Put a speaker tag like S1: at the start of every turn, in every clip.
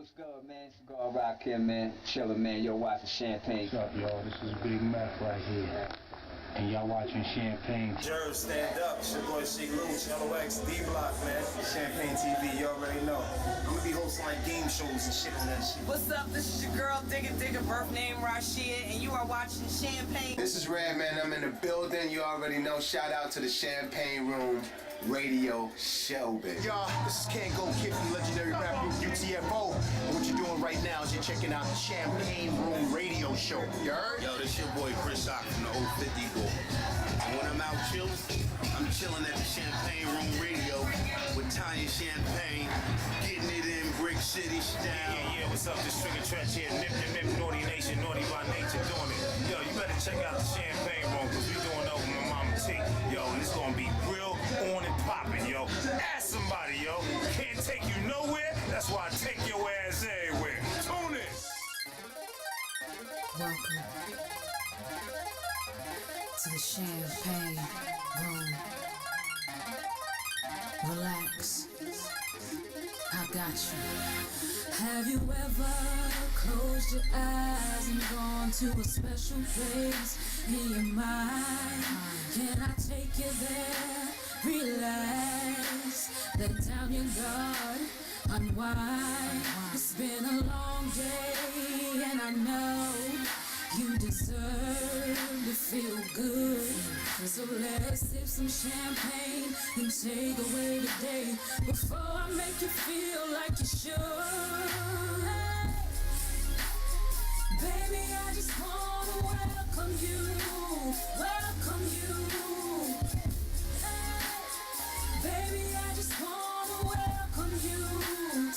S1: what's good, man? It's God Rock here, man. Chillin', man. Yo, watching Champagne.
S2: What's up, y'all? This is Big Mac right here. And y'all watching Champagne.
S3: Jerv, stand up. It's your boy Sheik Louch, LOX, D-Block, man. Champagne TV, you already know. I'm gonna be hosting like game shows and shit on that shit.
S4: What's up? This is your girl, Digga, birth name Rashia, and you are watching Champagne.
S5: This is Red Man. I'm in the building. You already know. Shout out to the Champagne Room Radio Show, baby.
S3: Y'all, this is Ken Go Kid from legendary rap group UTFO. And what you're doing right now is you're checking out the Champagne Room Radio Show. You heard?
S6: Yo, this your boy Chris Rock from the old 50 Ball. And when I'm out chilling, I'm chilling at the Champagne Room Radio with Tanya Champagne, getting it in Brick City style.
S7: Yeah, what's up? This Trigger Trench here, nip, Naughty Nation, naughty by nature doing it. Yo, you better check out the Champagne Room, because we doing over my mama T. Yo, and it's gonna be real on and popping, yo. Ask somebody, yo. Can't take you nowhere, that's why I take your ass everywhere. Tune in.
S8: Welcome to the Champagne Room. Relax, I got you. Have you ever closed your eyes and gone to a special place in your mind? Can I take you there? Relax, let down your guard, unwind. It's been a long day and I know you deserve to feel good. So let's sip some champagne and take away the day before I make you feel like you should. Baby, I just wanna welcome you, welcome you. Baby, I just wanna welcome you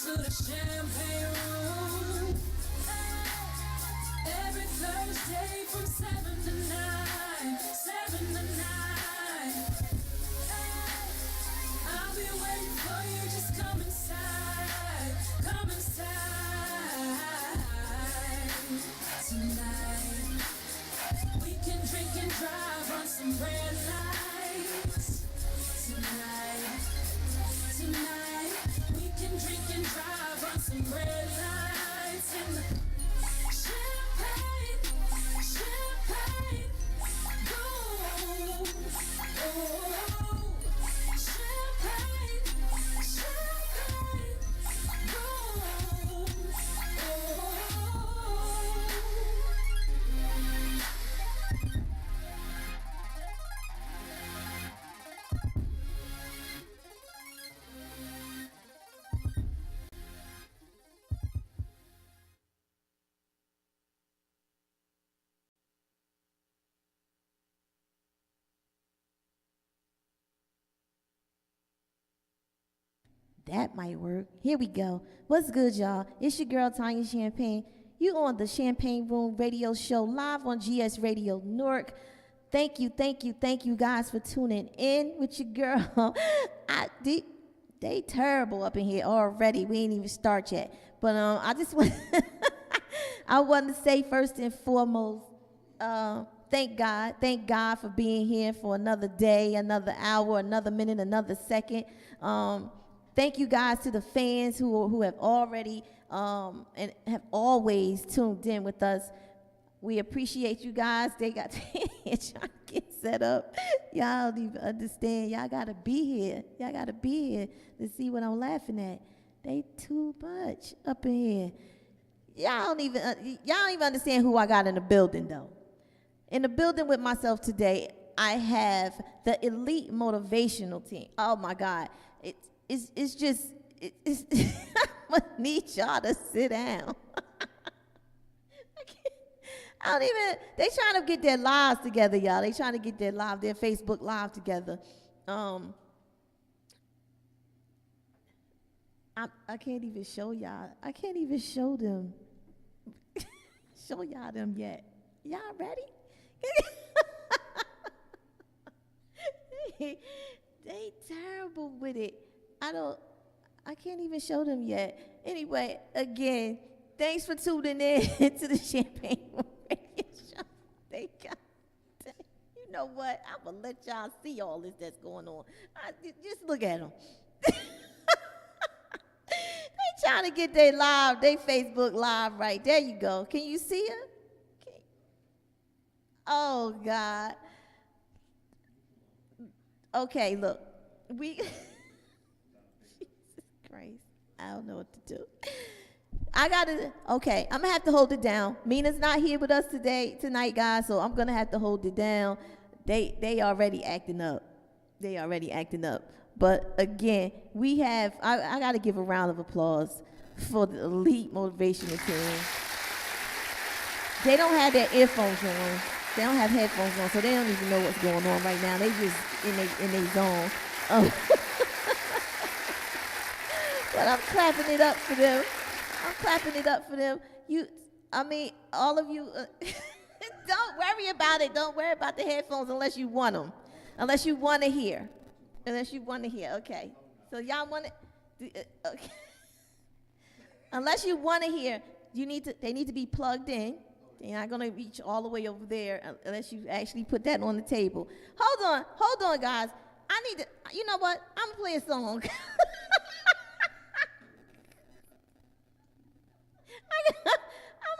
S8: to the Champagne Room. Every Thursday from 7 to 9, 7 to 9. I'll be waiting for you, just come inside, come inside. Tonight, we can drink and drive on some red lights. Tonight, we can drink and drive on some red lights. And champagne, champagne, boom. Oh, champagne, champagne, boom. Oh.
S9: That might work. Here we go. What's good, y'all? It's your girl, Tanya Champagne. You on the Champagne Room Radio Show live on GS Radio Newark. Thank you guys for tuning in with your girl. They terrible up in here already. We ain't even start yet. But I just want I want to say first and foremost, thank God for being here for another day, another hour, another minute, another second. Thank you guys to the fans who have already and have always tuned in with us. We appreciate you guys. They got trying to get set up. Y'all don't even understand. Y'all gotta be here. Y'all gotta be here to see what I'm laughing at. They too much up in here. Y'all don't even understand who I got in the building though. In the building with myself today, I have the Elite Motivational Team. Oh my God. It's just, I'm gonna need y'all to sit down. They trying to get their lives together, y'all. They trying to get their Facebook live together. I can't even show y'all. I can't even show them. Show y'all them yet. Y'all ready? They terrible with it. I can't even show them yet. Anyway, again, thanks for tuning in to the Champagne Room Radio Show. You know what? I'm going to let y'all see all this that's going on. Just look at them. They trying to get their Facebook live right. There you go. Can you see it? Oh, God. Okay, look. Jesus Christ. I don't know what to do. Okay, I'm going to have to hold it down. Mina's not here with us tonight, guys, so I'm going to have to hold it down. They already acting up. But again, I got to give a round of applause for the elite motivational team. They don't have their earphones on. They don't have headphones on, so they don't even know what's going on right now. They just in their zone. But I'm clapping it up for them. All of you, don't worry about it. Don't worry about the headphones unless you want them. Unless you want to hear. Okay. So y'all want to, okay. Unless you want to hear, they need to be plugged in. They're not going to reach all the way over there unless you actually put that on the table. Hold on, guys. You know what? I'm going to play a song. I'm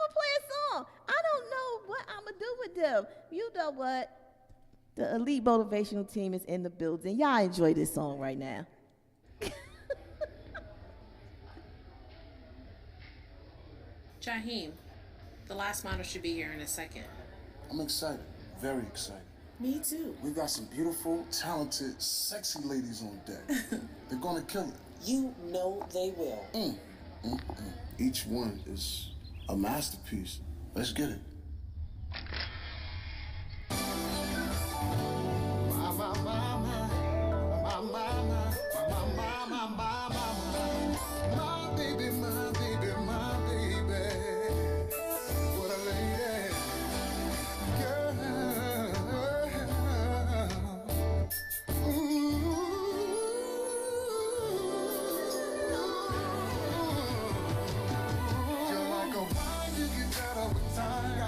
S9: going to play a song. I don't know what I'm going to do with them. You know what? The elite motivational team is in the building. Y'all enjoy this song right now.
S10: Jaheim, the last model should be here in a second.
S11: I'm excited, very excited.
S10: Me too.
S11: We got some beautiful, talented, sexy ladies on deck. They're gonna kill it.
S10: You know they will.
S11: Each one is a masterpiece. Let's get it.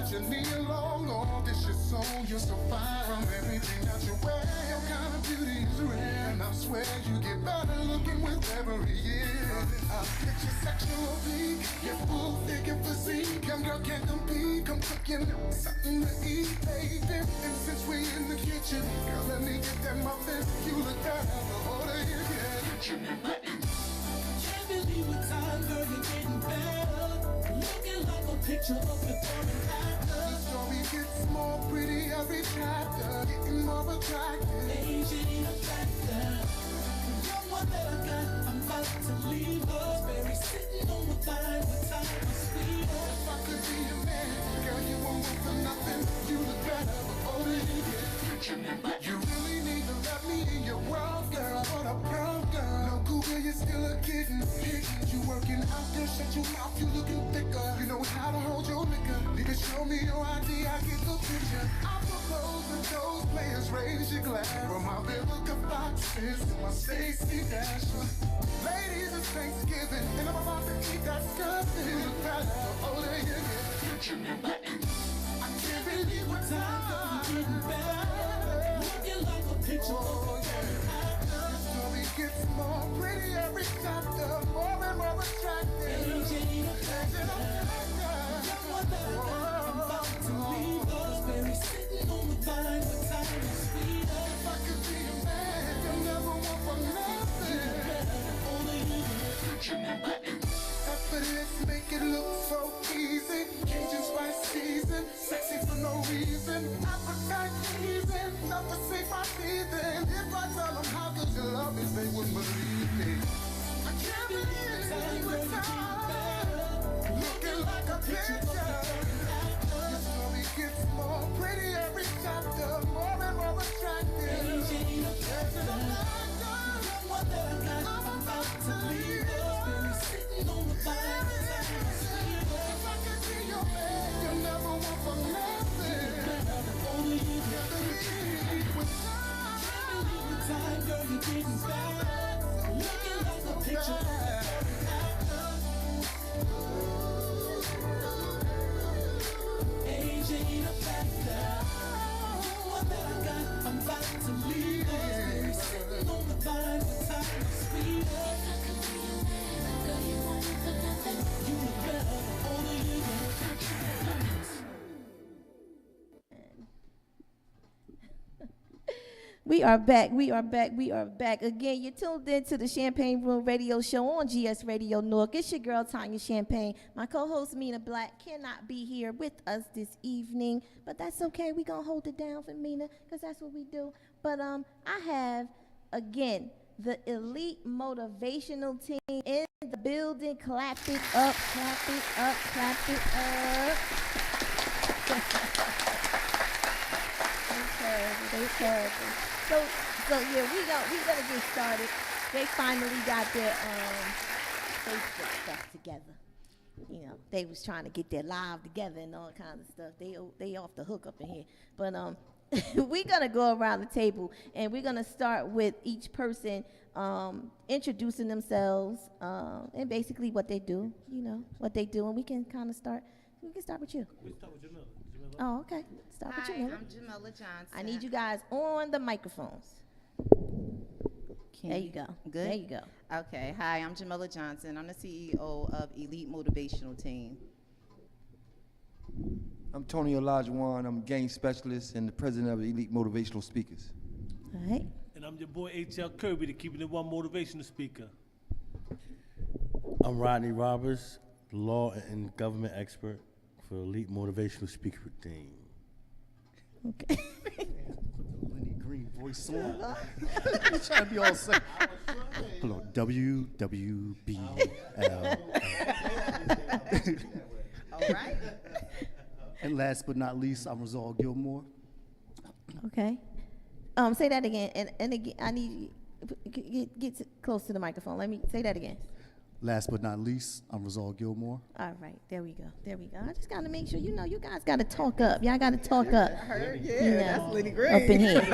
S12: You need a long, this is so you're so fine from everything that you wear. Your kind of beauty is rare, and I swear you get better looking with every year. I'll get your sexual peak, your full figure physique. Young girl can't compete, come cooking something to eat, baby. And since we in the kitchen, girl, let me get that muffin. You look down the order, yeah. Can't believe what time, girl, you're getting better. Looking like a picture of the story gets more pretty every chapter, getting more attractive. Aging a factor. You're one that I got, I'm about to leave us. Berry sitting on the vine with time to speed up. If I could be your man, girl, you won't move for nothing. You look better before the get. You really need to let me in your world, girl. What a pro girl. No Google, you're still a kitten. You working out there, shut your mouth, you looking thicker. You know how to hold your liquor. Nigga, show me your ID, I get the picture. I propose that those players raise your glass. From my Vivica Foxes to my Stacey Dasher. Ladies, it's Thanksgiving, and I'm about to eat that stuff. You look better, older you get. I can't believe what time you're getting better. Looking like a picture of your story gets more pretty every chapter, more and more attractive. Aging a factor. I'm about to leave us, Berry sitting on the vine with time to speed up. If I could be a man, you'll never want for nothing. Only you. Effortless, make it look so easy. Cajun spice season, sexy for no reason. Appetite pleasing, enough to save my teething. If I tell them how good you love me, they wouldn't believe me. I can't believe you were time, looking like a picture. Your story gets more pretty every chapter, more and more attractive. One that I got, I'm about to leave us. Berry sitting on the vine. If I could be your man, you'll never want for nothing. Only you can believe with time, girl, you're getting better. Looking like a picture. Age ain't a factor. One that I got, I'm about to leave us. Berry sitting on the vine with time to speed up.
S9: We are back. We are back. We are back. Again, you're tuned in to the Champagne Room Radio Show on GS Radio North. It's your girl, Tanya Champagne. My co-host, Mina Black, cannot be here with us this evening, but that's okay. We're going to hold it down for Mina because that's what we do. But I have, again, the elite motivational team in the building. Clap it up, clap it up, clap it up. They terrible. So yeah, we gonna get started. They finally got their Facebook stuff together. You know, they was trying to get their live together and all kinds of stuff. They off the hook up in here. But we're gonna go around the table and we're gonna start with each person introducing themselves and basically what they do. You know what they do, and we can kind of start. We can start with you.
S13: We start with Jamila.
S9: Oh, okay. Start with you.
S14: I'm Jamila Johnson.
S9: I need you guys on the microphones. There you go.
S14: Good?
S9: There you go.
S14: Okay. Hi, I'm Jamila Johnson. I'm the CEO of Elite Motivational Team.
S15: I'm Tony Olajuwon. I'm a game specialist and the president of Elite Motivational Speakers.
S9: All right.
S13: And I'm your boy H.L. Kirby, the Keeping It One motivational speaker.
S16: I'm Rodney Roberts, law and government expert for Elite Motivational Speaker Team.
S9: Okay.
S17: Lenny Green voice on. He's trying to be all sick. Hello, WWBL.
S14: All right.
S17: And last but not least, I'm Rizal Gilmore.
S9: Okay. Say that again. And again, I need you get close to the microphone. Let me say that again.
S17: Last but not least, I'm Rizal Gilmore.
S9: All right, there we go. There we go. I just got to make sure, you guys got to talk up. Y'all got to talk up.
S14: I heard, yeah, that's Lenny Green.
S9: Up in here.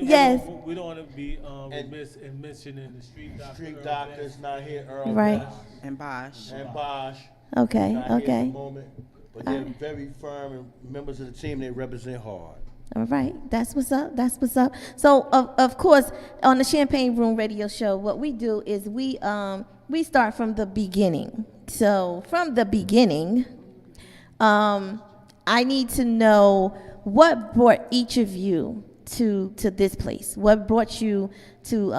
S9: Yes.
S13: We don't want to be remiss in mentioning the street doctor.
S16: Street doctor's not here, Earl.
S9: Right.
S16: Best.
S14: And Bosch.
S16: And Bosch.
S9: Okay,
S16: Not here at
S9: okay.
S16: the moment, but they're very firm and members of the team. They represent hard.
S9: All right, that's what's up. That's what's up. So, of course, on the Champagne Room Radio Show, what we do is we start from the beginning. So, from the beginning, I need to know what brought each of you to this place. What brought you to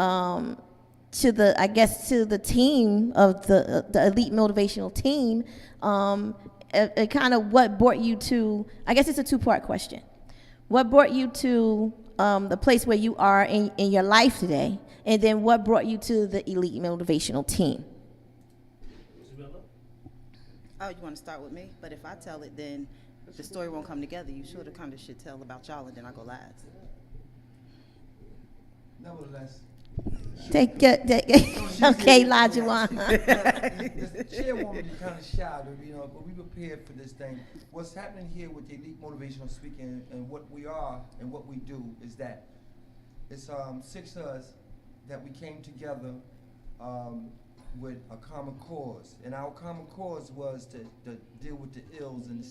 S9: the team of the Elite Motivational Team. Kind of what brought you to. I guess it's a two-part question. What brought you to the place where you are in your life today? And then what brought you to the Elite Motivational Team?
S14: Oh, you want to start with me? But if I tell it, then the story won't come together. You sort of kind of should tell about y'all, and then I go last.
S15: Nevertheless.
S9: Okay, Lajuan.
S15: The chairwoman is kind of shy, but we prepared for this thing. What's happening here with the Elite Motivational Speaking and what we are and what we do is that it's 6 of us that we came together with a common cause. And our common cause was to deal with the ills in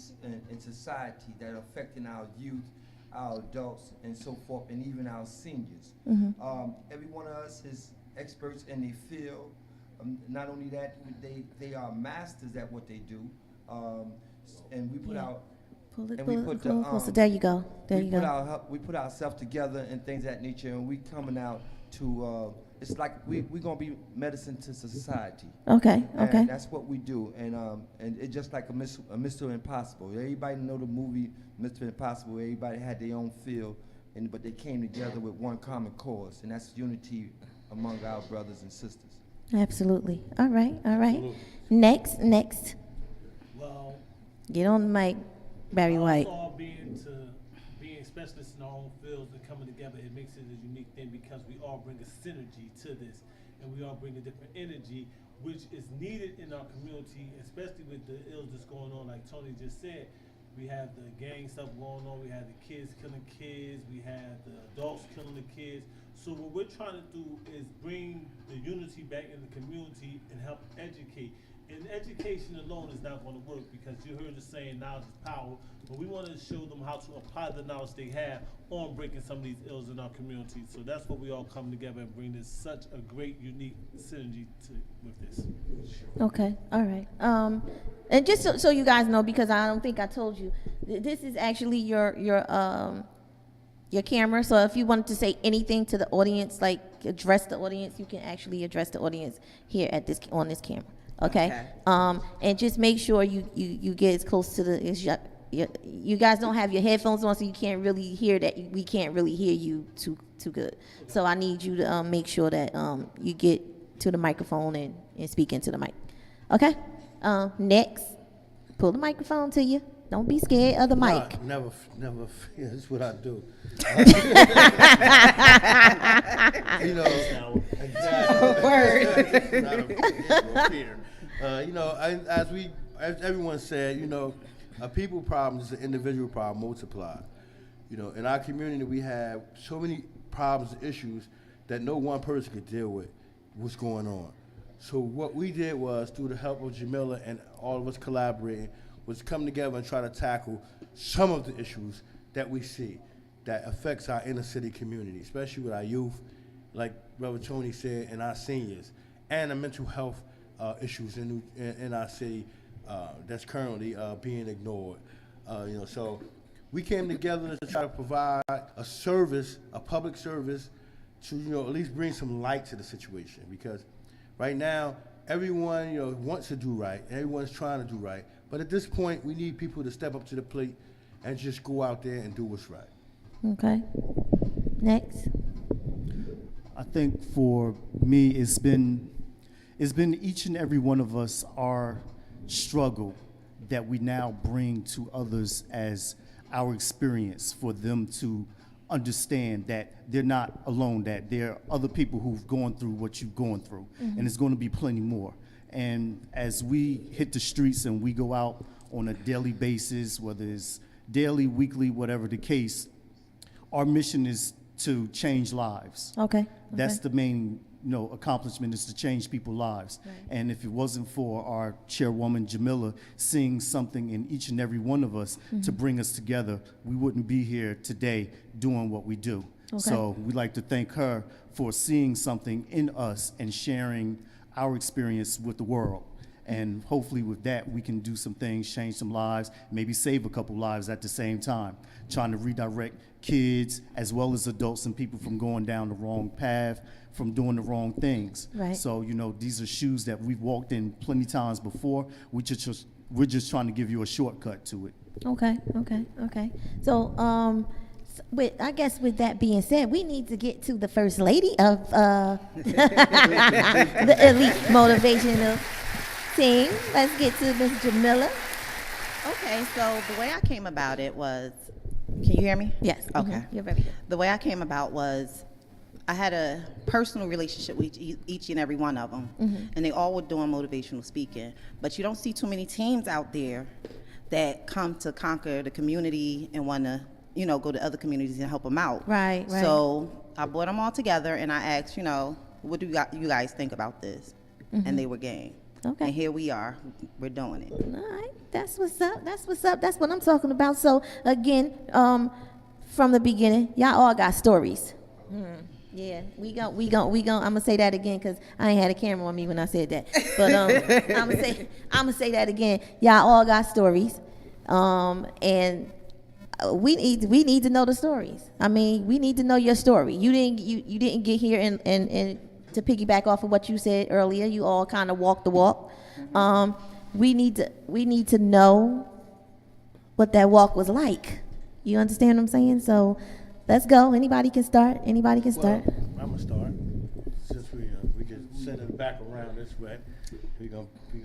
S15: society that are affecting our youth, our adults, and so forth, and even our seniors.
S9: Mm-hmm.
S15: Every one of us is experts in their field. Not only that, they are masters at what they do. And we put out.
S9: There you go. There you go.
S15: We put ourselves together and things of that nature, and we coming out to. It's like we're gonna be medicine to society.
S9: Okay. Okay.
S15: And that's what we do, and it's just like a Mr. Impossible. Everybody know the movie Mr. Impossible. Everybody had their own field, but they came together with one common cause, and that's unity among our brothers and sisters.
S9: Absolutely. All right. All right. Next.
S13: Well,
S9: get on the mic, Barry White.
S13: All being specialists in our own fields and coming together, it makes it a unique thing because we all bring a synergy to this, and we all bring a different energy, which is needed in our community, especially with the ills that's going on. Like Tony just said, we have the gang stuff going on, we have the kids killing kids, we have the adults killing the kids. So what we're trying to do is bring the unity back in the community and help educate. And education alone is not going to work because you heard the saying, knowledge is power, but we want to show them how to apply the knowledge they have on breaking some of these ills in our community. So that's what we all come together and bring this such a great, unique synergy with this.
S9: Okay, all right. And just so you guys know, because I don't think I told you, this is actually your your camera. So if you wanted to say anything to the audience, like address the audience, you can actually address the audience here at this on this camera. Okay. And just make sure you get as close to the. You guys don't have your headphones on, so you can't really hear that. We can't really hear you too good. So I need you to make sure that you get to the microphone and speak into the mic. Okay. Next, pull the microphone to you. Don't be scared of the mic.
S16: Never. Yeah, that's what I do. You know, you know, as everyone said, you know, a people problem is an individual problem multiplied. You know, in our community, we have so many problems and issues that no one person could deal with what's going on. So what we did was, through the help of Jamila and all of us collaborating, was come together and try to tackle some of the issues that we see that affects our inner city community, especially with our youth, like Brother Tony said, and our seniors, and the mental health issues in our city that's currently being ignored. You know, so we came together to try to provide a service, a public service, to, you know, at least bring some light to the situation, because right now everyone, you know, wants to do right, everyone's trying to do right, but at this point we need people to step up to the plate and just go out there and do what's right.
S9: Okay. Next.
S17: I think for me, it's been each and every one of us, our struggle that we now bring to others as our experience, for them to understand that they're not alone, that there are other people who've gone through what you've gone through, and there's going to be plenty more. And as we hit the streets and we go out on a daily basis, whether it's daily, weekly, whatever the case, our mission is to change lives.
S9: Okay.
S17: That's the main, you know, accomplishment, is to change people's lives.
S9: Right.
S17: And if it wasn't for our chairwoman Jamila seeing something in each and every one of us to bring us together, we wouldn't be here today doing what we do.
S9: Okay.
S17: So we'd like to thank her for seeing something in us and sharing our experience with the world. And hopefully with that, we can do some things, change some lives, maybe save a couple lives at the same time, trying to redirect kids as well as adults and people from going down the wrong path, from doing the wrong things.
S9: Right.
S17: So, you know, these are shoes that we've walked in plenty times before. We're just trying to give you a shortcut to it.
S9: Okay. So, I guess with that being said, we need to get to the first lady of the Elite Motivational Team. Let's get to Ms. Jamila.
S14: Okay, so the way I came about it was, can you hear me?
S9: Yes.
S14: Okay.
S9: You're very good.
S14: The way I came about was, I had a personal relationship with each and every one of them, and they all were doing motivational speaking. But you don't see too many teams out there that come to conquer the community and want to, you know, go to other communities and help them out.
S9: Right.
S14: So I brought them all together and I asked, you know, what do you guys think about this? And they were game.
S9: Okay.
S14: And here we are. We're doing it.
S9: All right. That's what's up. That's what I'm talking about. So again, from the beginning, y'all all got stories. Yeah, we gon' I'm gonna say that again because I ain't had a camera on me when I said that. But I'm gonna say that again. Y'all all got stories, and we need to know the stories. I mean, we need to know your story. You didn't get here and to piggyback off of what you said earlier. You all kind of walked the walk. We need to know what that walk was like. You understand what I'm saying? So. Let's go. Anybody can start.
S16: Well, I'm gonna start. Since we just send it back around this way, we gonna be,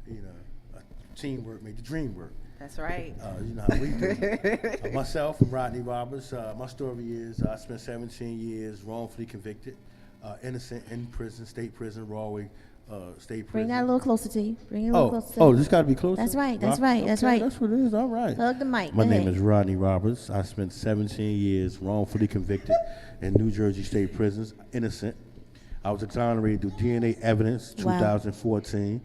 S16: you know, a teamwork make the dream work.
S14: That's right.
S16: You know how we do. Myself and Rodney Roberts. My story is I spent 17 years wrongfully convicted, innocent in prison, state prison, Rahway State Prison.
S9: Bring that a little closer to you. Bring it a little closer to you.
S16: This got to be closer?
S9: That's right. That's
S16: Okay,
S9: right.
S16: That's what it is. All right.
S9: Hug the mic.
S16: My
S9: Go
S16: name
S9: ahead.
S16: is Rodney Roberts. I spent 17 years wrongfully convicted in New Jersey State Prisons, innocent. I was exonerated through DNA evidence, 2014.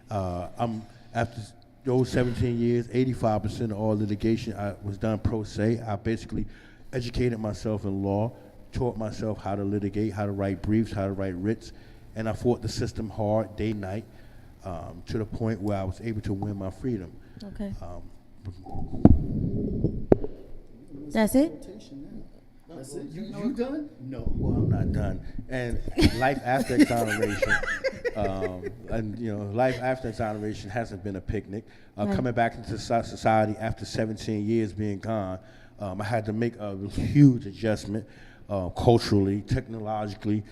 S16: After those 17 years, 85% of all litigation was done pro se. I basically educated myself in law, taught myself how to litigate, how to write briefs, how to write writs, and I fought the system hard, day, night, to the point where I was able to win my freedom.
S9: Okay. That's it?
S17: That's it. You done? No.
S16: Well, I'm not done. And life after exoneration, life after exoneration hasn't been a picnic.
S9: Right.
S16: Coming back into society after 17 years being gone, I had to make a huge adjustment culturally, technologically,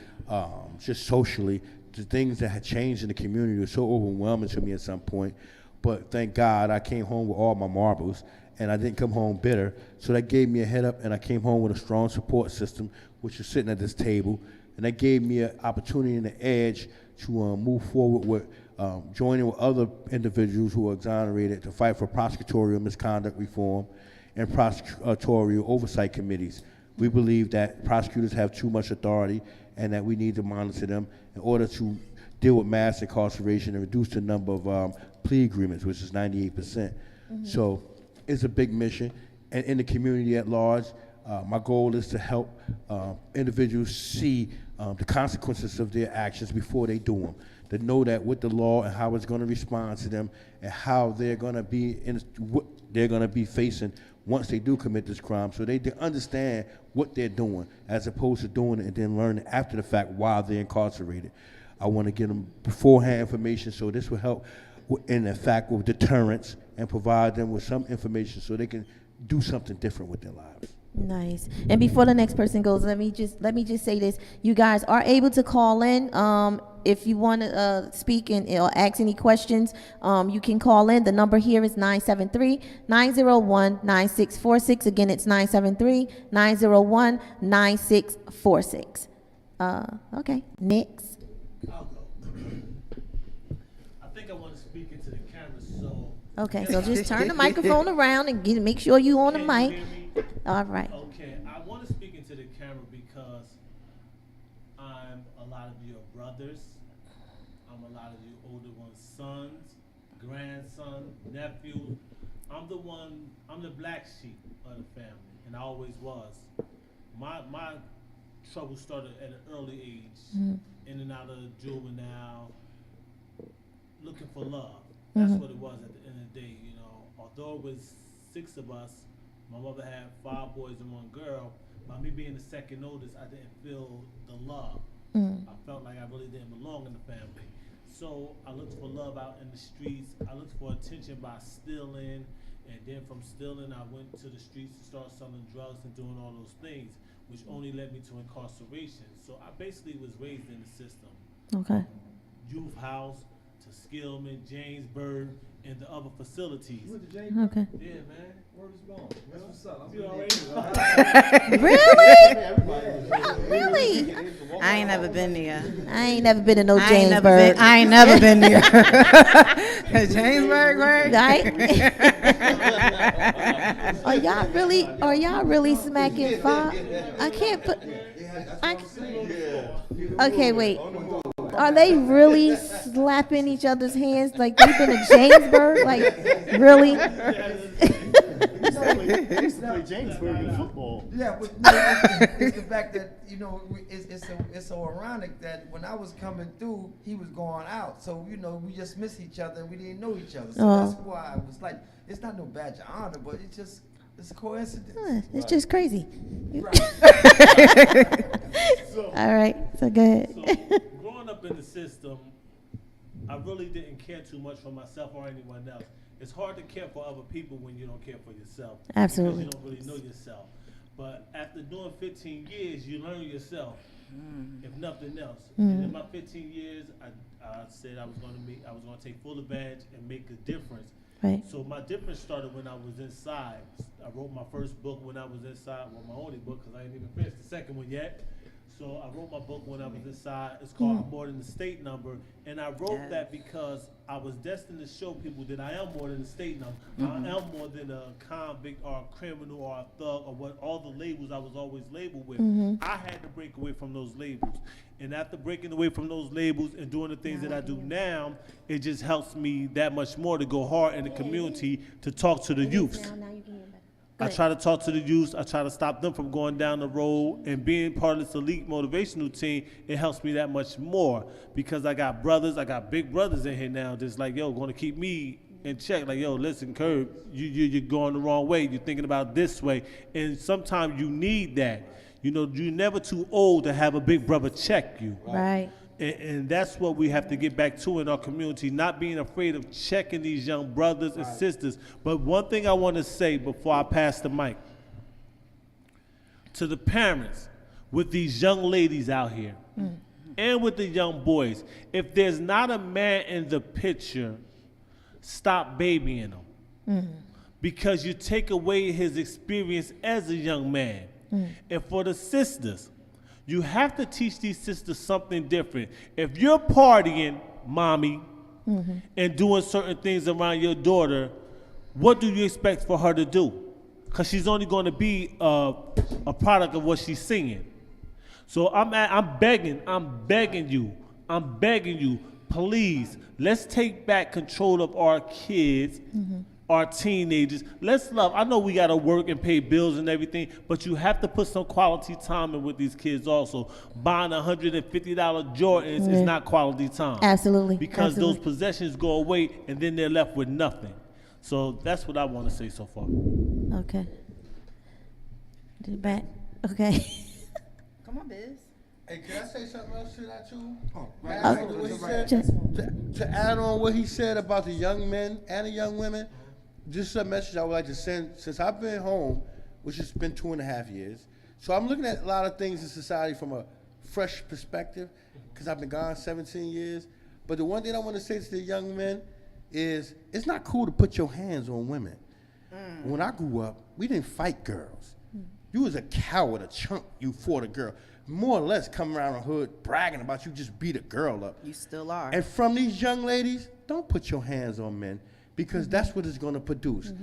S16: just socially. The things that had changed in the community were so overwhelming to me at some point. But thank God I came home with all my marbles, and I didn't come home bitter. So that gave me a head up, and I came home with a strong support system, which is sitting at this table. And that gave me an opportunity and an edge to move forward with joining with other individuals who are exonerated to fight for prosecutorial misconduct reform and prosecutorial oversight committees. We believe that prosecutors have too much authority and that we need to monitor them in order to deal with mass incarceration and reduce the number of plea agreements, which is 98%. So it's a big mission. And in the community at large, my goal is to help individuals see the consequences of their actions before they do them. To know that with the law and how it's going to respond to them and how they're going to be what they're going to be facing once they do commit this crime, so they understand what they're doing as opposed to doing it and then learning after the fact while they're incarcerated. I want to give them beforehand information, so this will help in effect with deterrence and provide them with some information so they can do something different with their lives.
S9: Nice. And before the next person goes, let me just say this: you guys are able to call in. If you want to speak and or ask any questions, you can call in. The number here is 973-901-9646. Again, it's 973-901-9646. Okay, next.
S13: I'll go. I think I want to speak into the camera, so.
S9: Okay, so just turn the microphone around and make sure you on the mic. All right.
S13: Okay, I want to speak into the camera because I'm a lot of your brothers. I'm a lot of you older ones' sons, grandson, nephew. I'm the black sheep of the family, and I always was. My trouble started at an early age, in and out of juvenile, looking for love. That's what it was at the end of the day, you know. Although it was 6 of us, my mother had 5 boys and 1 girl. By me being the second oldest, I didn't feel the love. I felt like I really didn't belong in the family. So I looked for love out in the streets. I looked for attention by stealing. And then from stealing, I went to the streets to start selling drugs and doing all those things, which only led me to incarceration. So I basically was raised in the system.
S9: Okay.
S13: Youth house to Skillman, Jamesburg, and the other facilities.
S15: You went to Jamesburg?
S9: Okay.
S13: Yeah, man.
S15: Word is gone. That's what's up.
S13: You already
S9: Really?
S14: I ain't never been there.
S9: I ain't never been to no
S14: I ain't
S9: Jamesburg.
S14: never been there. Jamesburg, right? Are
S9: y'all really smacking 5? I can't put. Okay, wait. Are they really slapping each other's hands like they've been to Jamesburg? Like, really?
S17: I used to play Jamesburg in football.
S15: Yeah, but it's the fact that, you know, it's so ironic that when I was coming through, he was going out. So, you know, we just missed each other and we didn't know each other. So that's why I was like, it's not no badge of honor, but it's a coincidence.
S9: It's just crazy.
S15: Right.
S9: All right, so go ahead.
S13: So, growing up in the system, I really didn't care too much for myself or anyone else. It's hard to care for other people when you don't care for yourself.
S9: Absolutely.
S13: Because you don't really know yourself. But after doing 15 years, you learn yourself, if nothing else. And in my 15 years, I said I was going to take full advantage and make a difference.
S9: Right.
S13: So my difference started when I was inside. I wrote my first book when I was inside. Well, my only book, because I ain't even finished the second one yet. So I wrote my book when I was inside. It's called More Than the State Number. And I wrote that because I was destined to show people that I am more than a state number. I am more than a convict or a criminal or a thug or what all the labels I was always labeled with. I had to break away from those labels. And after breaking away from those labels and doing the things that I do now, it just helps me that much more to go hard in the community to talk to the youth. I try to talk to the youth. I try to stop them from going down the road, and being part of this elite motivational team, it helps me that much more because I got brothers, I got big brothers in here now that's like, yo, going to keep me in check. Like, yo, listen, Curb, you're going the wrong way. You're thinking about this way. And sometimes you need that. You know, you're never too old to have a big brother check you.
S9: Right.
S13: And that's what we have to get back to in our community, not being afraid of checking these young brothers and sisters. But one thing I want to say before I pass the mic, to the parents with these young ladies out here and with the young boys, if there's not a man in the picture, stop babying him. Because you take away his experience as a young man. And for the sisters, you have to teach these sisters something different. If you're partying, mommy, and doing certain things around your daughter, what do you expect for her to do? Because she's only going to be a product of what she's singing. So I'm begging you, please, let's take back control of our kids, our teenagers. Let's love. I know we got to work and pay bills and everything, but you have to put some quality time in with these kids also. Buying $150 Jordans is not quality time.
S9: Absolutely.
S13: Because
S9: Absolutely.
S13: those possessions go away and then they're left with nothing. So that's what I want to say so far.
S9: Okay. To the back. Okay.
S14: Come on, Biz.
S16: Hey, can I say something else to that too? To add on what he said about the young men and the young women, just a message I would like to send. Since I've been home, which has been 2.5 years, so I'm looking at a lot of things in society from a fresh perspective, because I've been gone 17 years. But the one thing I want to say to the young men is, it's not cool to put your hands on women. When I grew up, we didn't fight girls. You was a coward, a chunk, you fought a girl. More or less come around the hood bragging about you just beat a girl up.
S14: You still are.
S16: And from these young ladies, don't put your hands on men, because that's what it's going to produce.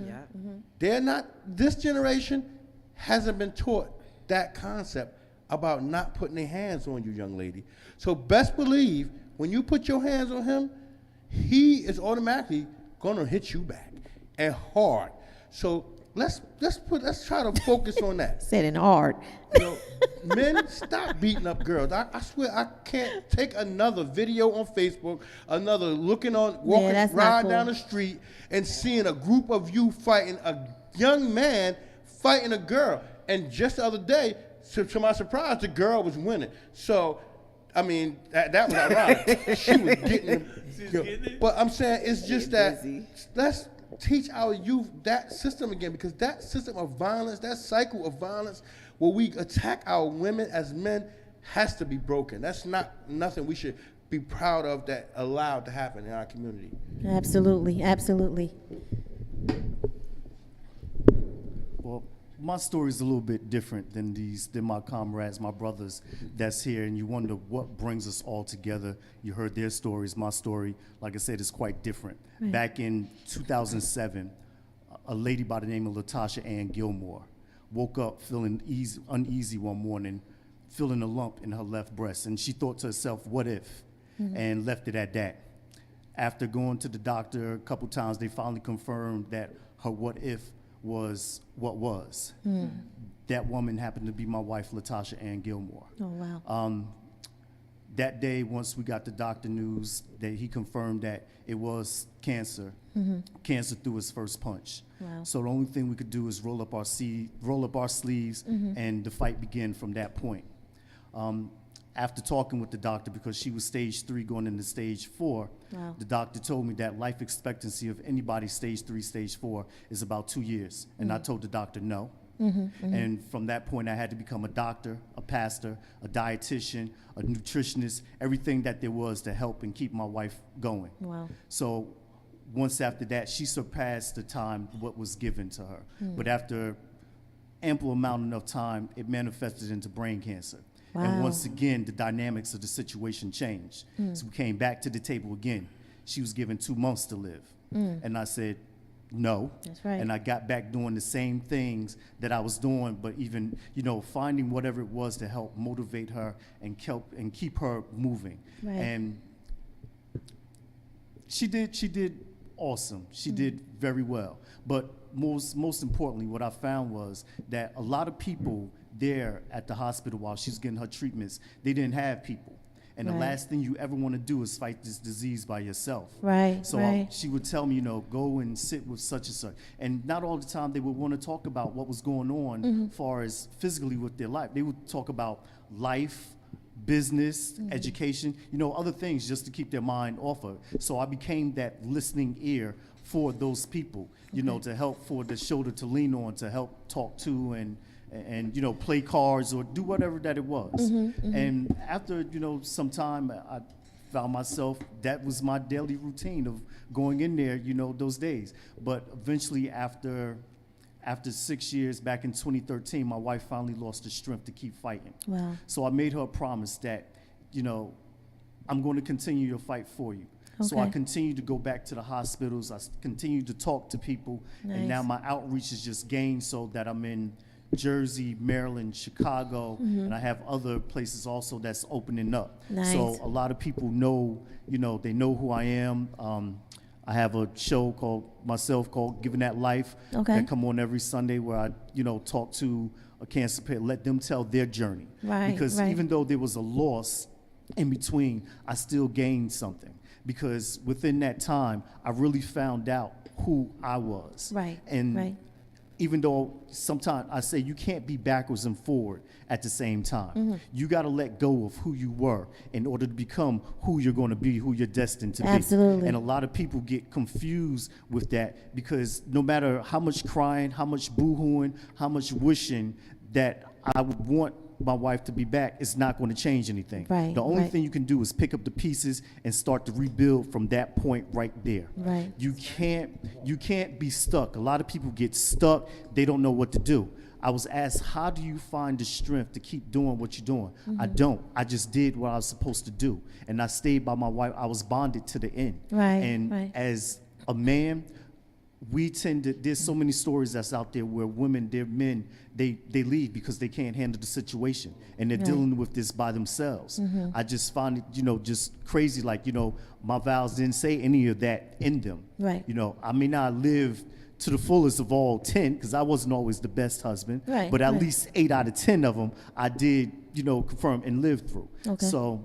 S16: They're not, this generation hasn't been taught that concept about not putting their hands on you, young lady. So best believe when you put your hands on him, he is automatically going to hit you back, and hard. So let's try to focus on that.
S9: Said it hard.
S16: You know, men, stop beating up girls. I swear I can't take another video on Facebook, another walking ride down the street and seeing a group of you fighting a young man fighting a girl. And just the other day, to my surprise, the girl was winning. So, I mean, that was ironic. She was getting it. But I'm saying it's just that let's teach our youth that system again, because that system of violence, that cycle of violence where we attack our women as men has to be broken. That's not nothing we should be proud of that allowed to happen in our community.
S9: Absolutely, absolutely.
S17: Well, my story is a little bit different than my comrades, my brothers that's here, and you wonder what brings us all together. You heard their stories. My story, like I said, is quite different.
S9: Right.
S17: Back in 2007, a lady by the name of Latasha Ann Gilmore woke up feeling uneasy one morning, feeling a lump in her left breast, and she thought to herself, what if? And left it at that. After going to the doctor a couple times, they finally confirmed that her what if was what was. That woman happened to be my wife, Latasha Ann Gilmore.
S9: Oh, wow.
S17: That day, once we got the doctor news, that he confirmed that it was cancer, cancer through his first punch.
S9: Wow.
S17: So the only thing we could do is roll up our sleeves, and the fight began from that point. After talking with the doctor, because she was stage 3 going into stage 4,
S9: Wow.
S17: the doctor told me that life expectancy of anybody stage 3, stage 4 is about 2 years. And I told the doctor no. And from that point, I had to become a doctor, a pastor, a dietitian, a nutritionist, everything that there was to help and keep my wife going.
S9: Wow.
S17: So once after that, she surpassed the time what was given to her. But after ample amount of time, it manifested into brain cancer.
S9: Wow.
S17: And once again, the dynamics of the situation changed. So we came back to the table again. She was given 2 months to live. And I said, no.
S9: That's right.
S17: And I got back doing the same things that I was doing, but even, finding whatever it was to help motivate her and keep her moving.
S9: Right.
S17: And she did awesome. She did very well. But most importantly, what I found was that a lot of people there at the hospital while she was getting her treatments, they didn't have people. And the last thing you ever want to do is fight this disease by yourself.
S9: Right,
S17: So
S9: right.
S17: she would tell me, go and sit with such and such. And not all the time they would want to talk about what was going on as far as physically with their life. They would talk about life, business, education, other things just to keep their mind off of it. So I became that listening ear for those people, to help, for the shoulder to lean on, to help talk to and play cards or do whatever that it was. And after, some time, I found myself, that was my daily routine of going in there, those days. But eventually after 6 years, back in 2013, my wife finally lost the strength to keep fighting.
S9: Wow.
S17: So I made her a promise that, I'm going to continue to fight for you. So I
S9: Okay.
S17: continued to go back to the hospitals. I continued to talk to people. And now my outreach has just gained so that I'm in Jersey, Maryland, Chicago, and I have other places also that's opening up.
S9: Nice.
S17: So a lot of people know, they know who I am. I have a show called Giving That Life that come on every Sunday where I, talk to a cancer patient, let them tell their journey.
S9: Right,
S17: Because
S9: right.
S17: even though there was a loss in between, I still gained something. Because within that time, I really found out who I was.
S9: Right,
S17: And
S9: right.
S17: even though sometimes I say you can't be backwards and forward at the same time. You got to let go of who you were in order to become who you're going to be, who you're destined to be.
S9: Absolutely.
S17: And a lot of people get confused with that because no matter how much crying, how much boo-hooing, how much wishing that I would want my wife to be back, it's not going to change anything.
S9: Right,
S17: The only
S9: right.
S17: thing you can do is pick up the pieces and start to rebuild from that point right there.
S9: Right.
S17: You can't be stuck. A lot of people get stuck. They don't know what to do. I was asked, how do you find the strength to keep doing what you're doing? I don't. I just did what I was supposed to do. And I stayed by my wife. I was bonded to the end.
S9: Right,
S17: And
S9: right.
S17: as a man, there's so many stories that's out there where women, their men, they leave because they can't handle the situation and they're
S9: Right.
S17: dealing with this by themselves. I just find it, just crazy. Like, my vows didn't say any of that in them.
S9: Right.
S17: I may not live to the fullest of all 10 because I wasn't always the best husband,
S9: Right,
S17: but at
S9: right.
S17: least 8 out of 10 of them I did, confirm and live through.
S9: Okay.
S17: So,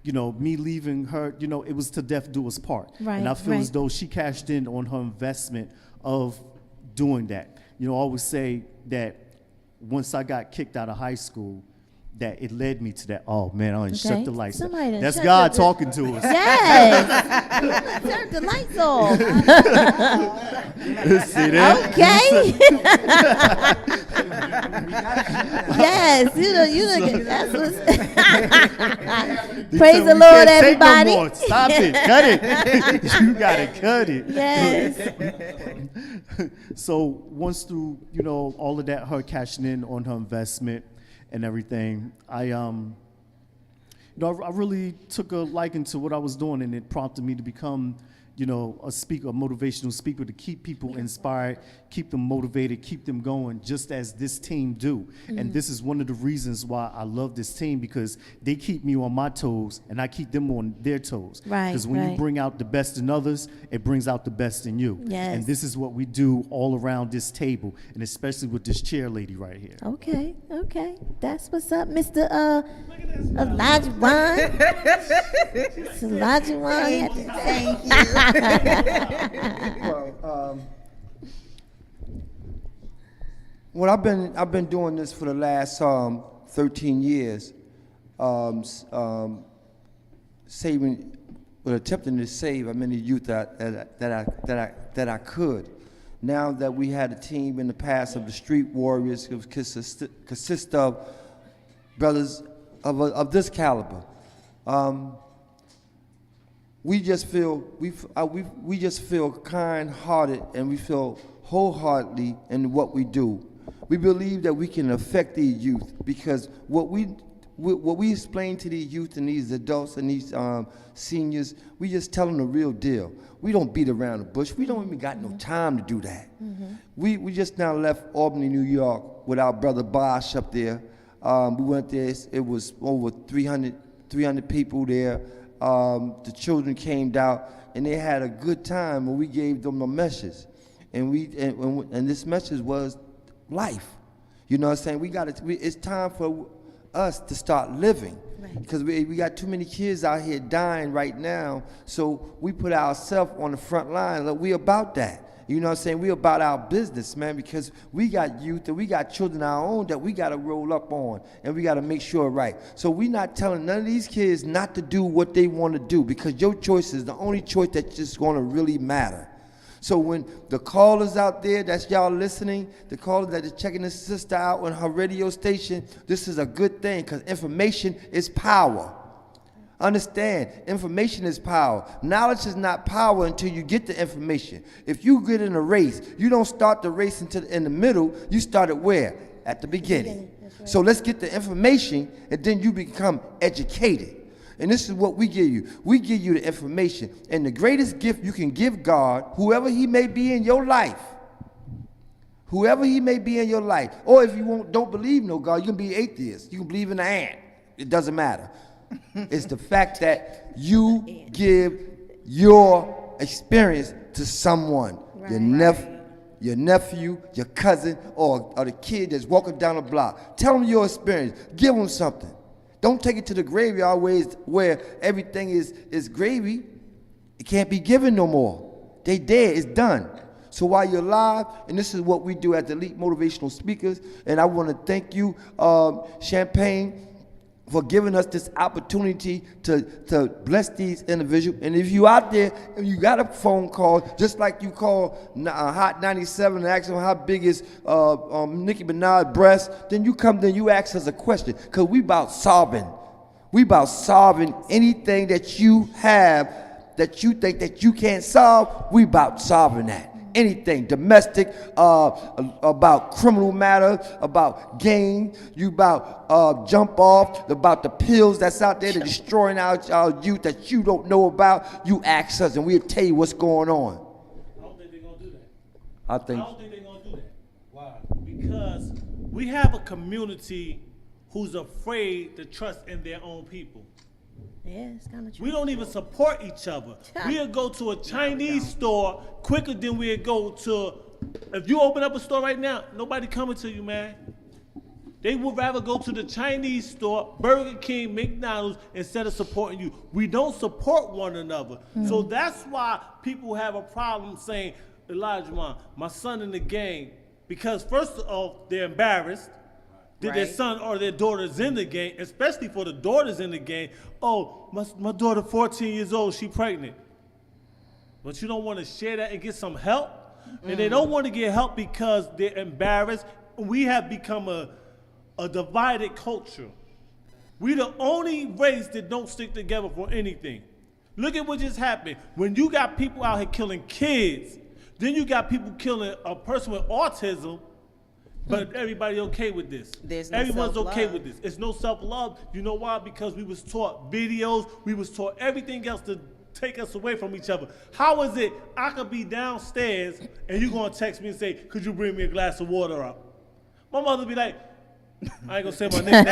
S17: me leaving her, it was to death do us part.
S9: Right,
S17: And I feel
S9: right.
S17: as though she cashed in on her investment of doing that. I always say that once I got kicked out of high school, that it led me to that. Oh man, I done shut
S9: Okay.
S17: the lights.
S9: Somebody done
S17: That's
S9: shut
S17: God
S9: the-
S17: talking to us.
S9: Yes. Turn the lights off.
S17: See that?
S9: Okay. Yes, you look. That's what's.
S17: They
S9: Praise
S17: tell
S9: the
S17: me,
S9: Lord,
S17: "You can't take no
S9: everybody."
S17: more. Stop it. Cut it. You gotta cut it.
S9: Yes.
S17: So once through, all of that, her cashing in on her investment and everything, I really took a liking to what I was doing, and it prompted me to become, a speaker, a motivational speaker, to keep people inspired, keep them motivated, keep them going, just as this team do. And this is one of the reasons why I love this team, because they keep me on my toes and I keep them on their toes.
S9: Right,
S17: Because when you
S9: right.
S17: bring out the best in others, it brings out the best in you.
S9: Yes.
S17: And this is what we do all around this table, and especially with this chair lady right here.
S9: Okay, okay. That's what's up, Mr. Elijah Wan. It's Elijah Wan.
S15: Thank you. Well, I've been doing this for the last 13 years, saving, attempting to save as many youth that I could. Now that we had a team in the past of the Street Warriors, it consist of brothers of this caliber. We just feel kind-hearted, and we feel wholeheartedly in what we do. We believe that we can affect these youth, because what we explain to these youth and these adults and these seniors, we just tell them the real deal. We don't beat around the bush. We don't even got no time to do that. We just now left Albany, New York with our brother Bosch up there. We went there, it was over 300 people there. The children came down and they had a good time, and we gave them a message. And this message was life. You know what I'm saying? It's time for us to start living. Because we got too many kids out here dying right now, so we put ourselves on the front line. Like, we about that. You know what I'm saying? We about our business, man, because we got youth and we got children of our own that we got to roll up on, and we got to make sure right. So we not telling none of these kids not to do what they want to do, because your choice is the only choice that's just going to really matter. So when the callers out there, that's y'all listening, the callers that are checking this sister out on her radio station, this is a good thing, because information is power. Understand, information is power. Knowledge is not power until you get the information. If you get in a race, you don't start the race in the middle, you start at where? At the beginning. Right. So let's get the information, and then you become educated. And this is what we give you. We give you the information. And the greatest gift you can give God, whoever he may be in your life, whoever he may be in your life, or if you don't believe no God, you can be atheist. You can believe in the ant. It doesn't matter. It's the fact that you give your experience to someone, your nephew, your cousin, or the kid that's walking down the block. Tell them your experience. Give them something. Don't take it to the graveyard where everything is gravy. It can't be given no more. They dead. It's done. So while you're alive, and this is what we do at the Elite Motivational Speakers, and I want to thank you, Champagne, for giving us this opportunity to bless these individuals. And if you out there and you got a phone call, just like you call Hot 97 and ask them how big is Nicki Minaj's breast, then you ask us a question, because we about solving. We about solving anything that you have that you think that you can't solve. We about solving that. Anything domestic, about criminal matter, about gang, you about jump off, about the pills that's out there that destroying our youth that you don't know about. You ask us and we'll tell you what's going on.
S13: I don't think they're gonna do that.
S15: I
S13: I
S15: think
S13: don't think they're gonna do that. Why? Because we have a community who's afraid to trust in their own people.
S9: Yeah, it's kind of true.
S13: We don't even support each other. We'll go to a Chinese store quicker than we'll go to, if you open up a store right now, nobody coming to you, man. They would rather go to the Chinese store, Burger King, McDonald's, instead of supporting you. We don't support one another. So that's why people have a problem saying, Elijah, my son in the gang, because first of all, they're embarrassed that their son or their daughter's in the game, especially for the daughters in the game. Oh, my daughter 14 years old, she pregnant. But you don't want to share that and get some help? And they don't want to get help because they're embarrassed. We have become a divided culture. We the only race that don't stick together for anything. Look at what just happened. When you got people out here killing kids, then you got people killing a person with autism, but everybody okay with this. Everyone's okay with this. It's no self-love. You know why? Because we was taught videos, we was taught everything else to take us away from each other. How is it I could be downstairs and you gonna text me and say, could you bring me a glass of water up? My mother be like, I ain't gonna say my name.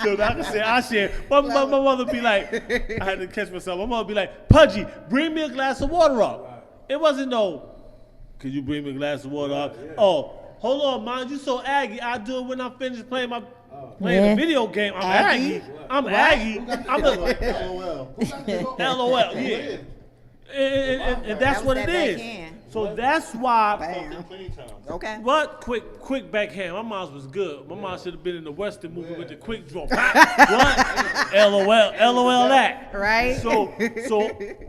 S13: So I can say I share. My mother be like, I had to catch myself. My mother be like, Pudgy, bring me a glass of water up. It wasn't no, could you bring me a glass of water up? Oh, hold on, man, you so aggy. I'll do it when I'm finished playing the video game. I'm aggy. I'm aggy. I'm the LOL. Yeah. And that's what it is. So that's why.
S14: Okay.
S13: What? Quick backhand. My mom's was good. My mom should have been in the Western movie with the quick draw. What? LOL that.
S14: Right.
S13: So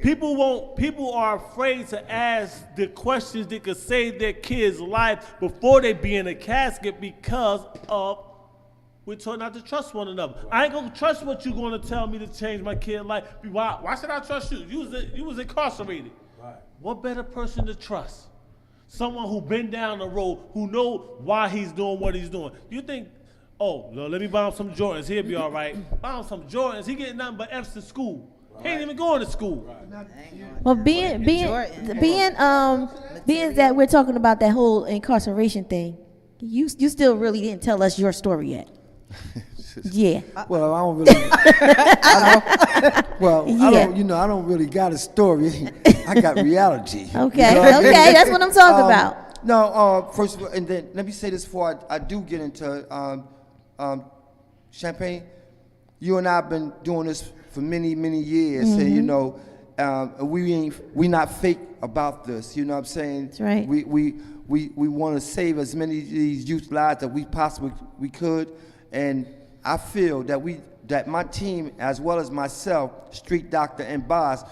S13: people are afraid to ask the questions that could save their kids' life before they be in a casket because of we're taught not to trust one another. I ain't gonna trust what you're gonna tell me to change my kid's life. Why should I trust you? You was incarcerated. Right. What better person to trust? Someone who been down the road, who know why he's doing what he's doing. You think, oh, no, let me buy him some Jordans. He'll be all right. Buy him some Jordans. He getting nothing but F's to school. Right. He ain't even going to school. Right.
S9: Well, being that we're talking about that whole incarceration thing, you still really didn't tell us your story yet. Yeah.
S18: Well, I don't really. I don't really got a story. I got reality.
S9: Okay. Okay, that's what I'm talking about.
S15: No, first of all, and then let me say this before I do get into Champagne, you and I have been doing this for many, many years, and you know, we not fake about this. You know what I'm saying?
S9: That's right.
S15: We want to save as many of these youth lives that we possibly could, and I feel that my team, as well as myself, Street Doctor and Boss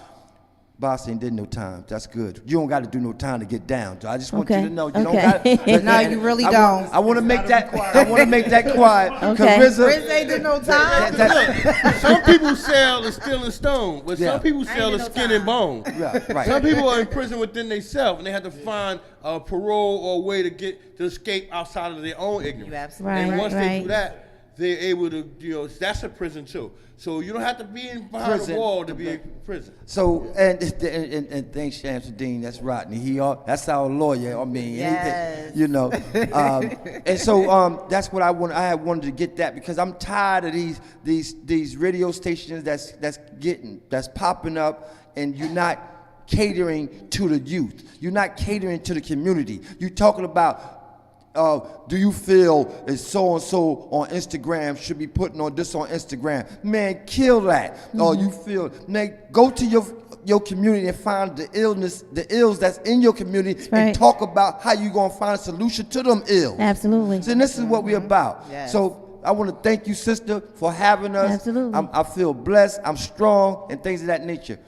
S15: ain't did no time. That's good. You don't got to do no time to get down. So I just want you to know you don't got.
S14: No, you really don't.
S15: I want to make that. I want to make that quiet.
S9: Okay.
S14: Riz ain't did no time.
S16: Some people sell the steel and stone, but
S15: Yeah.
S16: some people sell the skin and bone.
S15: Right.
S16: Some people are in prison within themselves, and they have to find a parole or a way to escape outside of their own ignorance.
S14: You absolutely
S16: And
S9: right.
S16: once
S9: Right,
S16: they do that, they're able to, that's a prison too. So you don't have to be behind
S15: Prison.
S16: a wall to be in prison.
S15: So and thanks Shamsuddin, that's Rodney. That's our lawyer. I mean,
S14: Yes.
S15: you know. And so that's what I wanted to get that because I'm tired of these radio stations that's popping up, and you're not catering to the youth. You're not catering to the community. You're talking about. Do you feel that so-and-so on Instagram should be putting on this on Instagram? Man, kill that. You feel, man, go to your community and find the ills that's in your community and talk about how you gonna find a solution to them ills.
S9: Absolutely.
S15: So this is what we're about.
S14: Yes.
S15: So I want to thank you, sister, for having us.
S9: Absolutely.
S15: I feel blessed, I'm strong, and things of that nature.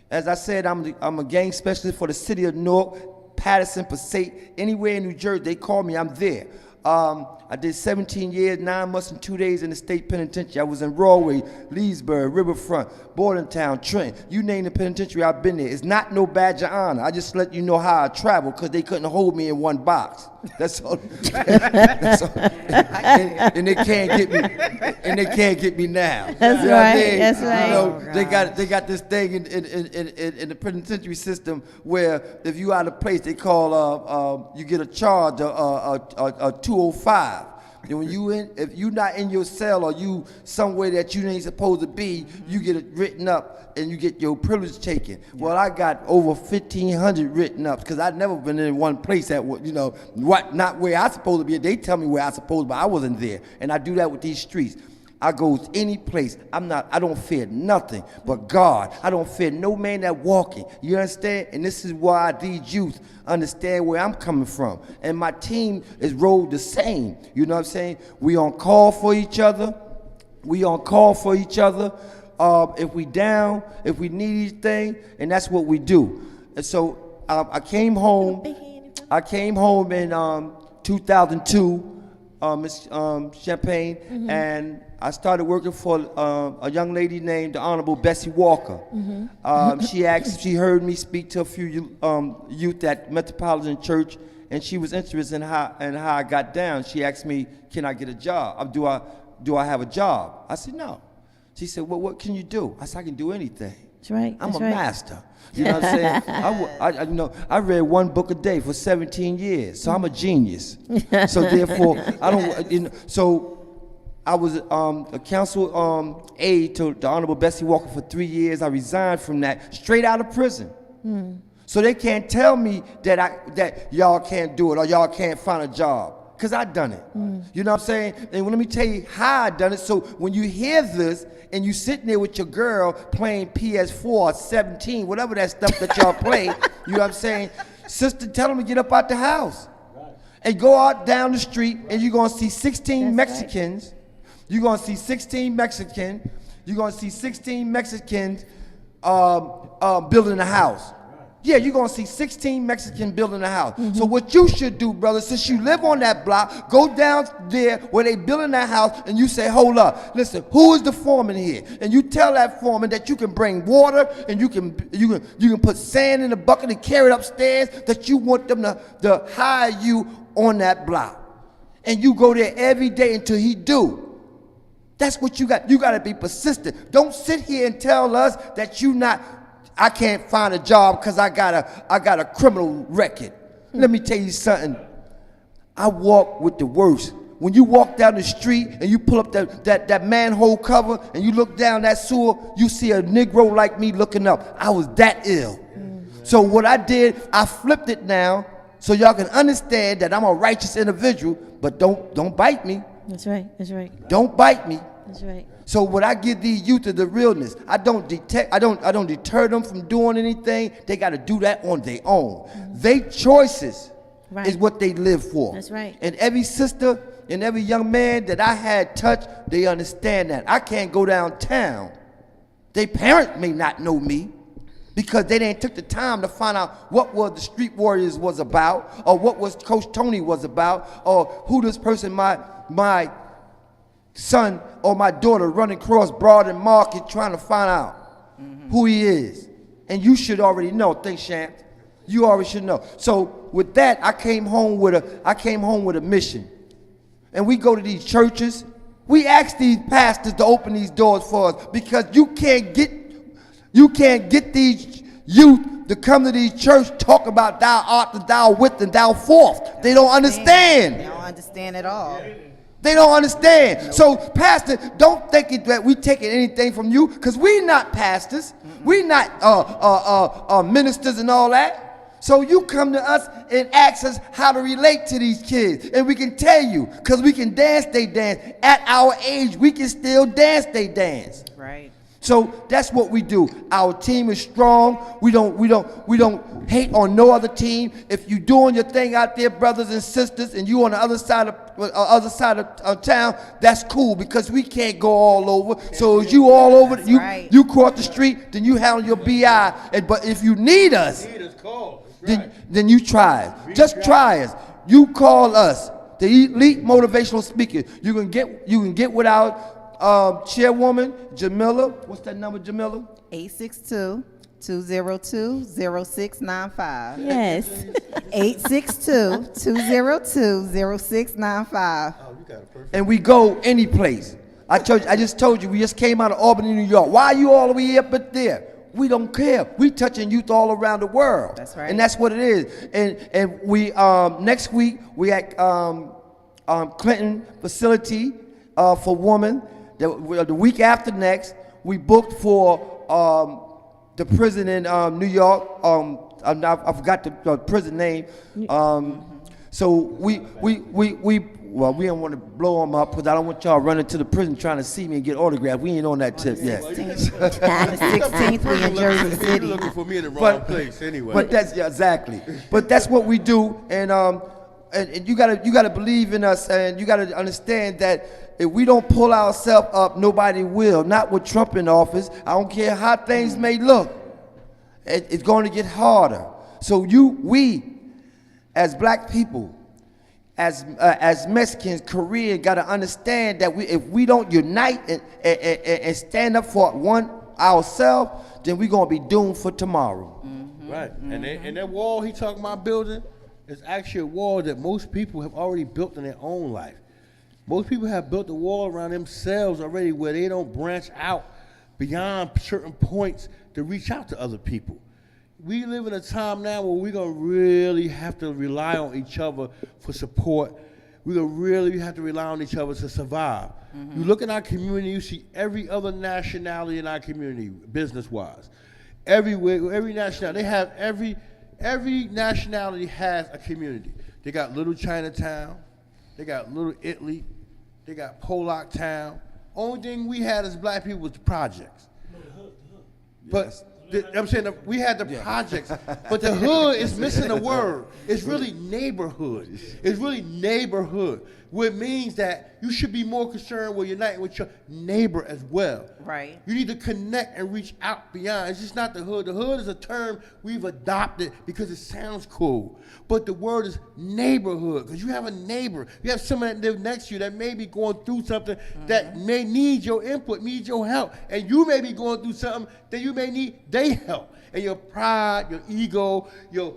S15: As I said, I'm a gang specialist for the city of Newark, Patterson, Passaic, anywhere in New Jersey, they call me, I'm there. I did 17 years, 9 months and 2 days in the state penitentiary. I was in Broadway, Leesburg, Riverfront, Bordentown, Trenton. You name the penitentiary, I've been there. It's not no badge of honor. I just let you know how I travel because they couldn't hold me in one box. That's all. That's all. And they can't get me. And they can't get me now.
S9: That's
S15: You know what I
S9: right.
S15: mean?
S9: That's right.
S15: You know, they got this thing in the penitentiary system where if you out of place, they call you get a charge a 205. And when if you not in your cell or you somewhere that you ain't supposed to be, you get it written up and you get your privilege taken. Well, I got over 1,500 written up because I'd never been in one place that not where I supposed to be. They tell me where I supposed, but I wasn't there. And I do that with these streets. I go to any place. I don't fear nothing but God. I don't fear no man that walking. You understand? And this is why these youth understand where I'm coming from. And my team is rolled the same. You know what I'm saying? We on call for each other. If we down, if we need anything, and that's what we do. And so I came home in 2002, Miss Champagne, and I started working for a young lady named the Honorable Bessie Walker. She heard me speak to a few youth at Metropolitan Church, and she was interested in how I got down. She asked me, "Can I get a job? Do I have a job?" I said, "No." She said, "Well, what can you do?" I said, "I can do anything.
S9: That's right.
S15: I'm a master." You know what I'm saying? I read one book a day for 17 years, so I'm a genius. So therefore, I don't. So I was a council aide to the Honorable Bessie Walker for 3 years. I resigned from that straight out of prison. So they can't tell me that y'all can't do it or y'all can't find a job. Because I done it. You know what I'm saying? And let me tell you how I done it. So when you hear this and you sitting there with your girl playing PS4, 17, whatever that stuff that y'all play, you know what I'm saying? Sister, tell them to get up out the house. And go out down the street and you're going to see 16 Mexicans. Right. You're going to see 16 Mexicans. You're going to see 16 Mexicans building a house. Yeah, you're going to see 16 Mexicans building a house. So what you should do, brother, since you live on that block, go down there where they building that house and you say, "Hold up, listen, who is the foreman here?" And you tell that foreman that you can bring water and you can put sand in a bucket and carry it upstairs, that you want them to hire you on that block. And you go there every day until he do. That's what you got. You got to be persistent. Don't sit here and tell us that I can't find a job because I got a criminal record. Let me tell you something. I walk with the worst. When you walk down the street and you pull up that manhole cover and you look down that sewer, you see a Negro like me looking up. I was that ill. So what I did, I flipped it now so y'all can understand that I'm a righteous individual, but don't bite me.
S9: That's right. That's right.
S15: Don't bite me.
S9: That's right.
S18: So what I give these youth is the realness. I don't deter them from doing anything. They got to do that on their own. Their choices is what they live for.
S9: That's right.
S18: And every sister and every young man that I had touched, they understand that. I can't go downtown. Their parents may not know me because they didn't took the time to find out what was the Street Warriors was about, or what was Coach Tony was about, or who this person, my son or my daughter running across Broad and Market trying to find out who he is. And you should already know, think Champ. You already should know. So with that, I came home with a mission. And we go to these churches. We ask these pastors to open these doors for us because you can't get these youth to come to these churches talk about thou art, thou width, and thou forth. They don't understand.
S14: They don't understand at all.
S18: They don't understand. Nope. So, pastor, don't think that we taking anything from you, because we not pastors. We not ministers and all that. So you come to us and ask us how to relate to these kids. And we can tell you, because we can dance, they dance. At our age, we can still dance, they dance.
S14: Right.
S18: So that's what we do. Our team is strong. We don't hate on no other team. If you doing your thing out there, brothers and sisters, and you on the other side of town, that's cool, because we can't go all over. So if you all over, you cross the street, then you handle your BI. But if you need us, then you try us. Just try us. You call us, the Elite Motivational Speaker. You can get with our chairwoman, Jamila. What's that number, Jamila?
S14: 862-202-0695.
S9: Yes.
S14: 862-202-0695.
S18: And we go any place. I just told you, we just came out of Albany, New York. Why are you all the way up there? We don't care. We touching youth all around the world. That's right. And that's what it is. And we next week we at Clinton facility for women. The week after next, we booked for the prison in New York. I forgot the prison name. So we don't want to blow them up, because I don't want y'all running to the prison trying to see me and get autographs. We ain't on that tip yet.
S14: The 16th, we in Jersey City.
S16: You're looking for me in the wrong place anyway.
S18: But that's exactly. But that's what we do, and you gotta believe in us, and you gotta understand that if we don't pull ourselves up, nobody will. Not with Trump in office. I don't care how things may look. It's going to get harder. So we, as black people, as Mexicans, Koreans, got to understand that if we don't unite and stand up for ourselves, then we're going to be doomed for tomorrow.
S16: Right. And that wall he talking about building is actually a wall that most people have already built in their own life. Most people have built a wall around themselves already, where they don't branch out beyond certain points to reach out to other people. We live in a time now where we're going to really have to rely on each other for support. We're going to really have to rely on each other to survive. You look in our community, you see every other nationality in our community, business-wise. Everywhere, every nationality, they have every nationality has a community. They got Little Chinatown, they got Little Italy, they got Pollock Town. Only thing we had as black people was the projects. But I'm saying that we had the projects, but the hood is missing a word. It's really neighborhood. It's really neighborhood, which means that you should be more concerned with uniting with your neighbor as well.
S14: Right.
S16: You need to connect and reach out beyond. It's just not the hood. The hood is a term we've adopted because it sounds cool. But the word is neighborhood, because you have a neighbor. You have someone that lives next to you that may be going through something that may need your input, need your help. And you may be going through something that you may need their help. And your pride, your ego, your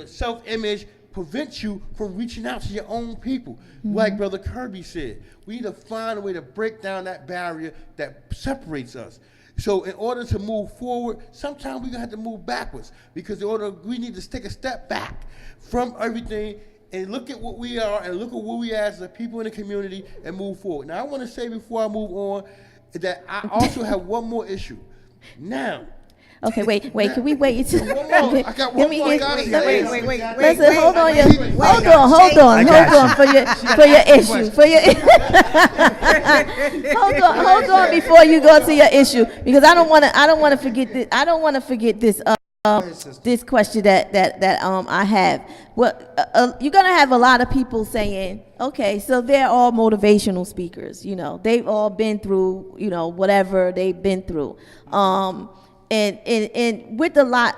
S16: self-image prevents you from reaching out to your own people. Like Brother Kirby said, we need to find a way to break down that barrier that separates us. So in order to move forward, sometimes we're going to have to move backwards, because we need to take a step back from everything and look at what we are and look at what we are as the people in the community and move forward. Now, I want to say before I move on that I also have one more issue. Now,
S9: Okay, wait. Can we wait?
S16: One more. I got one more.
S9: Listen, hold on for your issue. Hold on before you go to your issue, because I don't want to forget this. I don't want to forget this. This question that I have. Well, you're gonna have a lot of people saying, okay, so they're all motivational speakers. You know, they've all been through, you know, whatever they've been through. And with a lot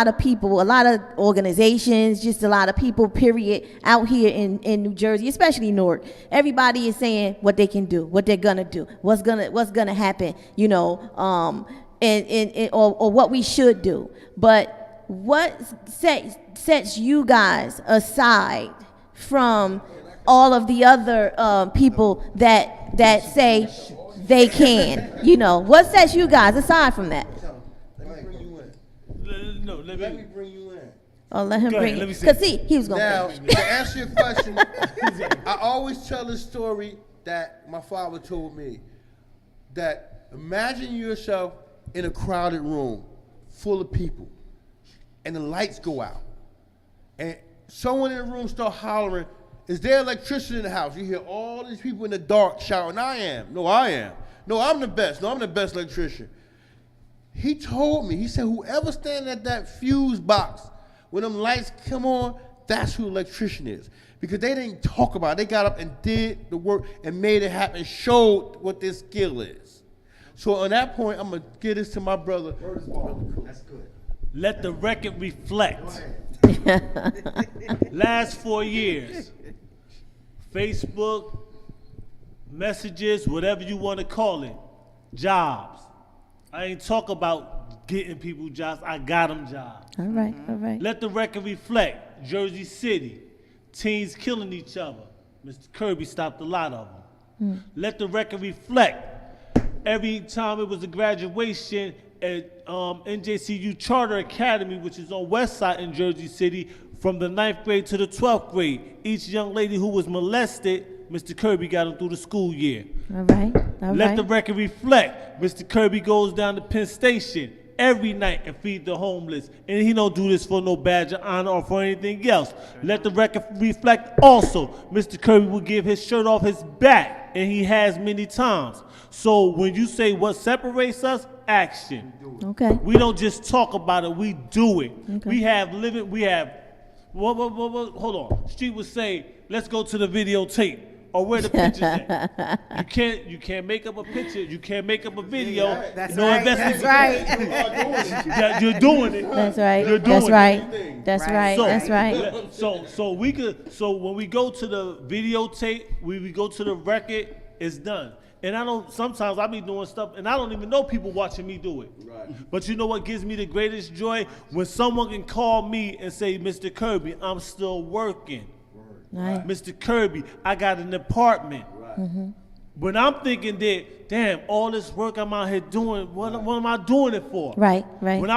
S9: of people, a lot of organizations, just a lot of people, period, out here in New Jersey, especially Newark, everybody is saying what they can do, what they're gonna do, what's gonna happen, you know, or what we should do. But what sets you guys aside from all of the other people that say they can? You know, what sets you guys aside from that?
S16: Let me bring you in.
S9: Oh, let him bring it. Because he was going to.
S16: Now, to answer your question, I always tell the story that my father told me, that imagine yourself in a crowded room full of people, and the lights go out, and someone in the room start hollering, is there electricity in the house? You hear all these people in the dark shouting, I am. No, I am. No, I'm the best. No, I'm the best electrician. He told me, he said, whoever standing at that fuse box, when them lights come on, that's who the electrician is. Because they didn't talk about it. They got up and did the work and made it happen, showed what their skill is. So on that point, I'm going to give this to my brother.
S15: That's good.
S13: Let the record reflect. Last 4 years, Facebook, messages, whatever you want to call it, jobs. I ain't talk about getting people jobs. I got them jobs.
S9: All right.
S13: Let the record reflect. Jersey City, teens killing each other. Mr. Kirby stopped a lot of them. Let the record reflect. Every time it was a graduation at NJCU Charter Academy, which is on West Side in Jersey City, from the 9th grade to the 12th grade, each young lady who was molested, Mr. Kirby got them through the school year.
S9: All right.
S13: Let the record reflect. Mr. Kirby goes down to Penn Station every night and feed the homeless. And he don't do this for no badge of honor or for anything else. Let the record reflect also. Mr. Kirby will give his shirt off his back, and he has many times. So when you say what separates us, action.
S9: Okay.
S13: We don't just talk about it, we do it.
S9: Okay.
S13: Hold on. Street would say, let's go to the videotape. Or where the pictures at. You can't make up a picture. You can't make up a video.
S9: That's
S13: no
S9: right.
S13: investment.
S9: That's right.
S13: You're doing it.
S9: That's right.
S13: You're doing
S9: That's right. That's right.
S13: So when we go to the videotape, we go to the record, it's done. And sometimes I be doing stuff and I don't even know people watching me do it. Right. But you know what gives me the greatest joy? When someone can call me and say, Mr. Kirby, I'm still working.
S9: Right.
S13: Mr. Kirby, I got an apartment.
S9: Right. Mm-hmm.
S13: When I'm thinking that, damn, all this work I'm out here doing, what am I doing it for?
S9: Right.
S13: When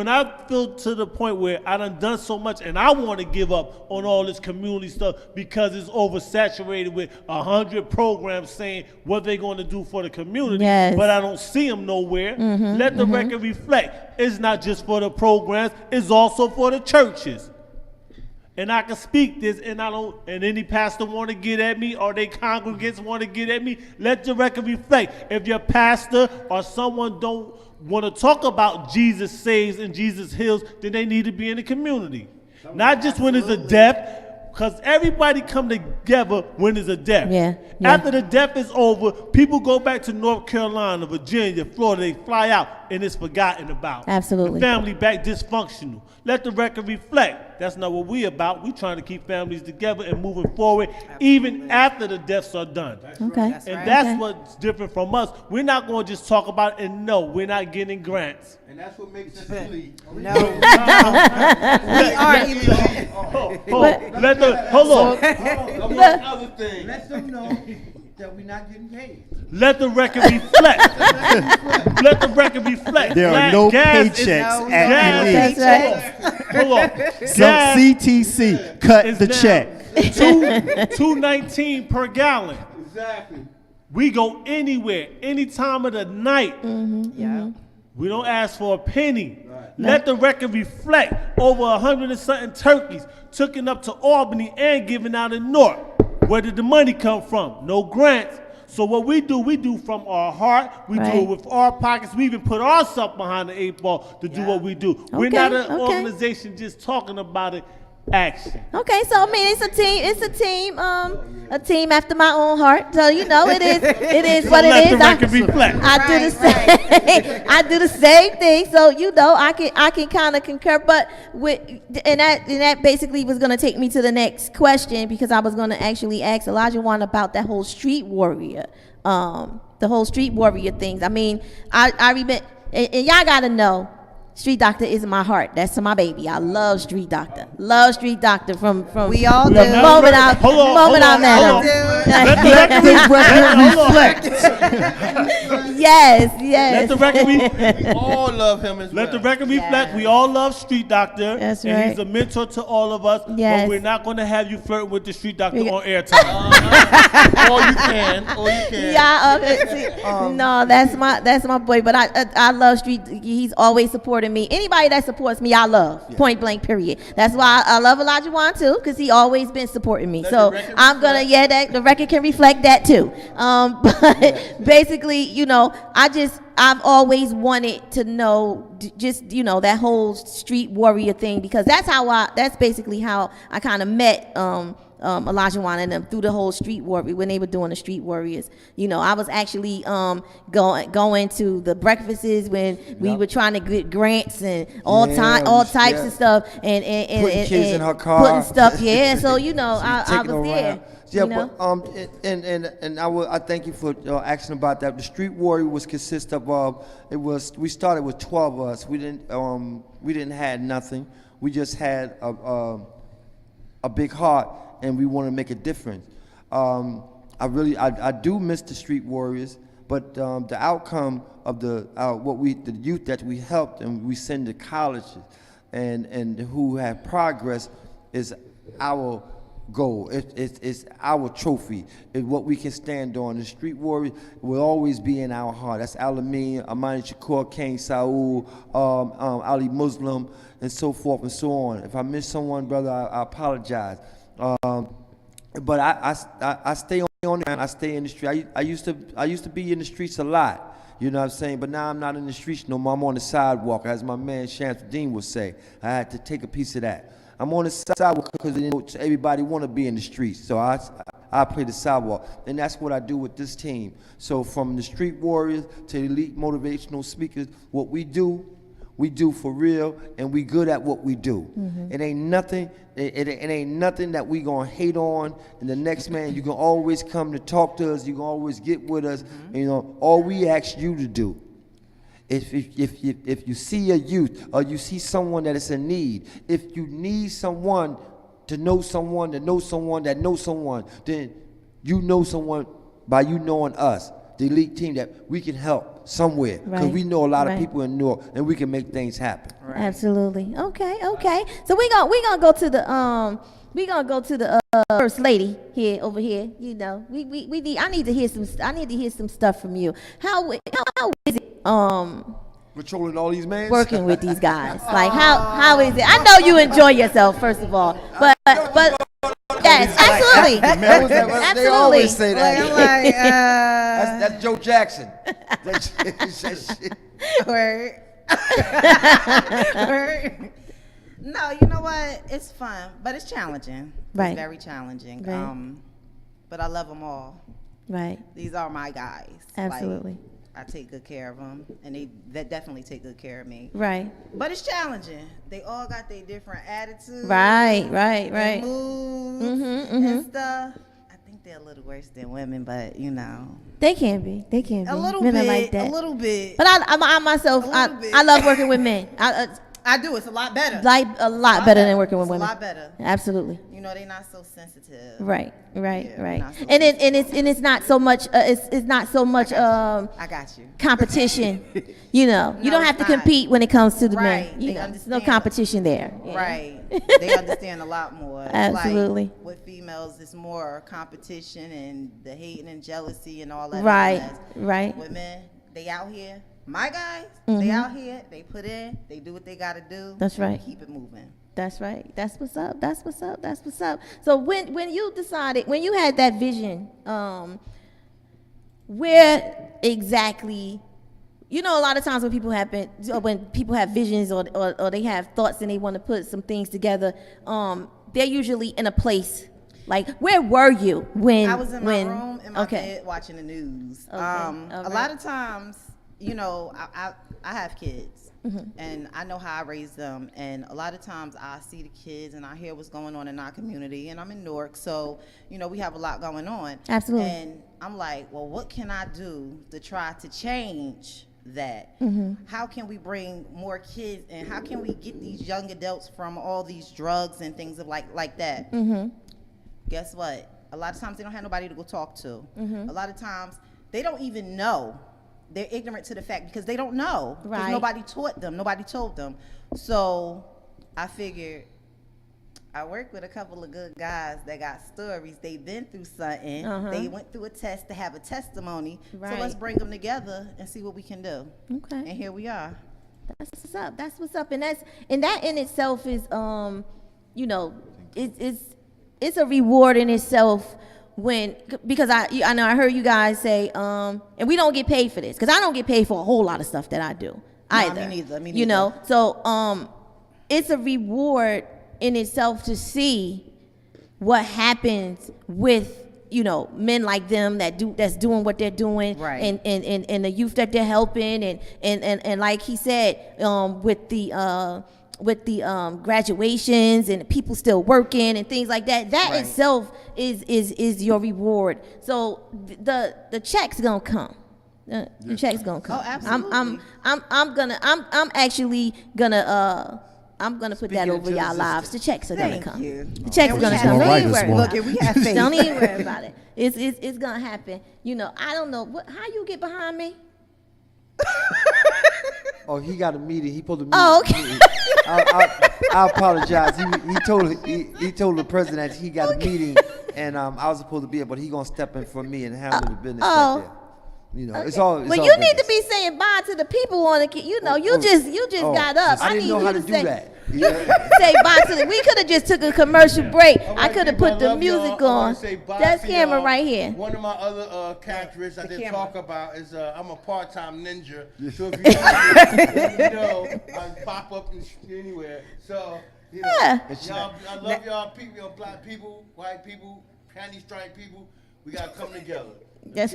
S13: I feel to the point where I done so much and I want to give up on all this community stuff because it's oversaturated with 100 programs saying what they're going to do for the community,
S9: yes.
S13: But I don't see them nowhere. Let the record reflect. It's not just for the programs, it's also for the churches. And I can speak this, and any pastor want to get at me, or they congregants want to get at me, let the record reflect. If your pastor or someone don't want to talk about Jesus saves and Jesus heals, then they need to be in the community. Not just when it's a death, because everybody come together when there's a death.
S9: Yeah.
S13: After the death is over, people go back to North Carolina, Virginia, Florida, they fly out, and it's forgotten about.
S9: Absolutely.
S13: The family back dysfunctional. Let the record reflect. That's not what we about. We trying to keep families together and moving forward, even after the deaths are done.
S9: Okay.
S13: That's what's different from us. We're not going to just talk about it, and no, we're not getting grants.
S16: And that's what makes us elite.
S15: No. We are elite.
S13: Hold on.
S15: Let them know that we're not getting paid.
S13: Let the record reflect. Let the record reflect.
S17: There are no paychecks at Elite.
S9: That's right.
S13: Hold on.
S17: So CTC, cut the check.
S13: $2.19 per gallon.
S16: Exactly.
S13: We go anywhere, any time of the night. We don't ask for a penny. Let the record reflect over 100 and something turkeys taken up to Albany and given out in North. Where did the money come from? No grants. So what we do from our heart. We do it with our pockets. We even put ourselves behind the 8 ball to do what we do. We're not an organization just talking about it. Action.
S9: Okay, so I mean, it's a team after my own heart. So you know, it is what it is. I do the same. I do the same thing. So you know, I can kind of concur. But and that basically was gonna take me to the next question, because I was gonna actually ask Olajuwon about that whole street warrior, the whole street warrior things. I mean, I remember, and y'all gotta know. Street Doctor is my heart. That's my baby. I love Street Doctor. Love Street Doctor from
S19: we all
S9: the
S19: do.
S9: moment I met him. Yes.
S13: Let the record
S16: we all love him as well.
S13: Let the record reflect. We all love Street Doctor.
S9: That's
S13: and
S9: right.
S13: He's a mentor to all of us.
S9: Yes.
S13: But we're not going to have you flirting with the Street Doctor on airtime.
S16: Or you can.
S9: Yeah. Okay. No, that's my boy. But I love Street. He's always supporting me. Anybody that supports me, I love. Point blank. Period. That's why I love Olajuwon too, because he always been supporting me. So I'm gonna that the record can reflect that too. But basically, you know, I've always wanted to know just, you know, that whole street warrior thing, because that's basically how I kind of met Olajuwon and them, through the whole street warrior, when they were doing the Street Warriors. You know, I was actually going to the breakfasts when we were trying to get grants and all types of stuff and
S15: putting kids in her car,
S9: putting stuff. Yeah, so you know, I was there.
S15: Yeah,
S9: you know?
S15: and I thank you for asking about that. The Street Warrior was consist of we started with 12 of us. We didn't have nothing. We just had a big heart, and we want to make a difference. I do miss the Street Warriors, but the outcome of the youth that we helped and we send to colleges and who have progress is our goal. It's our trophy. It's what we can stand on. The Street Warriors will always be in our heart. That's Al-Amin, Amani Shakur, Kane Saul, Ali Muslim, and so forth and so on. If I miss someone, brother, I apologize. But I stay on it. I stay in the street. I used to be in the streets a lot. You know what I'm saying? But now I'm not in the streets no more. I'm on the sidewalk, as my man Shamsuddin would say. I had to take a piece of that. I'm on the sidewalk because everybody want to be in the streets. So I play the sidewalk. And that's what I do with this team. So from the Street Warriors to elite motivational speakers, what we do for real, and we good at what we do. Mm-hmm. It ain't nothing. It ain't nothing that we gonna hate on. And the next man, you can always come to talk to us. You can always get with us. Mm-hmm. You know, all we ask you to do, if you see a youth or you see someone that is in need, if you need someone to know someone that knows someone that knows someone, then you know someone by you knowing us, the elite team, that we can help somewhere, because we know a lot of people in Newark, and we can make things happen.
S9: Right. Absolutely. Okay. So we gonna go to the first lady here over here. You know, I need to hear some stuff from you. How is it
S15: controlling all these men,
S9: working with these guys? Like how is it? I know you enjoy yourself, first of all, but yes, absolutely. Absolutely.
S15: They always say that. That's Joe Jackson.
S19: Word. No, you know what? It's fun, but it's challenging.
S9: Right.
S19: It's very challenging.
S9: Right.
S19: But I love them all.
S9: Right.
S19: These are my guys.
S9: Absolutely.
S19: Like, I take good care of them, and they definitely take good care of me.
S9: Right.
S19: But it's challenging. They all got their different attitudes.
S9: Right.
S19: Moods and stuff. I think they're a little worse than women, but you know.
S9: They can be. A little
S19: bit.
S9: Like that.
S19: A little bit.
S9: But I myself, I love working with men.
S19: I do. It's a lot better.
S9: Like a lot better than working with women.
S19: A lot better.
S9: Absolutely.
S19: You know, they're not so sensitive.
S9: Right.
S19: Yeah, so
S9: and it's not so much. It's not so much.
S19: I got you.
S9: Competition. You know, you don't have to compete when it comes to the men. You know, there's no competition there.
S19: Yeah. Right. They understand a lot more.
S9: Absolutely.
S19: Like, with females, it's more competition and the hating and jealousy and all that.
S9: Right.
S19: With men, they out here. My guys,
S9: Mhm.
S19: they out here, they put in, they do what they got to do.
S9: That's right.
S19: Keep it moving.
S9: That's right. That's what's up. That's what's up. That's what's up. So when you decided, when you had that vision, where exactly, you know, a lot of times when people have visions or they have thoughts and they want to put some things together, they're usually in a place. Like, where were you when?
S19: I was in my room in my bed watching the news.
S9: Okay,
S19: A lot of times, you know, I have kids,
S9: Mhm.
S19: and I know how I raised them. And a lot of times I see the kids and I hear what's going on in our community. And I'm in Newark, so, you know, we have a lot going on.
S9: Absolutely.
S19: And I'm like, well, what can I do to try to change that?
S9: Mhm.
S19: How can we bring more kids, and how can we get these young adults from all these drugs and things of like that?
S9: Mhm.
S19: Guess what? A lot of times they don't have nobody to go talk to.
S9: Mhm.
S19: A lot of times they don't even know. They're ignorant to the fact because they don't know. 'Cause
S9: Right.
S19: nobody taught them. Nobody told them. So I figured I work with a couple of good guys that got stories. They've been through something.
S9: Uh-huh.
S19: They went through a test to have a testimony.
S9: Right.
S19: So let's bring them together and see what we can do.
S9: Okay.
S19: And here we are.
S9: That's what's up. That's what's up. And that in itself is, you know, it's a reward in itself because I know I heard you guys say, and we don't get paid for this because I don't get paid for a whole lot of stuff that I do either.
S19: Me neither.
S9: You know, so it's a reward in itself to see what happens with, you know, men like them that's doing what they're doing,
S19: Right.
S9: and the youth that they're helping, and like he said, with the graduations and people still working and things like that. That
S19: Right.
S9: itself is your reward. So the check's gonna come. The check's gonna come.
S19: Oh, absolutely.
S9: I'm gonna put that over y'all lives. The checks are gonna
S19: Thank
S9: come.
S19: you.
S9: The checks
S19: And
S9: are
S19: we
S9: gonna
S19: have
S9: come. Don't
S19: faith.
S9: even worry
S19: Look,
S9: about
S19: and
S9: it.
S19: we have faith.
S9: Don't even worry about it. It's gonna happen. You know, I don't know how you get behind me.
S18: Oh, he got a meeting. He pulled a meeting.
S9: Oh, okay.
S18: I apologize. He told the president that he got a meeting, and I was supposed to be there, but he gonna step in for me and handle the business right there. You know, it's all. It's
S9: Well,
S18: all
S9: you need
S18: business.
S9: to be saying bye to the people on the. You know, you just got up.
S18: I didn't
S9: need
S18: know
S9: you
S18: how
S9: to
S18: to do
S9: say,
S18: that.
S9: You say bye to the. We could have just took a commercial break. I could have
S16: people,
S9: put the
S16: love
S9: music
S16: y'all. I wanna
S9: on.
S16: say bye
S9: That's
S16: to
S9: camera
S16: y'all.
S9: right here.
S16: One of my other characteristics I
S19: The
S16: didn't
S19: camera.
S16: talk about is I'm a part-time ninja. So if you know, I pop up anywhere. So you know,
S9: Yeah.
S16: y'all, I love y'all people, y'all black people, white people, panty stripe people. We gotta come together.
S9: Yes.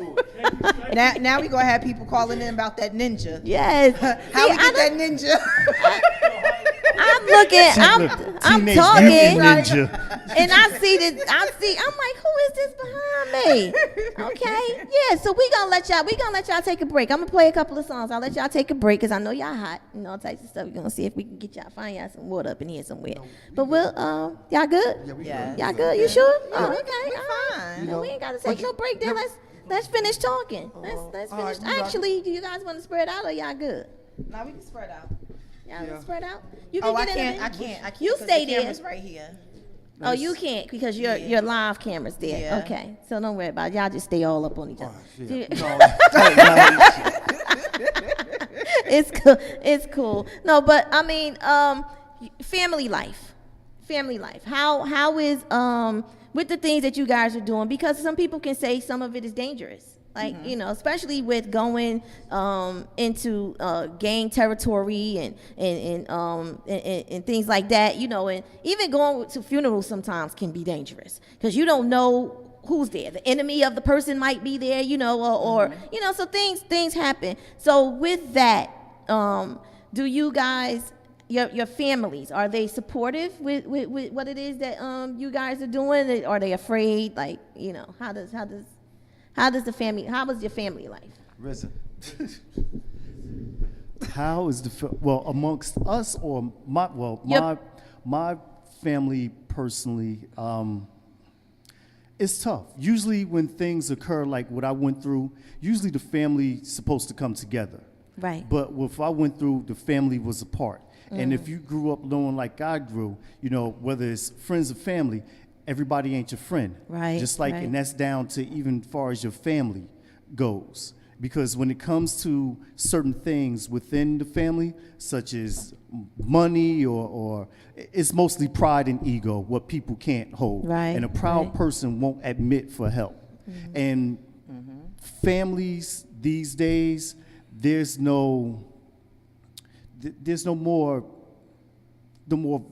S19: Now we gonna have people calling in about that ninja.
S9: Yes.
S19: How
S9: See,
S19: we get that ninja?
S9: I'm looking. I'm
S17: Teenage
S9: talking.
S17: Mutant Ninja.
S9: And I'm like, who is this behind me? Okay. Yeah, so we gonna let y'all take a break. I'm gonna play a couple of songs. I'll let y'all take a break because I know y'all hot and all types of stuff. We're gonna see if we can find y'all some water up in here somewhere. But we'll y'all good?
S19: Yeah.
S9: Y'all good? You sure? Oh, okay.
S19: We
S9: all right.
S19: fine.
S9: Well, we ain't gotta take no break then. Let's finish talking. Let's finish. Actually, do you guys want to spread out or y'all good?
S19: Now we can spread out.
S9: Y'all want to spread out? You can
S19: Oh, I
S9: get in
S19: can't.
S9: there.
S19: I can't.
S9: You
S19: 'cause
S9: stay
S19: the
S9: there.
S19: camera's right here.
S9: Oh, you can't because your live camera's there.
S19: Yeah.
S9: Okay, so don't worry about it. Y'all just stay all up on each other. It's cool. It's cool. No, but I mean, family life. How is with the things that you guys are doing? Because some people can say some of it is dangerous. Like, you know, especially with going into gang territory and things like that, you know, and even going to funerals sometimes can be dangerous because you don't know who's there. The enemy of the person might be there, you know, or you know, so things happen. So with that, do you guys, your families, are they supportive with what it is that you guys are doing? Are they afraid? Like, you know, how was your family life?
S18: Risen.
S17: How is well amongst us or my family personally? It's tough. Usually when things occur like what I went through, usually the family's supposed to come together.
S9: Right.
S17: But if I went through, the family was apart. And if you grew up knowing like I grew, you know, whether it's friends or family, everybody ain't your friend.
S9: Right,
S17: Just like,
S9: right.
S17: and that's down to even far as your family goes. Because when it comes to certain things within the family, such as money or it's mostly pride and ego, what people can't hold.
S9: Right,
S17: And a proud
S9: right.
S17: person won't admit for help. And families these days, there's no more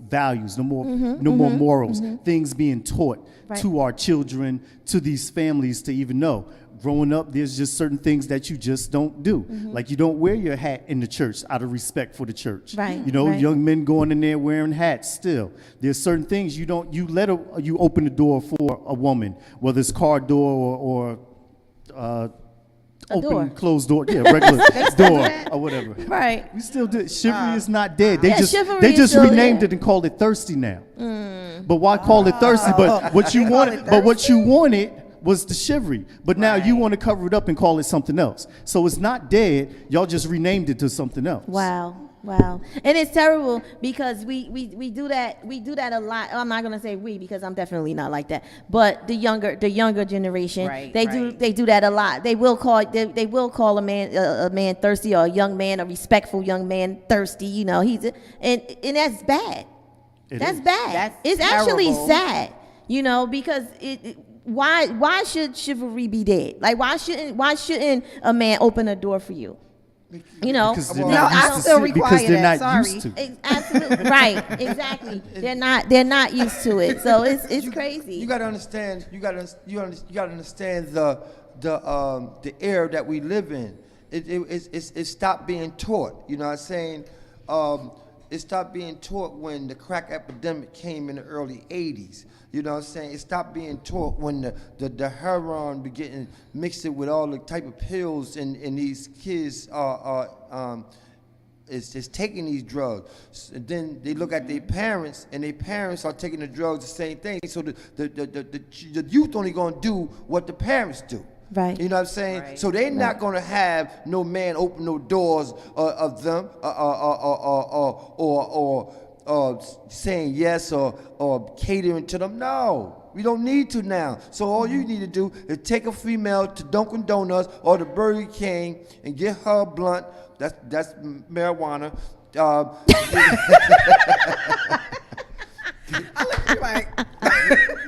S17: values, no more morals, things being taught
S9: Right.
S17: to our children, to these families to even know. Growing up, there's just certain things that you just don't do. Like you don't wear your hat in the church out of respect for the church.
S9: Right,
S17: You know,
S9: right.
S17: young men going in there wearing hats still. There's certain things you open the door for a woman, whether it's car door or open,
S9: door.
S17: closed door, yeah, regular door or whatever.
S9: Right.
S17: We still do. Chivalry is not dead. They
S9: Yeah,
S17: just
S9: chivalry is still
S17: renamed
S9: there.
S17: it and called it thirsty now. But why call it thirsty? But what you wanted was the chivalry. But now you want to cover it up and call it something else. So it's not dead. Y'all just renamed it to something else.
S9: Wow. And it's terrible because we do that a lot. I'm not gonna say we because I'm definitely not like that. But the younger generation,
S19: Right,
S9: they do that a lot. They will call a man thirsty, or a young man, a respectful young man thirsty. You know, and that's bad. That's bad.
S19: That's
S9: it's actually
S19: terrible.
S9: sad. You know, because why should chivalry be dead? Like why shouldn't a man open a door for you? You know,
S17: Because they're
S19: No,
S17: not
S19: I
S17: used
S19: still
S17: to,
S19: require
S17: because they're
S19: that,
S17: not
S19: sorry.
S17: used to.
S9: Absolutely right, exactly. They're not used to it, so it's crazy.
S15: You gotta understand. You gotta understand the era that we live in. It stopped being taught. You know what I'm saying? It stopped being taught when the crack epidemic came in the early '80s. You know what I'm saying? It stopped being taught when the heroin began mixed it with all the type of pills and these kids is taking these drugs. And then they look at their parents, and their parents are taking the drugs the same thing. So the youth only gonna do what the parents do.
S9: Right.
S15: You know what I'm saying?
S19: Right.
S15: So they're not gonna have no man open no doors of them or saying yes or catering to them. No, we don't need to now. So all you need to do is take a female to Dunkin' Donuts or the Burger King and get her a blunt. That's marijuana.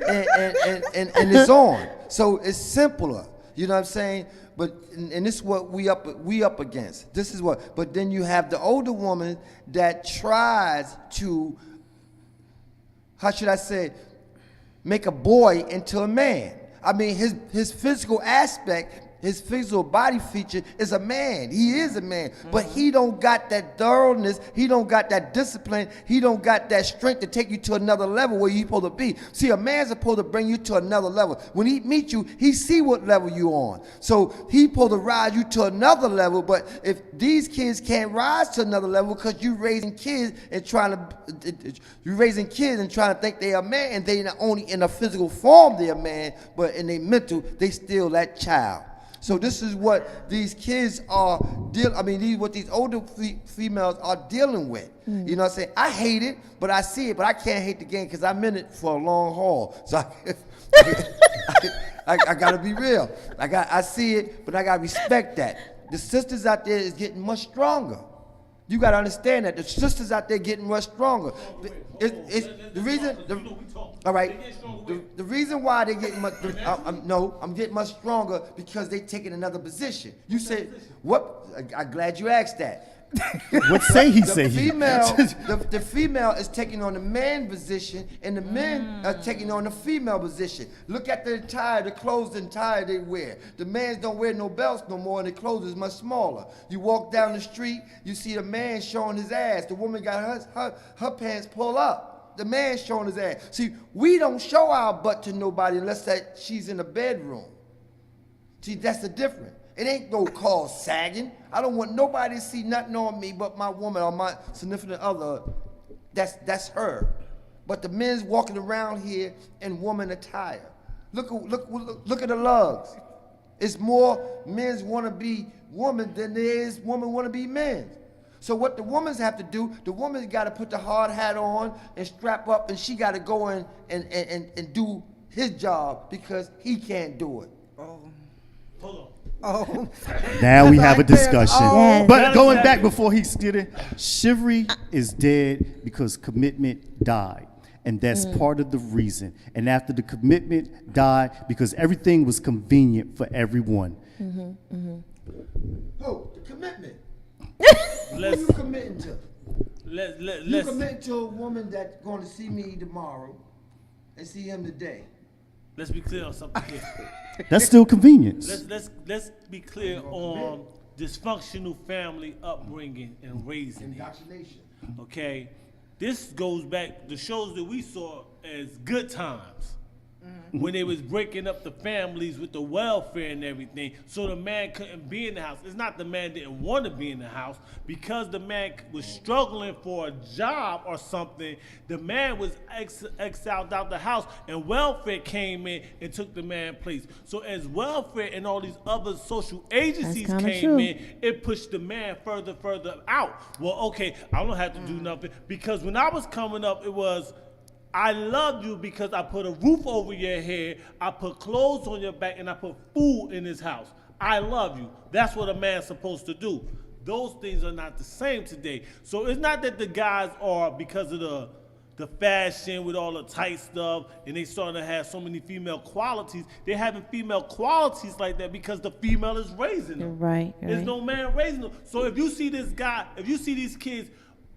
S15: And it's on. So it's simpler. You know what I'm saying? But and this is what we up against. This is what. But then you have the older woman that tries to, how should I say, make a boy into a man. I mean, his physical aspect, his physical body feature is a man. He is a man, but he don't got that thoroughness. He don't got that discipline. He don't got that strength to take you to another level where you supposed to be. See, a man's supposed to bring you to another level. When he meet you, he see what level you on. So he supposed to rise you to another level. But if these kids can't rise to another level because you raising kids and trying to think they a man, and they not only in a physical form they a man, but in their mental they still that child. So this is what these kids are what these older females are dealing with. You know what I'm saying? I hate it, but I see it, but I can't hate the game because I'm in it for a long haul. So I gotta be real. I see it, but I gotta respect that. The sisters out there is getting much stronger. You gotta understand that the sisters out there getting much stronger. The reason why they getting much, I'm getting much stronger because they taking another position. You said what? I'm glad you asked that.
S17: What say he
S15: The
S17: say he?
S15: the female is taking on the man position, and the men are taking on the female position. Look at the attire, the clothes and attire they wear. The mans don't wear no belts no more, and their clothes is much smaller. You walk down the street, you see a man showing his ass. The woman got her pants pulled up. The man showing his ass. See, we don't show our butt to nobody unless that she's in the bedroom. See, that's the difference. It ain't no call sagging. I don't want nobody to see nothing on me but my woman or my significant other. That's her. But the men's walking around here in woman attire. Look at the lugs. It's more men's want to be woman than there is woman want to be men. So what the women's have to do, the woman's got to put the hard hat on and strap up, and she got to go in and do his job because he can't do it.
S13: Hold on.
S19: Oh.
S17: Now we have a discussion.
S9: Yes.
S17: But going back before he did it, chivalry is dead because commitment died. And that's part of the reason. And after the commitment died, because everything was convenient for everyone.
S15: Oh, the commitment. Who
S13: Let's-
S15: you committing to? You
S13: Let's
S15: commit to a woman that's going to see me tomorrow and see him today.
S13: let's be clear on something here.
S17: That's still convenience.
S13: Let's be clear on dysfunctional family upbringing and raising. Here.
S15: Indoctrination.
S13: Okay, this goes back the shows that we saw as Good Times. When they was breaking up the families with the welfare and everything, so the man couldn't be in the house. It's not the man didn't want to be in the house, because the man was struggling for a job or something. The man was exiled out the house, and welfare came in and took the man's place. So as welfare and all these other social agencies
S9: That's kinda
S13: came
S9: true.
S13: in, it pushed the man further out. Well, okay, I don't have to do nothing, because when I was coming up, it was, I love you because I put a roof over your head, I put clothes on your back, and I put food in this house. I love you. That's what a man's supposed to do. Those things are not the same today. So it's not that the guys are, because of the fashion with all the tight stuff, and they starting to have so many female qualities. They're having female qualities like that because the female is raising them.
S9: Right.
S13: There's no man raising them. So if you see this guy, if you see these kids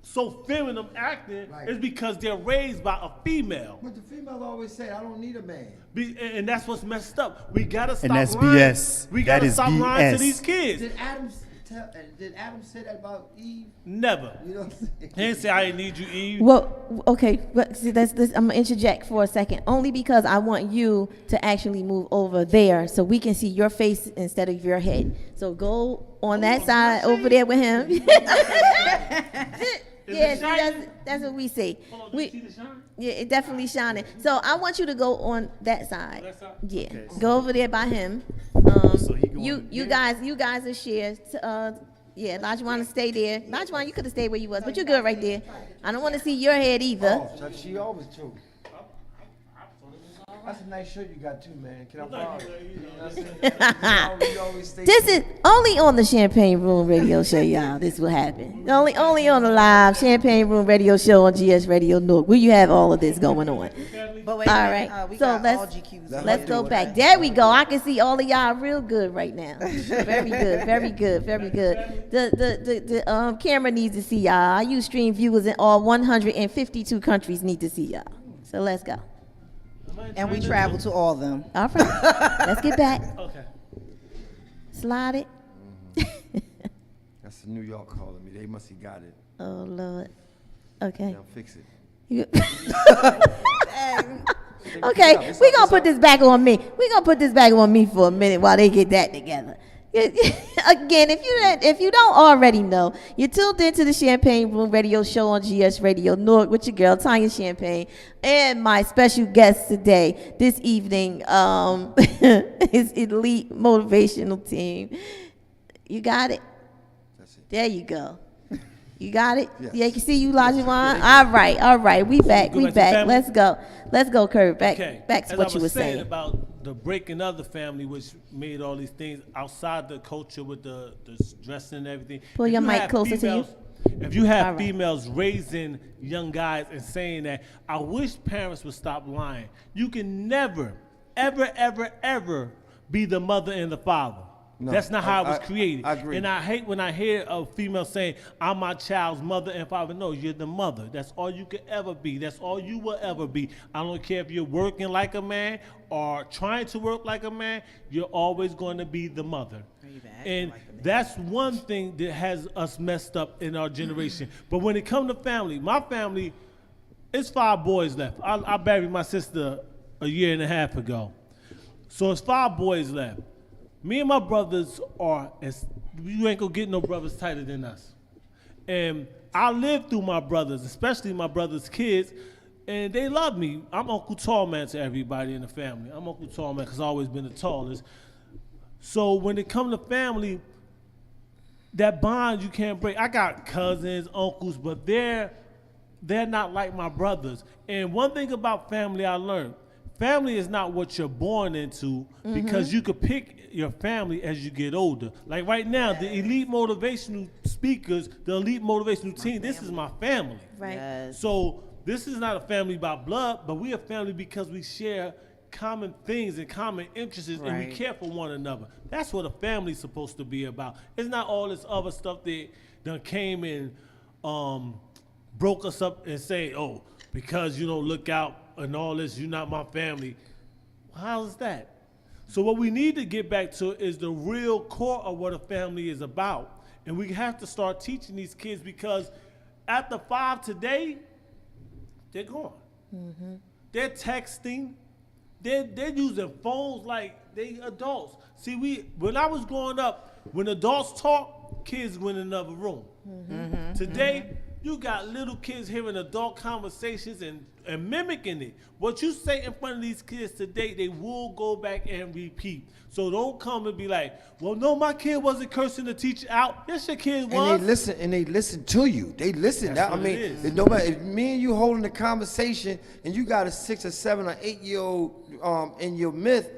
S13: so feminine acting, it's because they're raised by a female.
S15: But the female always say, I don't need a man.
S13: And that's what's messed up. We gotta stop
S17: And that's
S13: lying.
S17: BS.
S13: We
S17: That
S13: gotta
S17: is
S13: stop lying to
S17: BS.
S13: these kids.
S15: Did Adam say that about Eve?
S13: Never.
S15: You know what I'm saying?
S13: He didn't say I didn't need you, Eve.
S9: Well, okay, but see, I'm gonna interject for a second, only because I want you to actually move over there so we can see your face instead of your head. So go on that side over there with him. Yeah, see, that's what we say. Yeah, it definitely shining. So I want you to go on that side. Yeah, go over there by him. You guys are shared. Yeah, Lajuan to stay there. Lajuan, you could have stayed where you was, but you're good right there. I don't want to see your head either.
S15: Oh, she always too. That's a nice shirt you got too, man. Can I borrow it?
S9: This is only on the Champagne Room Radio Show, y'all. This will happen. Only on the live Champagne Room Radio Show on GS Radio North, where you have all of this going on.
S19: But wait,
S9: All right,
S19: we
S9: so
S19: got all GQs.
S9: let's go back. There we go. I can see all of y'all real good right now. Very good, very good, very good. The camera needs to see y'all. Our Ustream viewers in all 152 countries need to see y'all. So let's go.
S19: And we travel to all of them.
S9: All right, let's get back.
S13: Okay.
S9: Slide it.
S15: That's New York calling me. They must have got it.
S9: Oh Lord. Okay.
S15: Now fix it.
S9: You- Okay, we're gonna put this back on me. We're gonna put this back on me for a minute while they get that together. Again, if you don't already know, you're tuned into the Champagne Room Radio Show on GS Radio North with your girl Tanya Champagne and my special guest today, this evening, his elite motivational team. You got it? There you go. You got it?
S15: Yes.
S9: Yeah, you can see you, Lajuan. All right. We back. Let's go, Kurt. Back to what you were saying.
S13: About the breaking of the family, which made all these things outside the culture with the dressing and everything.
S9: Pull
S13: If
S9: your
S13: you
S9: mic
S13: have
S9: closer to you.
S13: If you have
S9: All right.
S13: females raising young guys and saying that, I wish parents would stop lying. You can never, ever be the mother and the father.
S15: No,
S13: That's not how it was
S15: I
S13: created.
S15: agree.
S13: And I hate when I hear a female saying, I'm my child's mother and father. No, you're the mother. That's all you could ever be. That's all you will ever be. I don't care if you're working like a man or trying to work like a man, you're always going to be the mother. And that's one thing that has us messed up in our generation. But when it comes to family, my family, it's 5 boys left. I buried my sister a year and a half ago. So it's 5 boys left. Me and my brothers you ain't gonna get no brothers tighter than us. And I lived through my brothers, especially my brothers' kids, and they love me. I'm Uncle Tall Man to everybody in the family. I'm Uncle Tall Man because I've always been the tallest. So when it comes to family, that bond you can't break. I got cousins, uncles, but they're not like my brothers. And one thing about family I learned, family is not what you're born into, because you could pick your family as you get older. Like right now, the elite motivational speakers, the elite motivational team, this is my family.
S9: Right.
S19: Yes.
S13: So this is not a family by blood, but we are family because we share common things and common interests, and we
S19: Right.
S13: care for one another. That's what a family's supposed to be about. It's not all this other stuff that done came and broke us up and say, oh, because you don't look out and all this, you're not my family. How is that? So what we need to get back to is the real core of what a family is about. And we have to start teaching these kids, because after 5 today, they're gone. They're texting. They're using phones like they adults. See, when I was growing up, when adults talk, kids went in another room. Today, you got little kids hearing adult conversations and mimicking it. What you say in front of these kids today, they will go back and repeat. So don't come and be like, well, no, my kid wasn't cursing the teacher out. Yes, your kid was.
S18: And they listen to you. They listen.
S13: That's
S18: I
S13: what
S18: mean,
S13: it is.
S18: if me and you holding a conversation and you got a 6 or 7 or 8-year-old in your myth,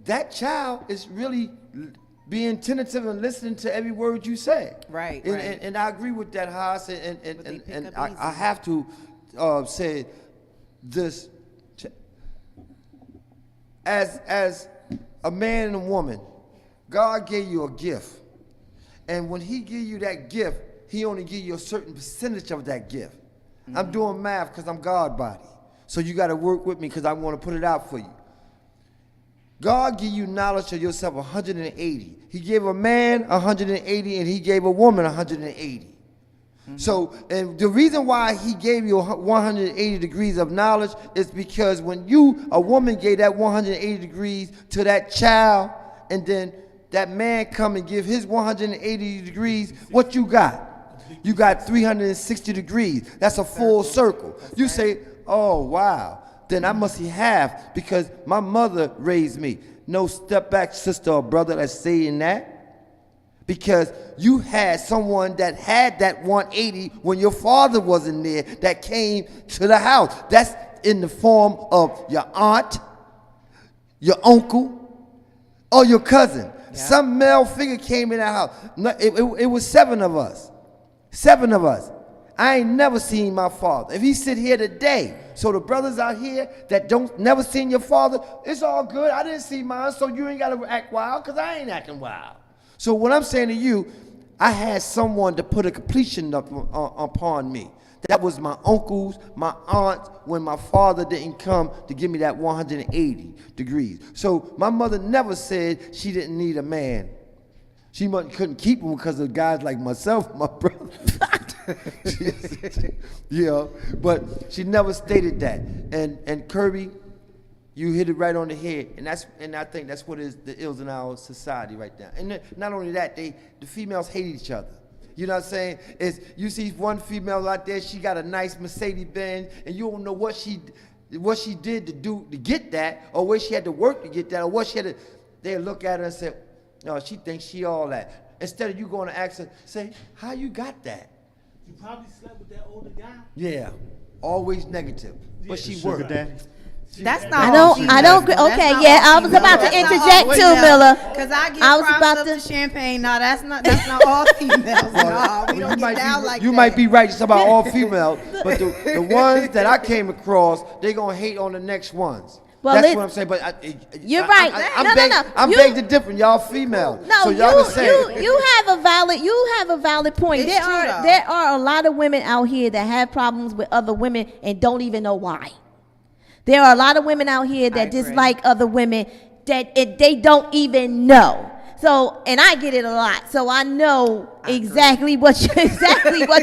S18: that child is really being tentative and listening to every word you say.
S19: Right,
S18: And,
S19: right.
S18: and I agree with that, Haas, and I have to say this. As a man and a woman, God gave you a gift. And when he give you that gift, he only give you a certain percentage of that gift. I'm doing math because I'm God body. So you got to work with me because I want to put it out for you. God give you knowledge of yourself 180. He gave a man 180 and he gave a woman 180. So, and the reason why he gave you 180 degrees of knowledge is because when a woman gave that 180 degrees to that child, and then that man come and give his 180 degrees, what you got? You got 360 degrees. That's a full circle. You say, oh, wow. Then I must be half because my mother raised me. No step back sister or brother that's saying that. Because you had someone that had that 180 when your father wasn't there that came to the house. That's in the form of your aunt, your uncle, or your cousin. Yeah. Some male figure came in that house. It was 7 of us. 7 of us. I ain't never seen my father. If he sit here today, so the brothers out here that don't never seen your father, it's all good. I didn't see mine, so you ain't got to act wild because I ain't acting wild. So what I'm saying to you, I had someone to put a completion up upon me. That was my uncles, my aunts, when my father didn't come to give me that 180 degrees. So my mother never said she didn't need a man. She couldn't keep him because of guys like myself, my brother. You know, but she never stated that. And Kirby, you hit it right on the head, and I think that's what is the ills in our society right now. And not only that, the females hate each other. You know what I'm saying? You see one female out there, she got a nice Mercedes-Benz, and you don't know what she did to get that, or where she had to work to get that, or what she had to. They look at her and say, "No, she thinks she all that." Instead of you going to ask her, say, "How you got that?"
S13: You probably slept with that older guy.
S18: Yeah, always negative, but she worked.
S19: That's not.
S9: I don't. Okay, yeah, I was about to interject too, Miller.
S19: Because I give
S9: I was
S19: props
S9: about
S19: up
S9: to
S19: to Champagne. No, that's not all females. No, we don't get down like that.
S18: You might be right. It's about all females, but the ones that I came across, they gonna hate on the next ones.
S9: Well,
S18: that's what I'm saying. But
S9: you're right.
S18: I'm begging to differ. Y'all female.
S9: No,
S18: so y'all can say
S9: you have a valid point.
S19: It's true, though.
S9: There are a lot of women out here that have problems with other women and don't even know why. There are a lot of women out here that dislike other women that they don't even know. So, and I get it a lot. So I know exactly what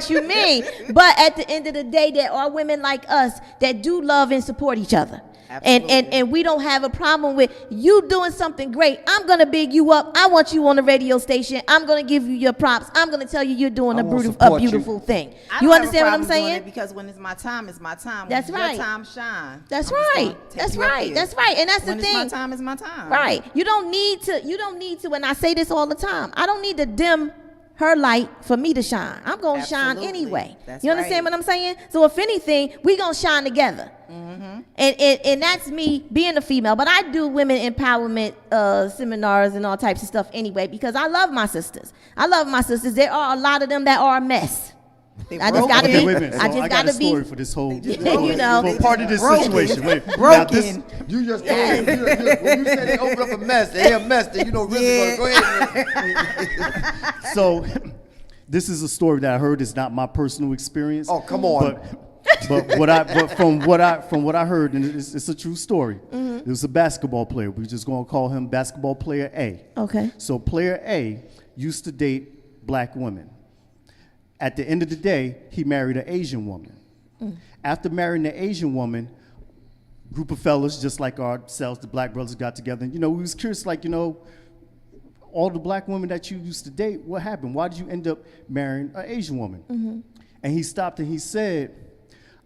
S9: you mean. But at the end of the day, there are women like us that do love and support each other. And we don't have a problem with you doing something great. I'm going to big you up. I want you on the radio station. I'm going to give you your props. I'm going to tell you you're doing a beautiful thing. You understand what I'm saying?
S19: Because when it's my time, it's my time.
S9: That's right.
S19: Your time shine.
S9: That's right. That's right. That's right. And that's the thing.
S19: When it's my time, it's my time.
S9: Right. You don't need to, and I say this all the time, I don't need to dim her light for me to shine. I'm going to shine
S19: Absolutely.
S9: anyway.
S19: That's
S9: You understand
S19: right.
S9: what I'm saying? So if anything, we going to shine together. And that's me being a female. But I do women empowerment seminars and all types of stuff anyway because I love my sisters. There are a lot of them that are a mess. I just got to
S17: Okay,
S9: be.
S17: wait a minute. So
S9: I just
S17: got
S9: got
S17: a
S9: to be.
S17: story for this whole,
S9: You know.
S17: for part of this
S18: Broken.
S17: situation. Wait,
S18: Broken. You just told me, when you said they opened up a mess, they a mess, then you know really gonna go ahead.
S17: So, this is a story that I heard. It's not my personal experience.
S18: Oh, come on.
S17: But from what I heard, and it's a true story. There was a basketball player. We're just gonna call him basketball player A.
S9: Okay.
S17: So player A used to date black women. At the end of the day, he married an Asian woman. After marrying the Asian woman, group of fellas just like ourselves, the black brothers, got together. And, we was curious, all the black women that you used to date, what happened? Why did you end up marrying an Asian woman? And he stopped and he said,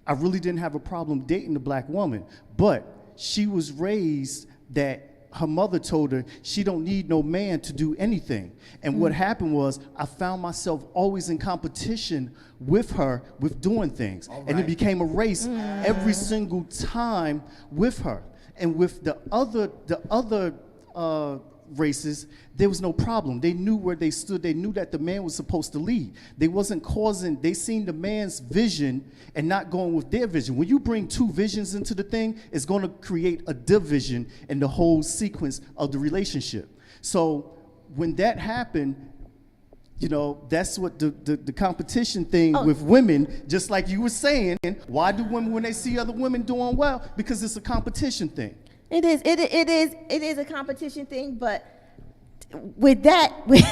S17: I really didn't have a problem dating the black woman, but she was raised that her mother told her she don't need no man to do anything. And what happened was I found myself always in competition with her with doing things. And it became a race every single time with her. And with the other races, there was no problem. They knew where they stood. They knew that the man was supposed to lead. They seen the man's vision and not going with their vision. When you bring two visions into the thing, it's going to create a division in the whole sequence of the relationship. So when that happened, that's what the competition thing with women, just like you were saying, why do women, when they see other women doing well? Because it's a competition thing.
S9: It is a competition thing, but with that right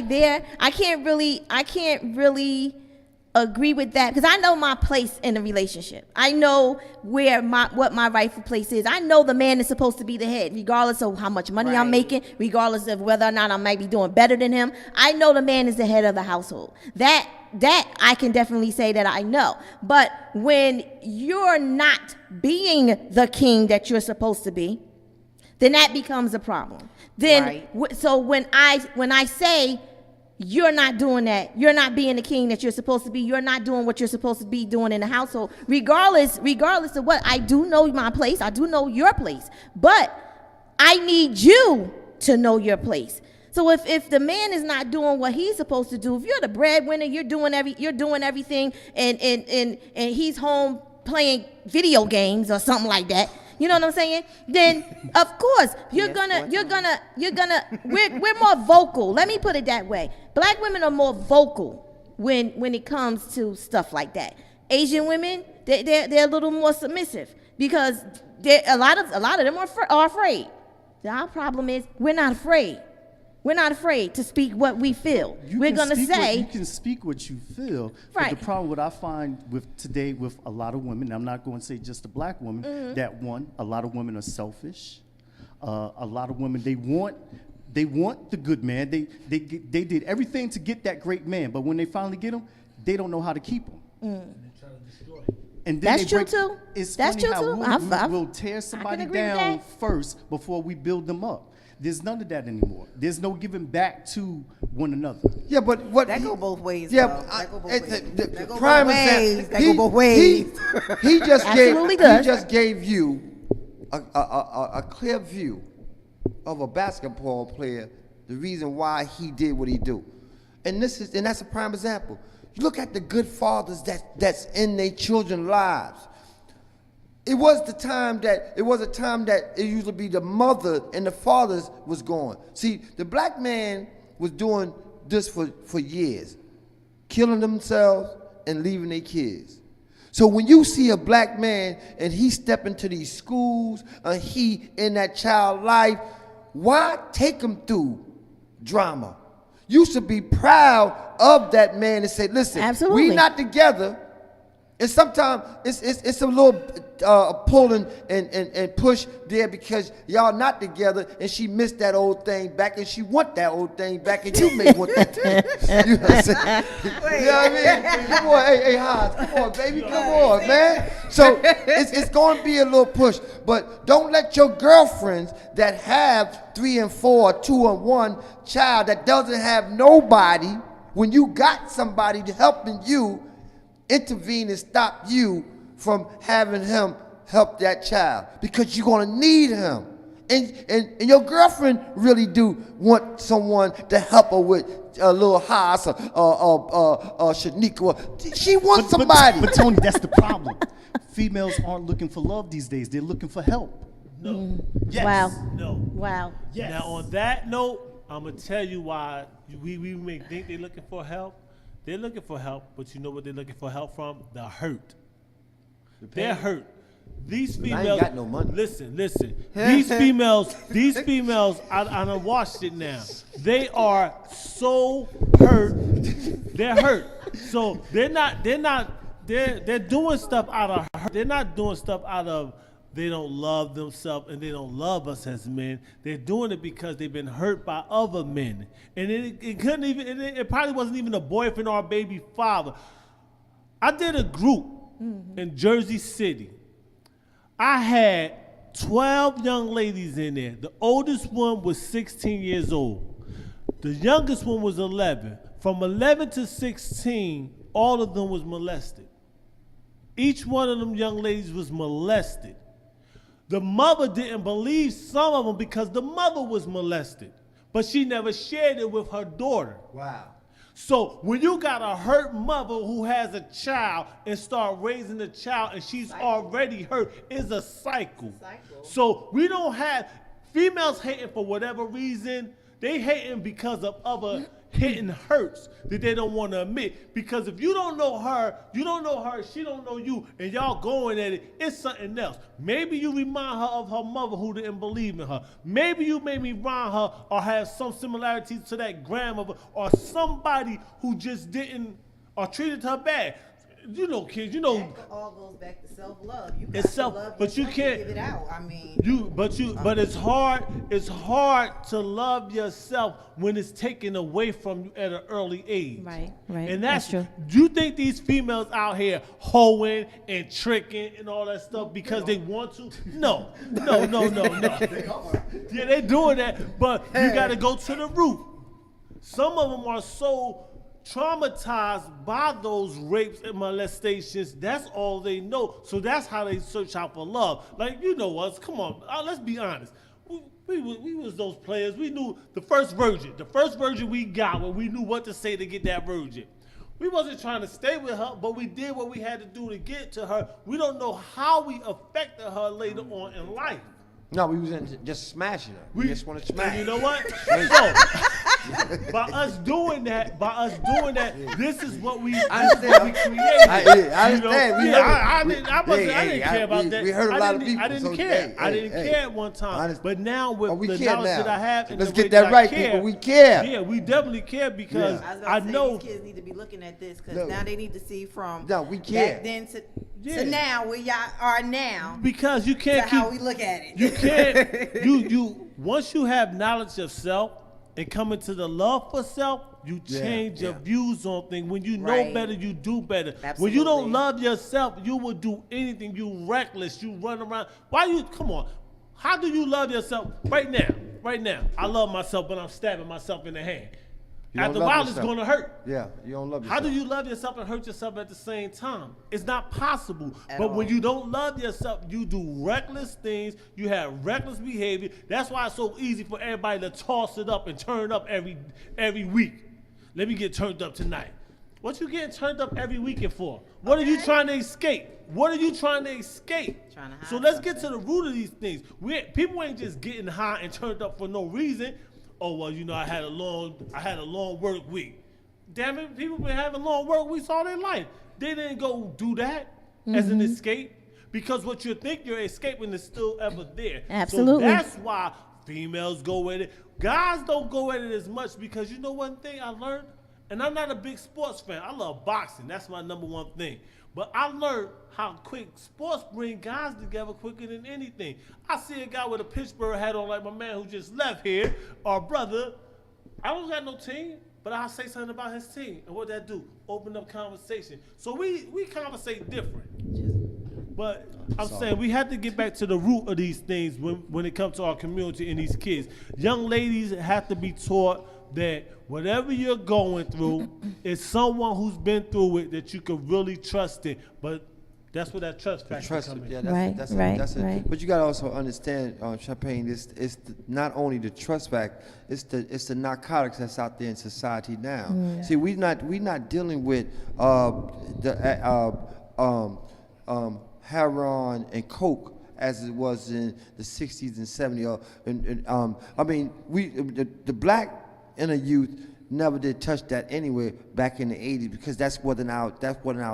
S9: there, I can't really agree with that because I know my place in the relationship. I know what my rightful place is. I know the man is supposed to be the head, regardless of how much money I'm making, regardless of whether or not I might be doing better than him. I know the man is the head of the household. That I can definitely say that I know. But when you're not being the king that you're supposed to be, then that becomes a problem. Then, so when I say you're not doing that, you're not being the king that you're supposed to be, you're not doing what you're supposed to be doing in the household, regardless of what, I do know my place, I do know your place, but I need you to know your place. So if the man is not doing what he's supposed to do, if you're the breadwinner, you're doing everything, and he's home playing video games or something like that, you know what I'm saying? Then of course we're more vocal. Let me put it that way. Black women are more vocal when it comes to stuff like that. Asian women, they're a little more submissive because a lot of them are afraid. Our problem is we're not afraid. We're not afraid to speak what we feel. We're going to say...
S17: You can speak what you feel.
S9: Right.
S17: But the problem what I find today with a lot of women, I'm not going to say just the black women, that one, a lot of women are selfish. A lot of women, they want the good man. They did everything to get that great man. But when they finally get him, they don't know how to keep him. And then
S9: That's true too.
S17: It's
S9: That's
S17: funny
S9: true
S17: how
S9: too.
S17: we'll tear somebody
S9: agree with
S17: down
S9: that.
S17: first before we build them up. There's none of that anymore. There's no giving back to one another.
S18: Yeah, but what
S19: That go both ways.
S18: Yeah,
S19: bro. That go both
S18: the
S19: ways.
S18: prime
S19: That go both ways.
S18: He just
S9: Absolutely does.
S18: He just gave you a clear view of a basketball player, the reason why he did what he do, and that's a prime example. You look at the good fathers that's in their children's lives. It was a time that it used to be the mother and the fathers was gone. See, the black man was doing this for years, killing themselves and leaving their kids. So when you see a black man and he step into these schools and he in that child life, why take him through drama? You should be proud of that man and say, listen,
S9: Absolutely.
S18: we not together. And sometimes it's a little pulling and push there because y'all not together and she missed that old thing back and she want that old thing back and you may want that thing. You know what I'm saying? You know what I mean? Come on, hey, Hans, come on, baby, come on, man. So it's going to be a little push. But don't let your girlfriends that have 3 and 4, 2 and 1 child that doesn't have nobody, when you got somebody helping you, intervene and stop you from having him help that child, because you're going to need him. And your girlfriend really do want someone to help her with a little house or Shaniqua. She wants somebody.
S17: But Tony, that's the problem. Females aren't looking for love these days. They're looking for help.
S13: No. Yes.
S9: Wow.
S13: No.
S9: Wow.
S13: Yes. Now on that note, I'm gonna tell you why we may think they're looking for help. They're looking for help, but you know what they're looking for help from? The hurt. They're hurt. These
S18: But I ain't
S13: females.
S18: got no money.
S13: Listen. These females. I done watched it now. They are so hurt. They're hurt. So they're doing stuff out of hurt. They're not doing stuff out of they don't love themselves and they don't love us as men. They're doing it because they've been hurt by other men. And it couldn't even, it probably wasn't even a boyfriend or a baby father. I did a group in Jersey City. I had 12 young ladies in there. The oldest one was 16 years old. The youngest one was 11. From 11 to 16, all of them was molested. Each one of them young ladies was molested. The mother didn't believe some of them because the mother was molested, but she never shared it with her daughter.
S18: Wow.
S13: So when you got a hurt mother who has a child and start raising the child and she's already hurt, it's a cycle. So we don't have females hating for whatever reason. They hating because of other hitting hurts that they don't want to admit. Because if you don't know her, she don't know you, and y'all going at it, it's something else. Maybe you remind her of her mother who didn't believe in her. Maybe you made me remind her or have some similarities to that grandmother or somebody who just didn't or treated her bad. You know, kids, you know.
S19: That all goes back to self-love. You
S13: It's
S19: got
S13: self,
S19: to love
S13: but you
S19: yourself
S13: can't
S19: to give it out. I mean,
S13: but it's hard. It's hard to love yourself when it's taken away from you at an early age.
S9: Right.
S13: And that's
S9: true.
S13: Do you think these females out here hoeing and tricking and all that stuff because they want to? No. Yeah, they doing that, but you got to go to the root. Some of them are so traumatized by those rapes and molestations. That's all they know. So that's how they search out for love. Like, you know us. Come on, let's be honest. We was those players. We knew the first virgin we got when we knew what to say to get that virgin. We wasn't trying to stay with her, but we did what we had to do to get to her. We don't know how we affected her later on in life.
S18: No, we was just smashing her. We just want to smash.
S13: And you know what? By us doing that, this is what we created.
S18: I understand.
S13: I didn't care about that.
S18: We heard a lot of people.
S13: I didn't care. I didn't care at one time. But now with the knowledge that I have, and
S18: let's
S13: the way
S18: get that right,
S13: I care,
S18: people. We care.
S13: Yeah, we definitely care because I know
S19: these kids need to be looking at this because now they need to see from
S18: we care.
S19: back then to now where y'all are now.
S13: Because you can't
S19: how we look at it.
S13: You can't. you once you have knowledge of self and come into the love for self, you change your views on things. When you know better, you do better.
S19: Absolutely.
S13: When you don't love yourself, you will do anything. You reckless. You run around. Come on. How do you love yourself right now? Right now. I love myself, but I'm stabbing myself in the hand. After a while, it's going to hurt.
S18: Yeah, you don't love yourself.
S13: How do you love yourself and hurt yourself at the same time? It's not possible. But when you don't love yourself, you do reckless things. You have reckless behavior. That's why it's so easy for everybody to toss it up and turn up every week. Let me get turned up tonight. What you getting turned up every weekend for? What are you trying to escape? So let's get to the root of these things. People ain't just getting high and turned up for no reason. Oh, well, you know, I had a long work week. Damn it, people been having long work weeks all their life. They didn't go do that as an escape because what you think you're escaping is still ever there.
S9: Absolutely.
S13: So that's why females go at it. Guys don't go at it as much because you know one thing I learned? And I'm not a big sports fan. I love boxing. That's my number one thing. But I learned how quick sports bring guys together quicker than anything. I see a guy with a Pittsburgh hat on like my man who just left here, or brother. I don't got no team, but I'll say something about his team. And what that do? Open up conversation. So we conversate different. But I'm
S17: Sorry.
S13: saying we have to get back to the root of these things when it comes to our community and these kids. Young ladies have to be taught that whatever you're going through is someone who's been through it that you can really trust it. But that's where that trust factor comes in.
S15: Yeah,
S9: Right,
S15: that's it.
S9: right.
S15: But you gotta also understand, Champagne. Not only the trust factor, it's the narcotics that's out there in society now.
S9: Mm.
S15: See, we not dealing with heroin and coke as it was in the 60s and 70s. I mean, the black inner youth never did touch that anyway back in the 80s because that wasn't our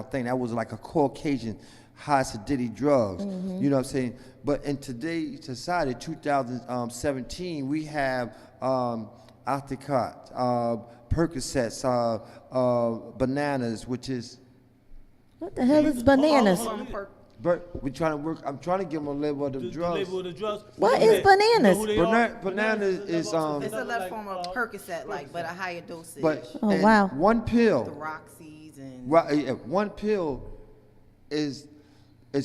S15: thing. That was like a Caucasian high acidity drugs.
S9: Mhm.
S15: You know what I'm saying? But in today's society, 2017, we have Alticot, Percocets, bananas, which is.
S9: What the hell is bananas?
S15: But I'm trying to give them a label of the drugs.
S13: label of the drugs.
S9: What is bananas?
S15: Banana is
S19: It's another form of Percocet, but a higher dosage.
S15: But
S9: Oh,
S15: and
S9: wow.
S15: one pill.
S19: The Roxy's and
S15: One pill is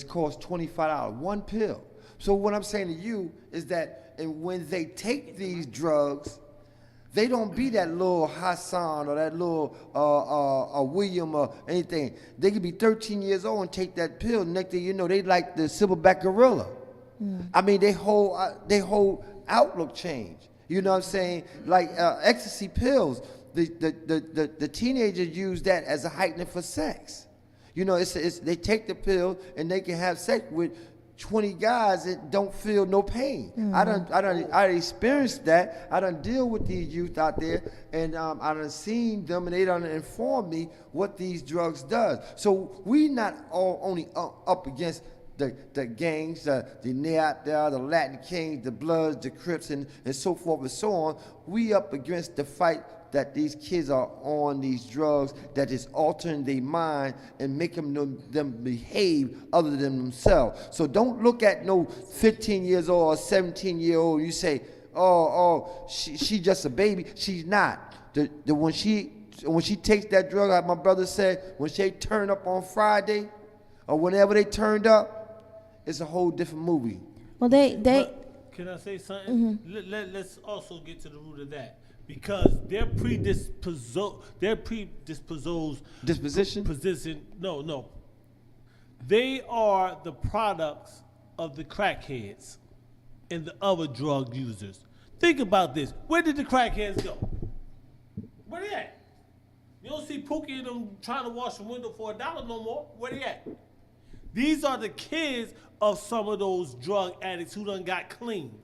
S15: cost $25. One pill. So what I'm saying to you is that, and when they take these drugs, they don't be that little Hassan or that little William or anything. They could be 13 years old and take that pill. Next thing you know, they like the silverback gorilla. I mean, they whole outlook change. You know what I'm saying? Like ecstasy pills, the teenagers use that as a heightener for sex. You know, they take the pill and they can have sex with 20 guys that don't feel no pain. I experienced that. I done deal with these youth out there, and I done seen them, and they done informed me what these drugs does. So we not all only up against the gangs, the NEAT, the Latin Kings, the Bloods, the Crips, and so forth and so on. We up against the fight that these kids are on these drugs that is altering their mind and making them behave other than themselves. So don't look at no 15 years old or 17-year-old. You say, she just a baby. She's not. When she takes that drug, like my brother said, when she turn up on Friday or whenever they turned up, it's a whole different movie.
S9: Well,
S13: Can I say something? Let's also get to the root of that. Because their position. No. They are the products of the crackheads and the other drug users. Think about this. Where did the crackheads go? Where they at? You don't see Pookie and them trying to wash the window for $1 no more. Where they at? These are the kids of some of those drug addicts who done got cleaned.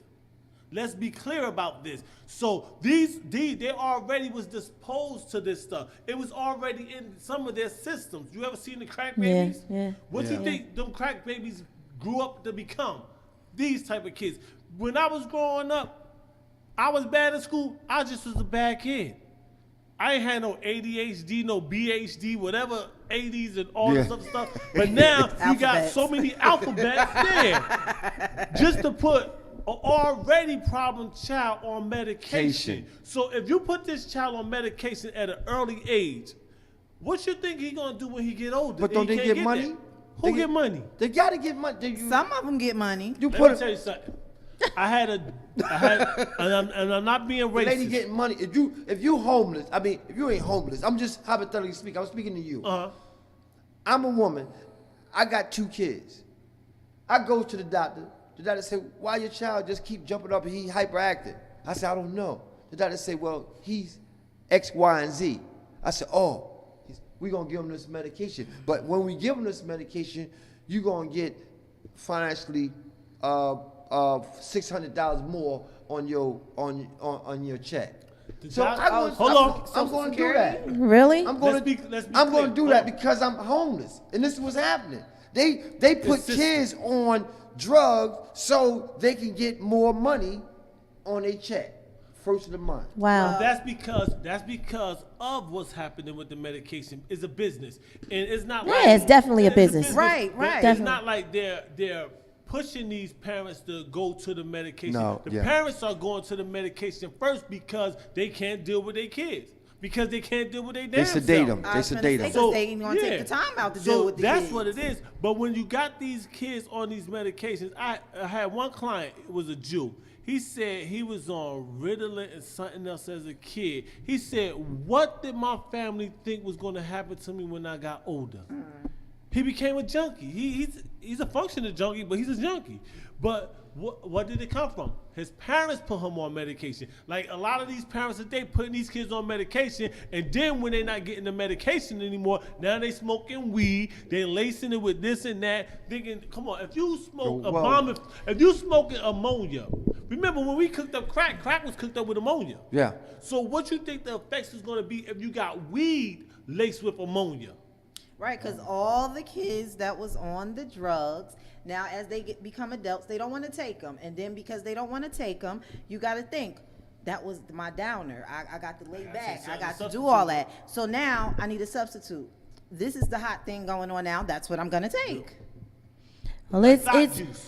S13: Let's be clear about this. So they already was disposed to this stuff. It was already in some of their systems. You ever seen the crack babies?
S9: Yeah.
S13: What you think them crack babies grew up to become? These type of kids. When I was growing up, I was bad at school. I just was a bad kid. I ain't had no ADHD, no BHD, whatever 80s and all this other stuff. But now you got so many alphabets there. Just to put an already problem child on medication. So if you put this child on medication at an early age, what you think he gonna do when he get older?
S15: But don't they get money?
S13: That? Who get money?
S15: They gotta get money.
S19: Some of them get money.
S15: You
S13: Let
S15: put
S13: me tell you something. I had, and I'm not being racist.
S15: The lady getting money. If you homeless, I mean, if you ain't homeless, I'm just hypothetically speaking. I'm speaking to you. I'm a woman. I got 2 kids. I go to the doctor. The doctor said, "Why your child just keep jumping up and he hyperactive?" I said, "I don't know." The doctor said, "Well, he's X, Y, and Z." I said, "Oh, we're gonna give him this medication. But when we give him this medication, you're gonna get financially $600 more on your check." So I'm going to do that.
S9: Really?
S15: I'm going to do that because I'm homeless, and this is what's happening. They put kids on drugs so they can get more money on their check first of the month.
S9: Wow.
S13: That's because of what's happening with the medication. It's a business, and it's not.
S9: Yeah,
S13: like,
S9: it's definitely a business.
S19: Right.
S13: It's not like they're pushing these parents to go to the medication.
S15: No,
S13: the parents are going to the medication first because they can't deal with their kids. because they can't deal with their
S18: They
S13: damn
S18: sedate
S13: self.
S18: them. They sedate them.
S19: So, they ain't gonna take the time out to deal with the
S13: that's
S19: kids.
S13: what it is. But when you got these kids on these medications, I had one client, it was a Jew. He said he was on Ritalin and something else as a kid. He said, what did my family think was going to happen to me when I got older? He became a junkie. He's a functional junkie, but he's a junkie. But what did it come from? His parents put him on medication. Like a lot of these parents today putting these kids on medication, and then when they're not getting the medication anymore, now they smoking weed, they lacing it with this and that, thinking, come on, if you smoke a bomb, if you smoking ammonia, remember when we cooked up crack was cooked up with ammonia.
S18: Yeah.
S13: So what you think the effects is gonna be if you got weed laced with ammonia?
S19: Right, because all the kids that was on the drugs, now as they become adults, they don't want to take them. And then because they don't want to take them, you got to think, that was my downer. I got to lay back. I got to do all that. So now I need a substitute. This is the hot thing going on now. That's what I'm going to take.
S9: Well, it's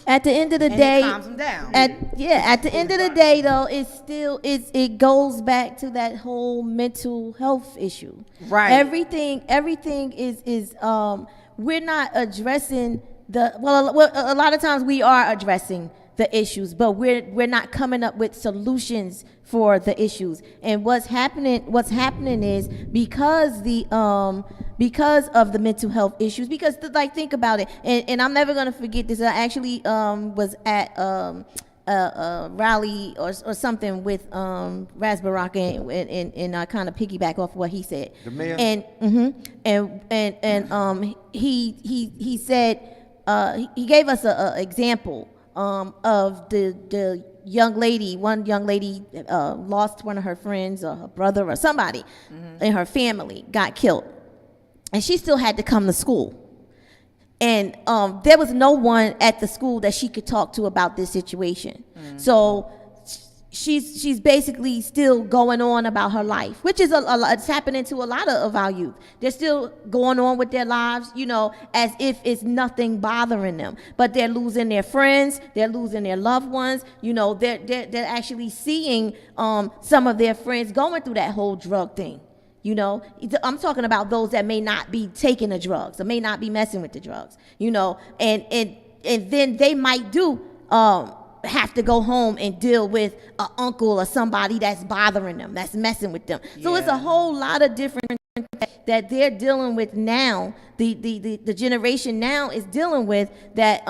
S9: at the end of the day.
S19: It calms them down.
S9: At the end of the day, though, it goes back to that whole mental health issue.
S19: Right.
S9: Everything is we're not addressing a lot of times we are addressing the issues, but we're not coming up with solutions for the issues. And what's happening is because of the mental health issues, because think about it, and I'm never gonna forget this. I actually was at a rally or something with Raz Barak, and I kind of piggyback off what he said.
S18: The mayor?
S9: And he said he gave us a example of the young lady. One young lady lost one of her friends or her brother or somebody in her family got killed, and she still had to come to school. And there was no one at the school that she could talk to about this situation. So she's basically still going on about her life, which is it's happening to a lot of our youth. They're still going on with their lives, as if it's nothing bothering them. But they're losing their friends, they're losing their loved ones. They're actually seeing some of their friends going through that whole drug thing. I'm talking about those that may not be taking the drugs or may not be messing with the drugs, and then they might have to go home and deal with an uncle or somebody that's bothering them, that's messing with them. So it's a whole lot of different that they're dealing with now. The generation now is dealing with that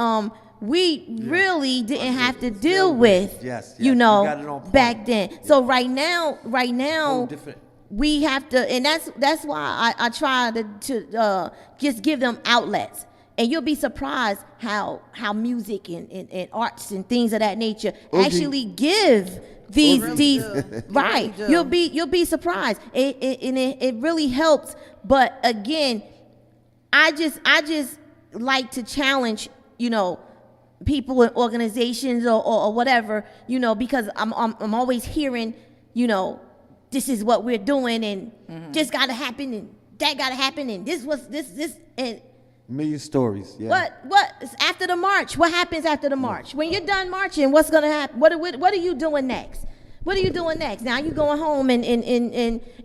S9: we really didn't have to deal with, back then. So right now, we have to, and that's why I try to just give them outlets. And you'll be surprised how music and arts and things of that nature actually give these right.
S19: Really
S9: You'll be surprised. It really helps. But again, I just like to challenge people and organizations or whatever, because I'm always hearing this is what we're doing, and this got to happen, and that got to happen, and this and
S18: million stories. Yeah.
S9: What after the march? What happens after the march? When you're done marching, what's gonna happen? What are you doing next? What are you doing next? Now you going home and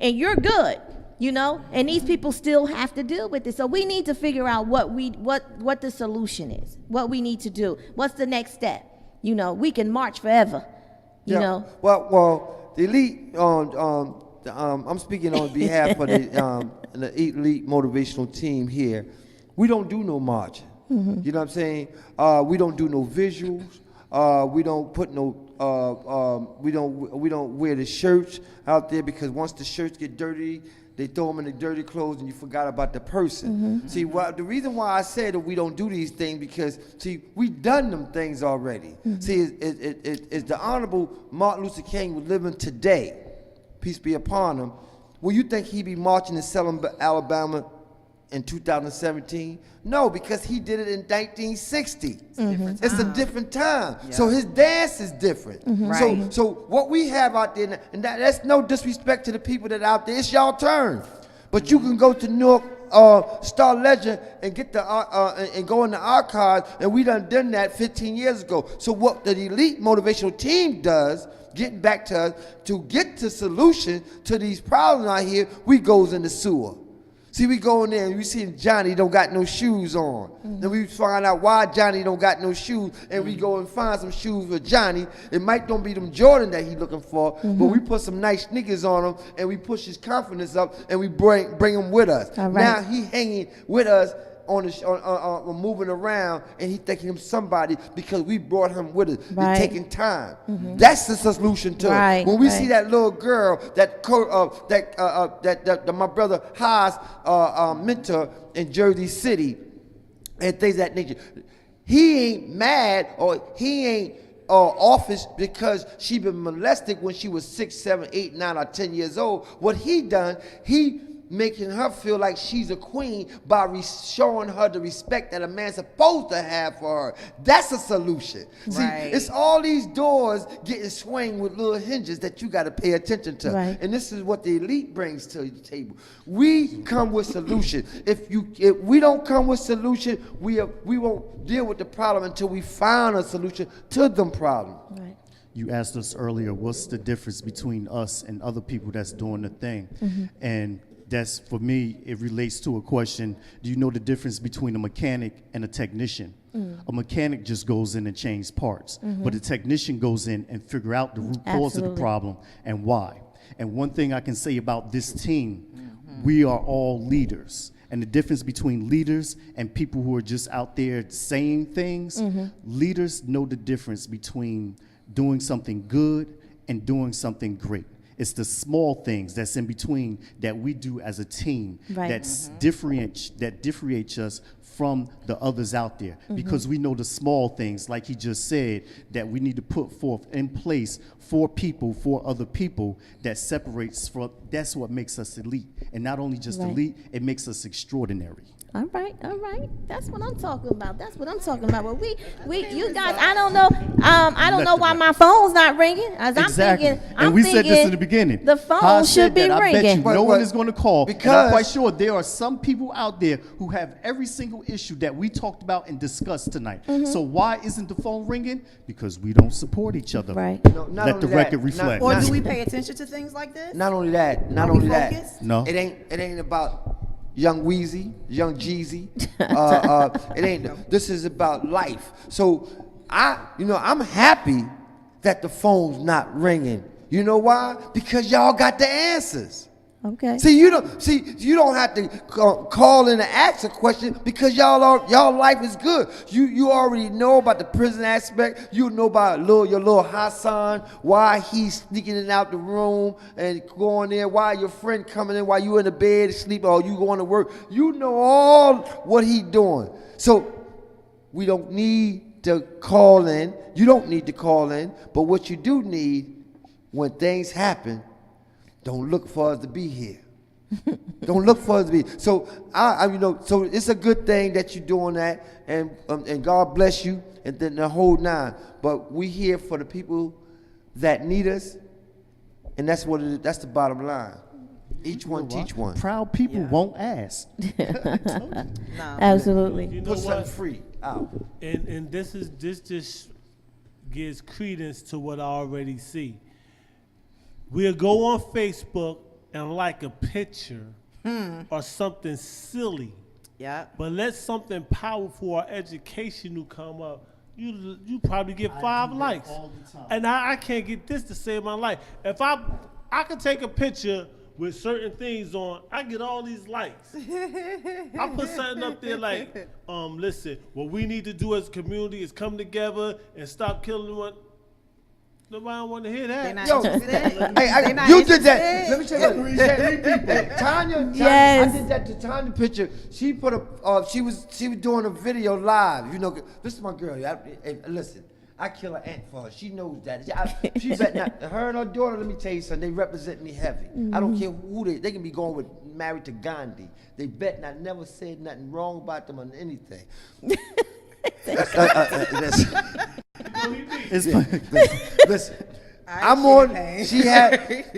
S9: you're good, and these people still have to deal with it. So we need to figure out what the solution is, what we need to do. What's the next step? We can march forever, you know.
S18: Well, the elite I'm speaking on behalf of the elite motivational team here. We don't do no marching. You know what I'm saying? We don't do no visuals. We don't put no. We don't wear the shirts out there, because once the shirts get dirty, they throw them in the dirty clothes, and you forgot about the person. See, the reason why I said that we don't do these things, because we done them things already. See, it's the Honorable Martin Luther King was living today, peace be upon him. Will you think he'd be marching in Selma, Alabama in 2017? No, because he did it in 1960. It's a different time. Yeah. So his dance is different.
S19: Right.
S18: So what we have out there, and that's no disrespect to the people that are out there, it's y'all turn. But you can go to Newark Star Legend and get the and go in the archives, and we done that 15 years ago. So what the elite motivational team does, getting back to us, to get the solution to these problems out here, we goes in the sewer. See, we go in there and we see Johnny don't got no shoes on. Then we find out why Johnny don't got no shoes, and we go and find some shoes for Johnny. It might don't be them Jordan that he looking for, but we put some nice sneakers on him, and we push his confidence up, and we bring him with us.
S9: All right.
S18: Now he hanging with us on moving around, and he thinking him somebody because we brought him with us.
S9: Right.
S18: It's taking time. That's the solution to
S9: Right,
S18: it. When we
S9: right.
S18: see that little girl, that my brother Haas mentor in Jersey City, and things of that nature, he ain't mad or he ain't office because she been molested when she was 6, 7, 8, 9, or 10 years old. What he done, he making her feel like she's a queen by showing her the respect that a man's supposed to have for her. That's a solution.
S19: Right.
S18: See, it's all these doors getting swung with little hinges that you got to pay attention to.
S9: Right.
S18: And this is what the elite brings to the table. We come with solution. If we don't come with solution, we won't deal with the problem until we find a solution to them problems.
S9: Right.
S17: You asked us earlier, what's the difference between us and other people that's doing the thing? And that's, for me, it relates to a question, do you know the difference between a mechanic and a technician? A mechanic just goes in and changes parts, but a technician goes in and figure out the root cause of the
S9: Absolutely.
S17: problem and why. And one thing I can say about this team, we are all leaders. And the difference between leaders and people who are just out there saying things, leaders know the difference between doing something good and doing something great. It's the small things that's in between that we do as a team
S9: Right.
S17: that differentiates us from the others out there, because we know the small things, like he just said, that we need to put forth in place for people, for other people, that separates from, that's what makes us elite. And not only just
S9: Right.
S17: elite, it makes us extraordinary.
S9: All right. That's what I'm talking about. Well, you guys, I don't know. I don't know why my phone's not ringing. As
S17: Exactly.
S9: I'm thinking,
S17: We said this in the beginning.
S9: The phone
S17: Haas
S9: should
S17: said
S9: be
S17: that. I bet
S9: ringing.
S17: you no one is going to call. And I'm
S18: because-
S17: quite sure there are some people out there who have every single issue that we talked about and discussed tonight. So why isn't the phone ringing? Because we don't support each other.
S9: Right.
S18: No, not
S17: Let
S18: only
S17: the record
S18: that,
S17: reflect.
S19: Or do we pay attention to things like this?
S18: Not only that,
S19: Are we focused?
S17: No.
S18: It ain't about Young Weezy, Young Jeezy. It ain't. This is about life. So I'm happy that the phone's not ringing. You know why? Because y'all got the answers.
S9: Okay.
S18: See, you don't have to call in and ask a question because y'all life is good. You already know about the prison aspect. You know about your little Hassan, why he's sneaking in and out the room and going there, why your friend coming in while you in the bed sleeping or you going to work. You know all what he doing. So we don't need to call in. You don't need to call in. But what you do need, when things happen, don't look for us to be here. Don't look for us to be. So so it's a good thing that you're doing that, and God bless you, and then the whole nine. But we here for the people that need us, and that's what it is. That's the bottom line. Each one teach one.
S17: Proud people won't ask.
S9: Absolutely.
S13: You know
S18: Put something
S13: what?
S18: free out.
S13: And this just gives credence to what I already see. We'll go on Facebook and like a picture or something silly.
S19: Yeah.
S13: But let something powerful or educational come up. You probably get 5 likes. And I can't get this to save my life. If I could take a picture with certain things on, I get all these likes. I put something up there like, listen, what we need to do as a community is come together and stop killing one. Nobody don't want to hear that.
S19: They not
S18: Yo,
S19: interested.
S18: you did that. Let me tell you. Tanya,
S9: Yes.
S18: I did that to Tanya picture. She put she was doing a video live. You know, this is my girl. Hey, listen, I kill an ant for her. She knows that. She bet not. Her and her daughter. Let me tell you something. They represent me heavy. I don't care who they can be going with, married to Gandhi. They bet not never said nothing wrong about them on anything. Listen, I'm on.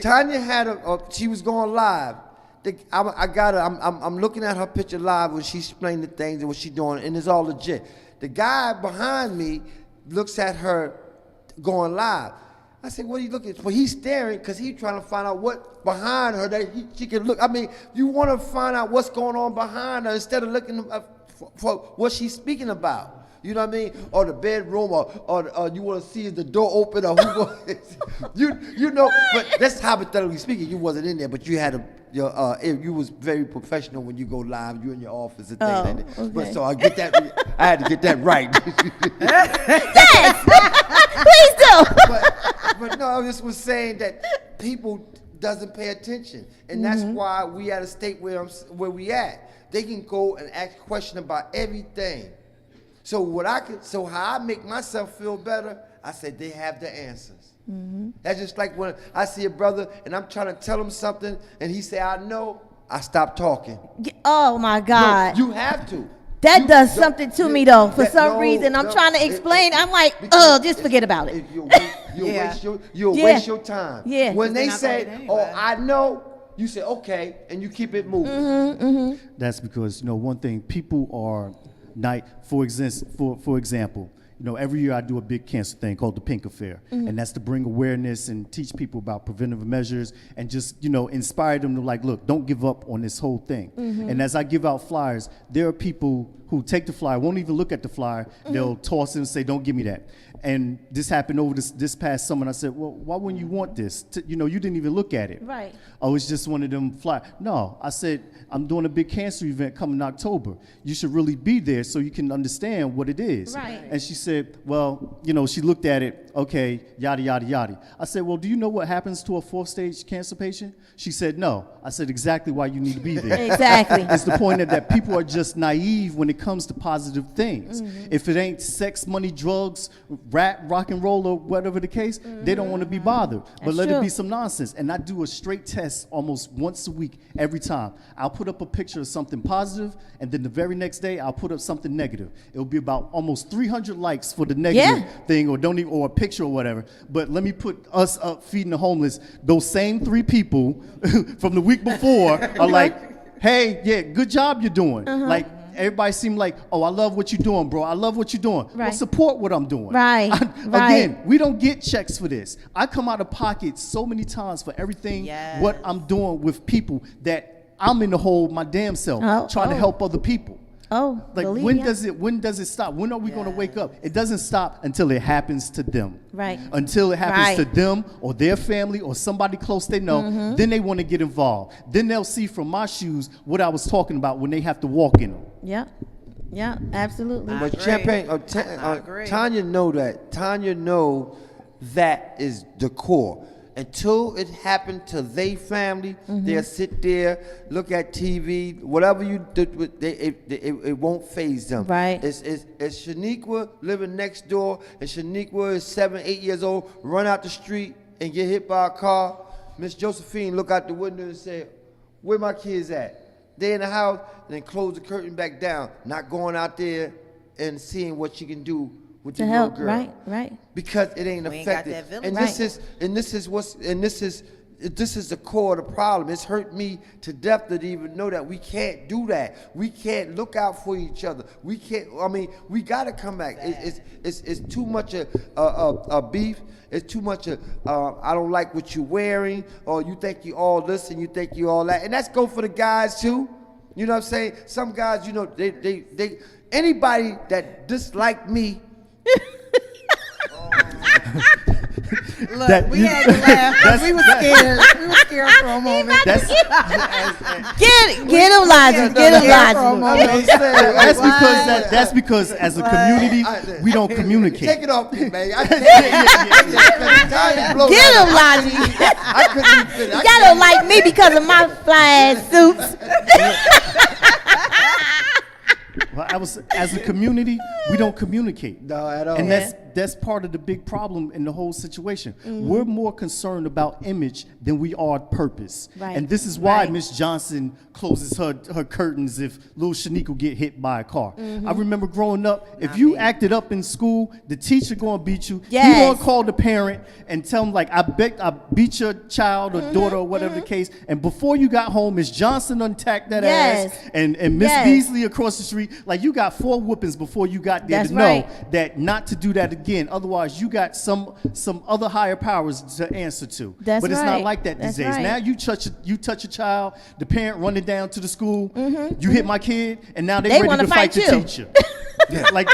S18: Tanya had she was going live, I'm looking at her picture live when she's explaining the things and what she's doing, and it's all legit. The guy behind me looks at her going live. I said, what are you looking for? He's staring because he's trying to find out what behind her that she can look. I mean, you want to find out what's going on behind her instead of looking for what she's speaking about. You know what I mean? Or the bedroom, or you want to see if the door open, or who you know. But that's hypothetically speaking. You wasn't in there, but you had you was very professional when you go live. You in your office and things like that.
S9: Okay.
S18: But so I get that. I had to get that right.
S9: Yes, please do.
S18: But no, I just was saying that people doesn't pay attention, and that's why we at a state where we at. They can go and ask questions about everything. So how I make myself feel better, I say they have the answers. That's just like when I see a brother and I'm trying to tell him something and he say, I know, I stop talking.
S9: Oh my God.
S18: No, you have to.
S9: That does something to me though. For some reason, I'm trying to explain. I'm like, just forget about it.
S18: You'll waste your time.
S9: Yeah.
S18: When they say, I know, you say, okay, and you keep it moving.
S17: That's because, one thing, people are for example, every year I do a big cancer thing called the Pink Affair, and that's to bring awareness and teach people about preventive measures and just, inspire them to look, don't give up on this whole thing. And as I give out flyers, there are people who take the flyer, won't even look at the flyer, they'll toss it and say, don't give me that. And this happened over this past summer, and I said, well, why wouldn't you want this? You didn't even look at it.
S9: Right.
S17: Oh, it's just one of them flyers. No, I said, I'm doing a big cancer event coming in October. You should really be there so you can understand what it is.
S9: Right.
S17: And she said, well, she looked at it, okay, yada, yada, yada. I said, well, do you know what happens to a 4th-stage cancer patient? She said, no. I said, exactly why you need to be there.
S9: Exactly.
S17: It's the point that people are just naive when it comes to positive things. If it ain't sex, money, drugs, rap, rock and roll, or whatever the case, they don't want to be bothered. But let it be some nonsense. And I do a straight test almost once a week, every time. I'll put up a picture of something positive, and then the very next day, I'll put up something negative. It'll be about almost 300 likes for the negative thing, or a picture or whatever. But let me put us up feeding the homeless. Those same 3 people from the week before are like, hey, yeah, good job you're doing. Like, everybody seemed like, oh, I love what you're doing, bro. I love what you're doing.
S9: Right.
S17: Well, support what I'm doing.
S9: Right.
S17: Again, we don't get checks for this. I come out of pocket so many times for everything, what I'm doing with people that I'm in the hole my damn self, trying to help other people.
S9: Oh,
S17: like when does it stop? When are we going to wake up? It doesn't stop until it happens to them.
S9: Right.
S17: Until it happens to them or their family or somebody close they know, then they want to get involved. Then they'll see from my shoes what I was talking about when they have to walk in them.
S9: Yeah. Yeah, absolutely.
S18: But Champagne, Tanya know that. Tanya know that is the core. Until it happened to their family, they'll sit there, look at TV, whatever you do, it won't faze them.
S9: Right.
S18: It's Shaniqua living next door, and Shaniqua is 7, 8 years old, run out the street and get hit by a car. Miss Josephine look out the window and say, where my kids at? They in the house, and then close the curtain back down, not going out there and seeing what she can do with the little girl.
S9: Right.
S18: Because it ain't
S19: We ain't
S18: affected.
S19: got that village.
S18: And this is the core of the problem. It's hurt me to death to even know that we can't do that. We can't look out for each other. We can't. I mean, we gotta come back. It's too much a beef. It's too much I don't like what you're wearing, or you think you all this and you think you all that. And that's go for the guys too. You know what I'm saying? Some guys, they anybody that dislike me.
S19: Look, we had to laugh because we were scared. We were scared for a moment.
S9: Get him, Logic. Get him, Logic.
S17: That's because as a community, we don't communicate.
S18: Take it off me, man.
S9: Get him, Logic. Y'all don't like me because of my fly ass suits.
S17: Well, as a community, We don't communicate.
S18: No, at all.
S17: And that's part of the big problem in the whole situation. We're more concerned about image than we are purpose.
S9: Right.
S17: And this is why
S9: Right.
S17: Miss Johnson closes her curtains if little Shaniqua get hit by a car. I remember growing up, if you acted up in school, the teacher gonna beat you. He
S9: Yes.
S17: gonna call the parent and tell him like, I beat your child or daughter or whatever the case. And before you got home, Miss Johnson untacked that
S9: Yes.
S17: ass, and Miss
S9: Yes.
S17: Beasley across the street. Like you got 4 whoopings before you got there
S9: That's
S17: to know
S9: right.
S17: that not to do that again. Otherwise, you got some other higher powers to answer to.
S9: That's
S17: but it's
S9: right.
S17: not like that these
S9: That's
S17: days.
S9: right.
S17: Now you touch a child, the parent running down to the school. You hit my kid, and now they ready
S9: wanna
S17: to fight the
S9: fight you.
S17: teacher. Like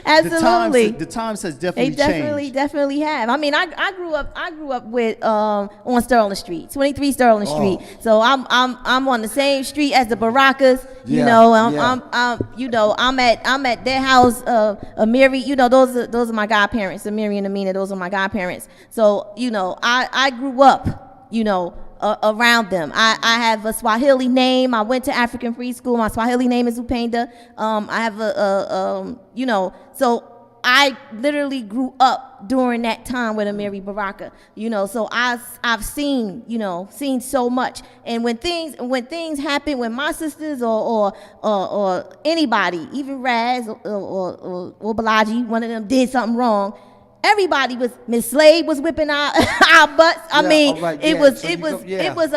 S9: Absolutely.
S17: the times has
S9: They
S17: definitely changed.
S9: definitely have. I mean, I grew up with on Sterling Street, 23 Sterling Street. So I'm on the same street as the Baracas. You
S18: Yeah,
S9: know,
S18: yeah.
S9: I'm at their house. Amiri, you know, those are my godparents. Amiri and Amina, those are my godparents. So you know, I grew up, you know, around them. I have a Swahili name. I went to African Free School. My Swahili name is Upenda. I have you know, so I literally grew up during that time with Amiri Baraka, you know, so I've seen, you know, seen so much. And when things happen, when my sisters or anybody, even Raz or Balaji, one of them did something wrong, everybody was, Miss Slade was whipping our butts. I mean, it was a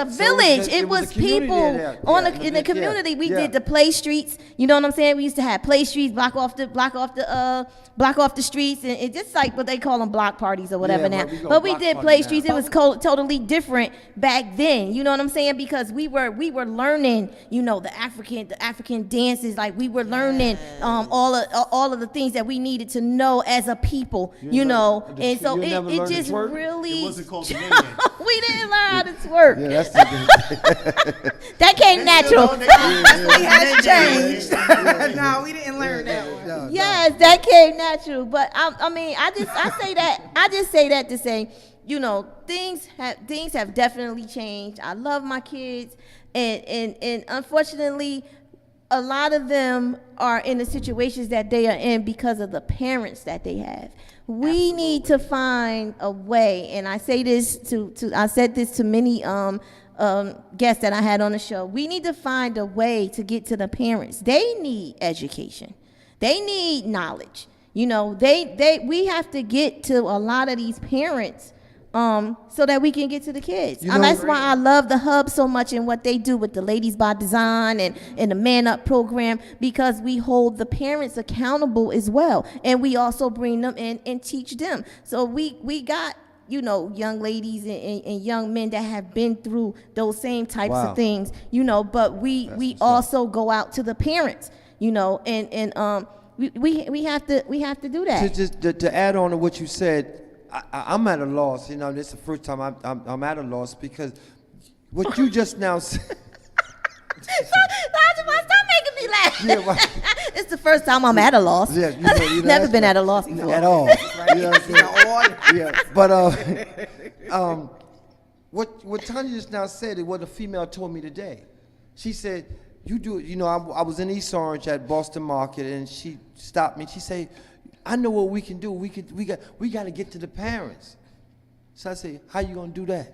S9: village. It was people in the community. We did the play streets. You know what I'm saying? We used to have play streets, block off the streets, and it just like what they call them, block parties or whatever now. But we did play streets. It was totally different back then. You know what I'm saying? Because we were learning, you know, the African dances. Like we were learning all of the things that we needed to know as a people. You know. And so it just really.
S17: It wasn't called the man.
S9: We didn't learn how to twerk.
S18: Yeah, that's
S9: that came natural.
S19: We had changed. No, we didn't learn that one.
S9: Yes, that came natural. But I mean, I just say that to say, you know, things have definitely changed. I love my kids, and unfortunately, a lot of them are in the situations that they are in because of the parents that they have. We need to find a way, and I say this I said this to many guests that I had on the show. We need to find a way to get to the parents. They need education. They need knowledge. You know, we have to get to a lot of these parents so that we can get to the kids.
S18: You
S9: And
S18: know,
S9: that's why I love the Hub so much and what they do with the Ladies by Design and the Man Up program, because we hold the parents accountable as well. And we also bring them in and teach them. So we got, you know, young ladies and young men that have been through those same types
S18: Wow.
S9: of things, you know, but we also go out to the parents, you know, and we have to do that.
S18: To add on to what you said, I'm at a loss. You know, this is the first time I'm at a loss because what you just now said.
S9: Stop making me laugh.
S18: Yeah, well,
S9: It's the first time I'm at a loss.
S18: Yeah, you know,
S9: Never been at a loss before.
S18: at all. You know what I'm saying? Yeah, but what Tanya just now said is what a female told me today. She said, "You do it." You know, I was in East Orange at Boston Market, and she stopped me. She said, "I know what we can do. We got to get to the parents." So I said, "How you gonna do that?"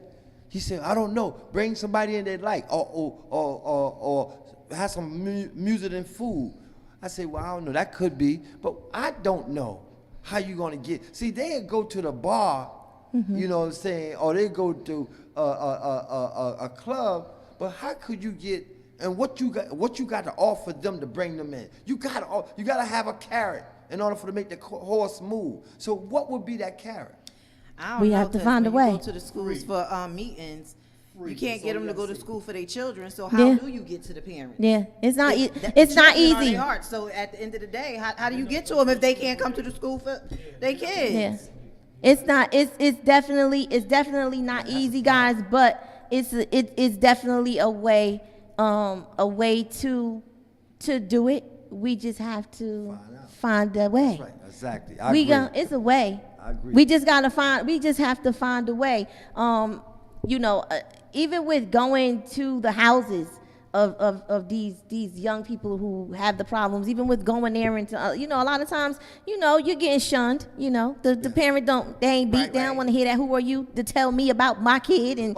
S18: He said, "I don't know. Bring somebody in they like, or have some music and food." I said, "Well, I don't know. That could be, but I don't know how you gonna get." See, they go to the bar, you know what I'm saying, or they go to a club, but how could you get? And what you got to offer them to bring them in? You gotta have a carrot in order for to make the horse move. So what would be that carrot?
S19: I don't
S9: We
S19: know,
S9: have to
S19: 'cause
S9: find a
S19: when you
S9: way.
S19: go to the schools for meetings. You can't get them to go to school for their children. So
S9: Yeah.
S19: how do you get to the parents?
S9: Yeah, it's not
S19: The
S9: it's not
S19: children are
S9: easy.
S19: their heart. So at the end of the day, how do you get to them if they can't come to the school for their kids?
S9: Yeah. It's not. It's definitely not easy, guys. But it's definitely a way to do it. We just have to find a way.
S18: That's right. Exactly. I agree.
S9: It's a way.
S18: I agree.
S9: We just have to find a way. You know, even with going to the houses, of these young people who have the problems, even with going there and a lot of times, you're getting shunned. The parent they ain't beat. They don't want to hear that. Who are you to tell me about my kid? And you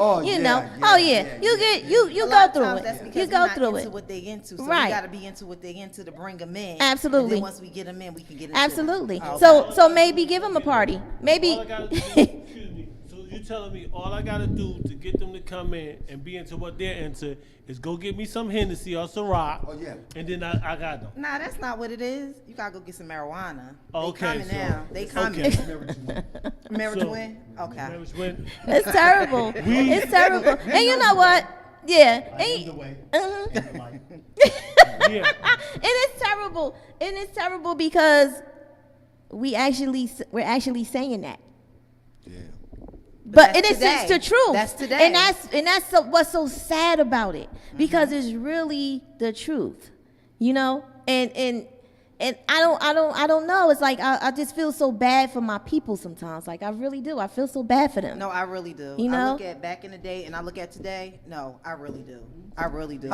S9: go through it.
S19: That's because
S9: You
S19: we're
S9: go
S19: not
S9: through
S19: into
S9: it.
S19: what they into. So
S9: Right.
S19: we got to be into what they into to bring them in.
S9: Absolutely.
S19: And then once we get them in, we can get into
S9: Absolutely.
S19: It. Oh,
S9: So maybe give them a party. Maybe.
S13: All I gotta do, excuse me. So you telling me all I gotta do to get them to come in and be into what they're into is go get me some Hennessy or some rock.
S18: Oh, yeah.
S13: And then I got them.
S19: Nah, that's not what it is. You gotta go get some marijuana.
S13: Okay,
S19: They coming
S13: so-
S19: now. They coming.
S13: okay.
S19: Marriage
S13: So-
S19: win? Okay.
S13: Marriage win.
S9: It's terrible. It's terrible. And you know what? Yeah. And,
S13: Yeah.
S9: and it's terrible. And it's terrible because we're actually saying that. But
S19: that's
S9: it is it's
S19: today.
S9: the truth.
S19: That's today.
S9: And that's what's so sad about it, because it's really the truth, And I don't know. It's like I just feel so bad for my people sometimes. Like I really do. I feel so bad for them.
S19: No, I really do. I look at back in the day and I look at today. No, I really do. I really do.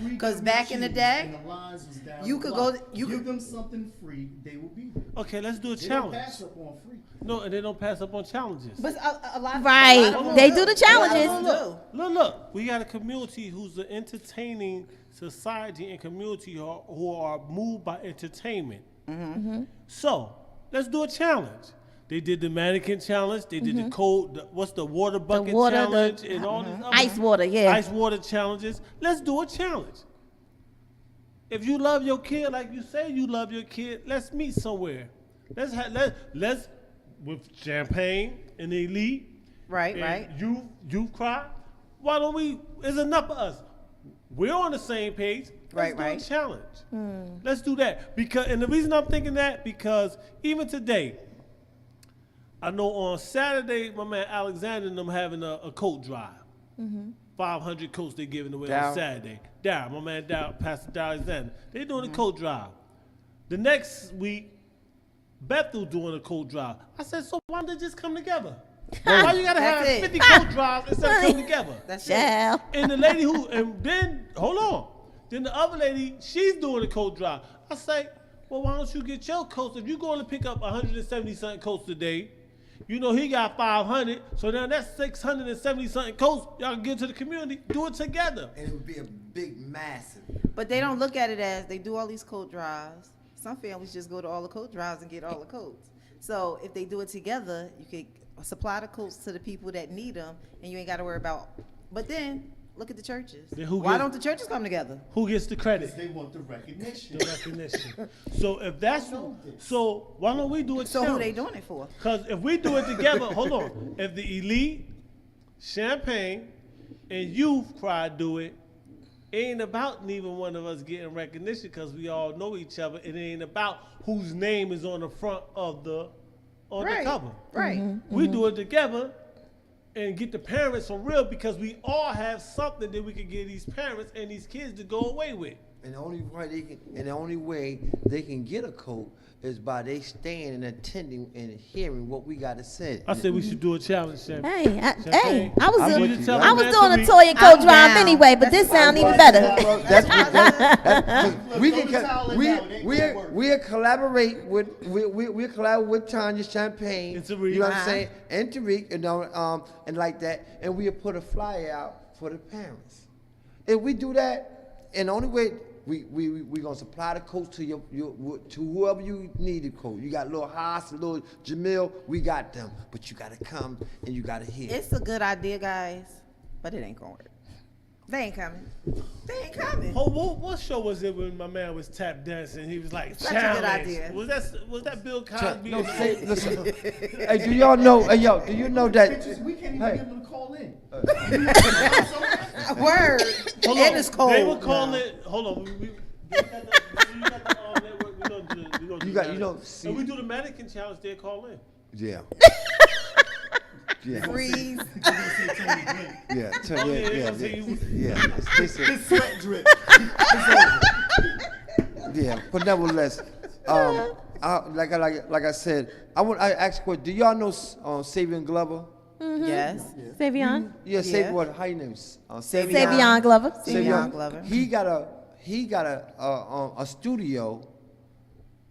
S19: Because back in the day, you could go. You
S17: give
S19: could
S17: them something free, they will be there.
S13: Okay, let's do a
S17: They
S13: challenge.
S17: don't pass up on free.
S13: No, and they don't pass up on challenges.
S19: But a lot.
S9: Right.
S19: a lot of them
S9: They do the challenges.
S19: A lot of them do.
S13: Look. We got a community who's an entertaining society and community who are moved by entertainment. So let's do a challenge. They did the mannequin challenge. They did the cold. What's the water bucket challenge and all these other
S9: Ice water, yeah.
S13: ice water challenges. Let's do a challenge. If you love your kid like you say you love your kid, let's meet somewhere. Let's with champagne and the elite.
S19: Right,
S13: and
S19: right.
S13: You cry. Why don't we? It's enough of us. We're on the same page. Let's do a challenge. Let's do that. And the reason I'm thinking that, because even today, I know on Saturday, my man Alexander and them having a coat drive. 500 coats they giving away on Saturday. Darryl, my man Pastor Darryl Alexander. They doing a coat drive. The next week, Bethel doing a coat drive. I said, so why don't they just come together? Why you gotta have 50 coat drives instead of coming together?
S19: That's
S9: it.
S13: And the lady hold on. Then the other lady, she's doing a coat drive. I say, well, why don't you get your coats? If you're going to pick up 170 something coats today, he got 500. So now that's 670 something coats. Y'all can give to the community. Do it together.
S18: And it would be a big, massive.
S19: But they don't look at it as they do all these coat drives. Some families just go to all the coat drives and get all the coats. So if they do it together, you could supply the coats to the people that need them, and you ain't got to worry about. But then look at the churches. Why don't the churches come together?
S13: Who gets the credit?
S17: They want the recognition.
S13: So if that's so, why don't we do it?
S19: So who they doing it for?
S13: Because if we do it together, hold on. If the elite, champagne, and youth cry do it, it ain't about neither one of us getting recognition because we all know each other. It ain't about whose name is on the front of the cover.
S19: Right.
S13: We do it together and get the parents for real, because we all have something that we can give these parents and these kids to go away with.
S18: And the only way they can get a coat is by they staying and attending and hearing what we got to say.
S13: I said we should do a challenge, Champagne.
S9: Hey, I was
S13: I
S9: doing a toy and coat drive anyway, but this sound even better.
S18: We'll collaborate with Tanya Champagne.
S13: And Tariq.
S18: You know what I'm saying? And Tariq, and like that, and we'll put a flyer out for the parents. If we do that, and the only way we gonna supply the coats to to whoever you need the coat. You got little Haas, little Jamil, we got them, but you gotta come and you gotta hear.
S19: It's a good idea, guys, but it ain't gonna work. They ain't coming. They ain't coming.
S13: Oh, what show was it when my man was tap dancing? He was like,
S19: Such a good
S13: challenge.
S19: idea.
S13: Was that Bill Cosby?
S18: No, listen. Hey, do y'all know? Hey, yo, do you know that?
S17: We can't even get them to call in.
S19: Word.
S13: Hold
S19: It
S13: on.
S19: is cold.
S13: They were calling. Hold on. We got the network. We gonna do
S18: You know.
S13: If we do the mannequin challenge, they call in.
S18: Yeah. Yeah.
S19: Freeze.
S18: Yeah.
S17: His sweat drip.
S18: Yeah, but nevertheless, like I said, I asked a question. Do y'all know Savion Glover?
S9: Mhm.
S19: Yes.
S9: Savion.
S18: Yeah, Savion. How you name?
S9: Savion Glover.
S19: Savion Glover.
S18: He got a studio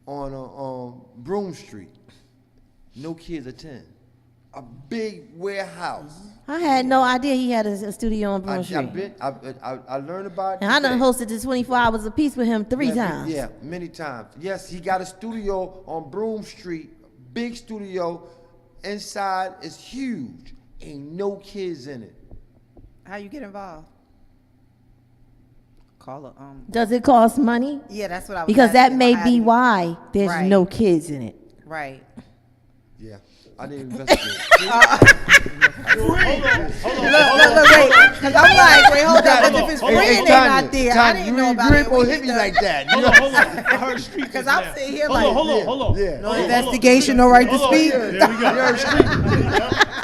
S18: on Broome Street. No kids attend. A big warehouse.
S9: I had no idea he had a studio on Broome Street.
S18: I learned about it.
S9: And I done
S18: today.
S9: hosted the 24 Hours of Peace with him three times.
S18: Yeah, many times. Yes, he got a studio on Broome Street, big studio. Inside is huge. Ain't no kids in it.
S19: How you get involved? Call her.
S9: Does it cost money?
S19: Yeah, that's what I was.
S9: Because that
S19: asking.
S9: may
S19: How
S9: be
S19: do you-
S9: why there's
S19: Right.
S9: no kids in it.
S19: Right.
S18: Yeah, I didn't investigate.
S19: Look, wait, because I'm like, wait, hold up, but if it's free and they're not there, I didn't know about it.
S18: You ain't hit me like that.
S13: Hold on. I heard street.
S19: Because I'm sitting here
S13: Hold
S19: like,
S13: on. Hold on.
S18: Yeah.
S19: no investigation, no right to speak.
S13: There we go.
S18: You heard street?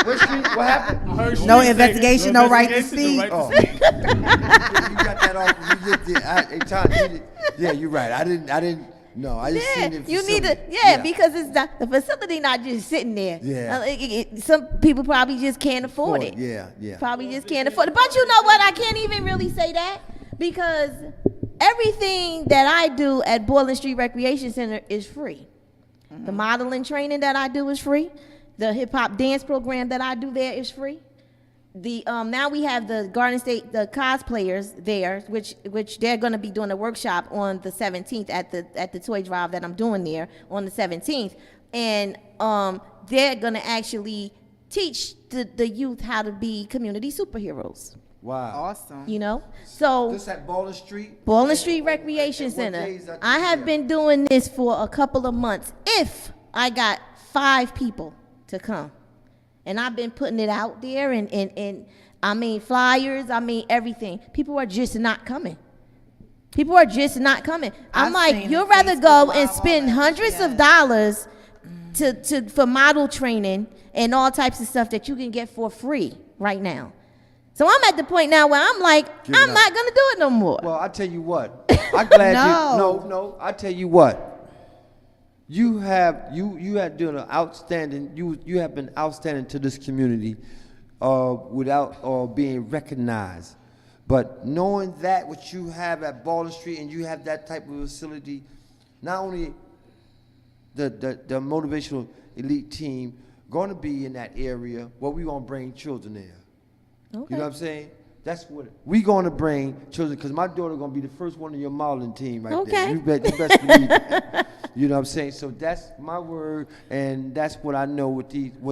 S18: What street? What happened?
S13: I heard
S19: No
S13: street
S19: investigation,
S13: say,
S19: no right to
S13: investigation,
S19: speak.
S13: no right to speak.
S18: You got that off. You get hey, Tom, yeah, you're right. I didn't. No, I just
S9: Yeah,
S18: seen it.
S9: you need to, because it's not, the facility not just sitting there.
S18: Yeah.
S9: Some people probably just can't afford it.
S18: Yeah.
S9: Probably just can't afford it. But you know what? I can't even really say that because everything that I do at Boylan Street Recreation Center is free. The modeling training that I do is free. The hip hop dance program that I do there is free. The now we have the Garden State cosplayers there, which they're going to be doing a workshop on the 17th at the toy drive that I'm doing there on the 17th, and they're going to actually teach the youth how to be community superheroes.
S18: Wow.
S19: Awesome.
S9: You know, so
S18: This at Baldwin Street.
S9: Baldwin Street Recreation Center. I have been doing this for a couple of months. If I got 5 people to come. And I've been putting it out there and I mean flyers, I mean everything. People are just not coming. People are just not coming. I'm like, you'd rather go and spend hundreds of dollars for model training and all types of stuff that you can get for free right now. So I'm at the point now where I'm like, I'm not gonna do it no more.
S18: Well, I tell you what. I'm glad no. I tell you what. You have done an outstanding. You have been outstanding to this community, without being recognized. But knowing that what you have at Baldwin Street and you have that type of facility, not only the motivational elite team going to be in that area, but we gonna bring children there.
S9: Okay.
S18: You know what I'm saying? That's what we going to bring children, because my daughter going to be the first one in your modeling team right there. You best believe it. You know what I'm saying? So that's my word, and that's what I know what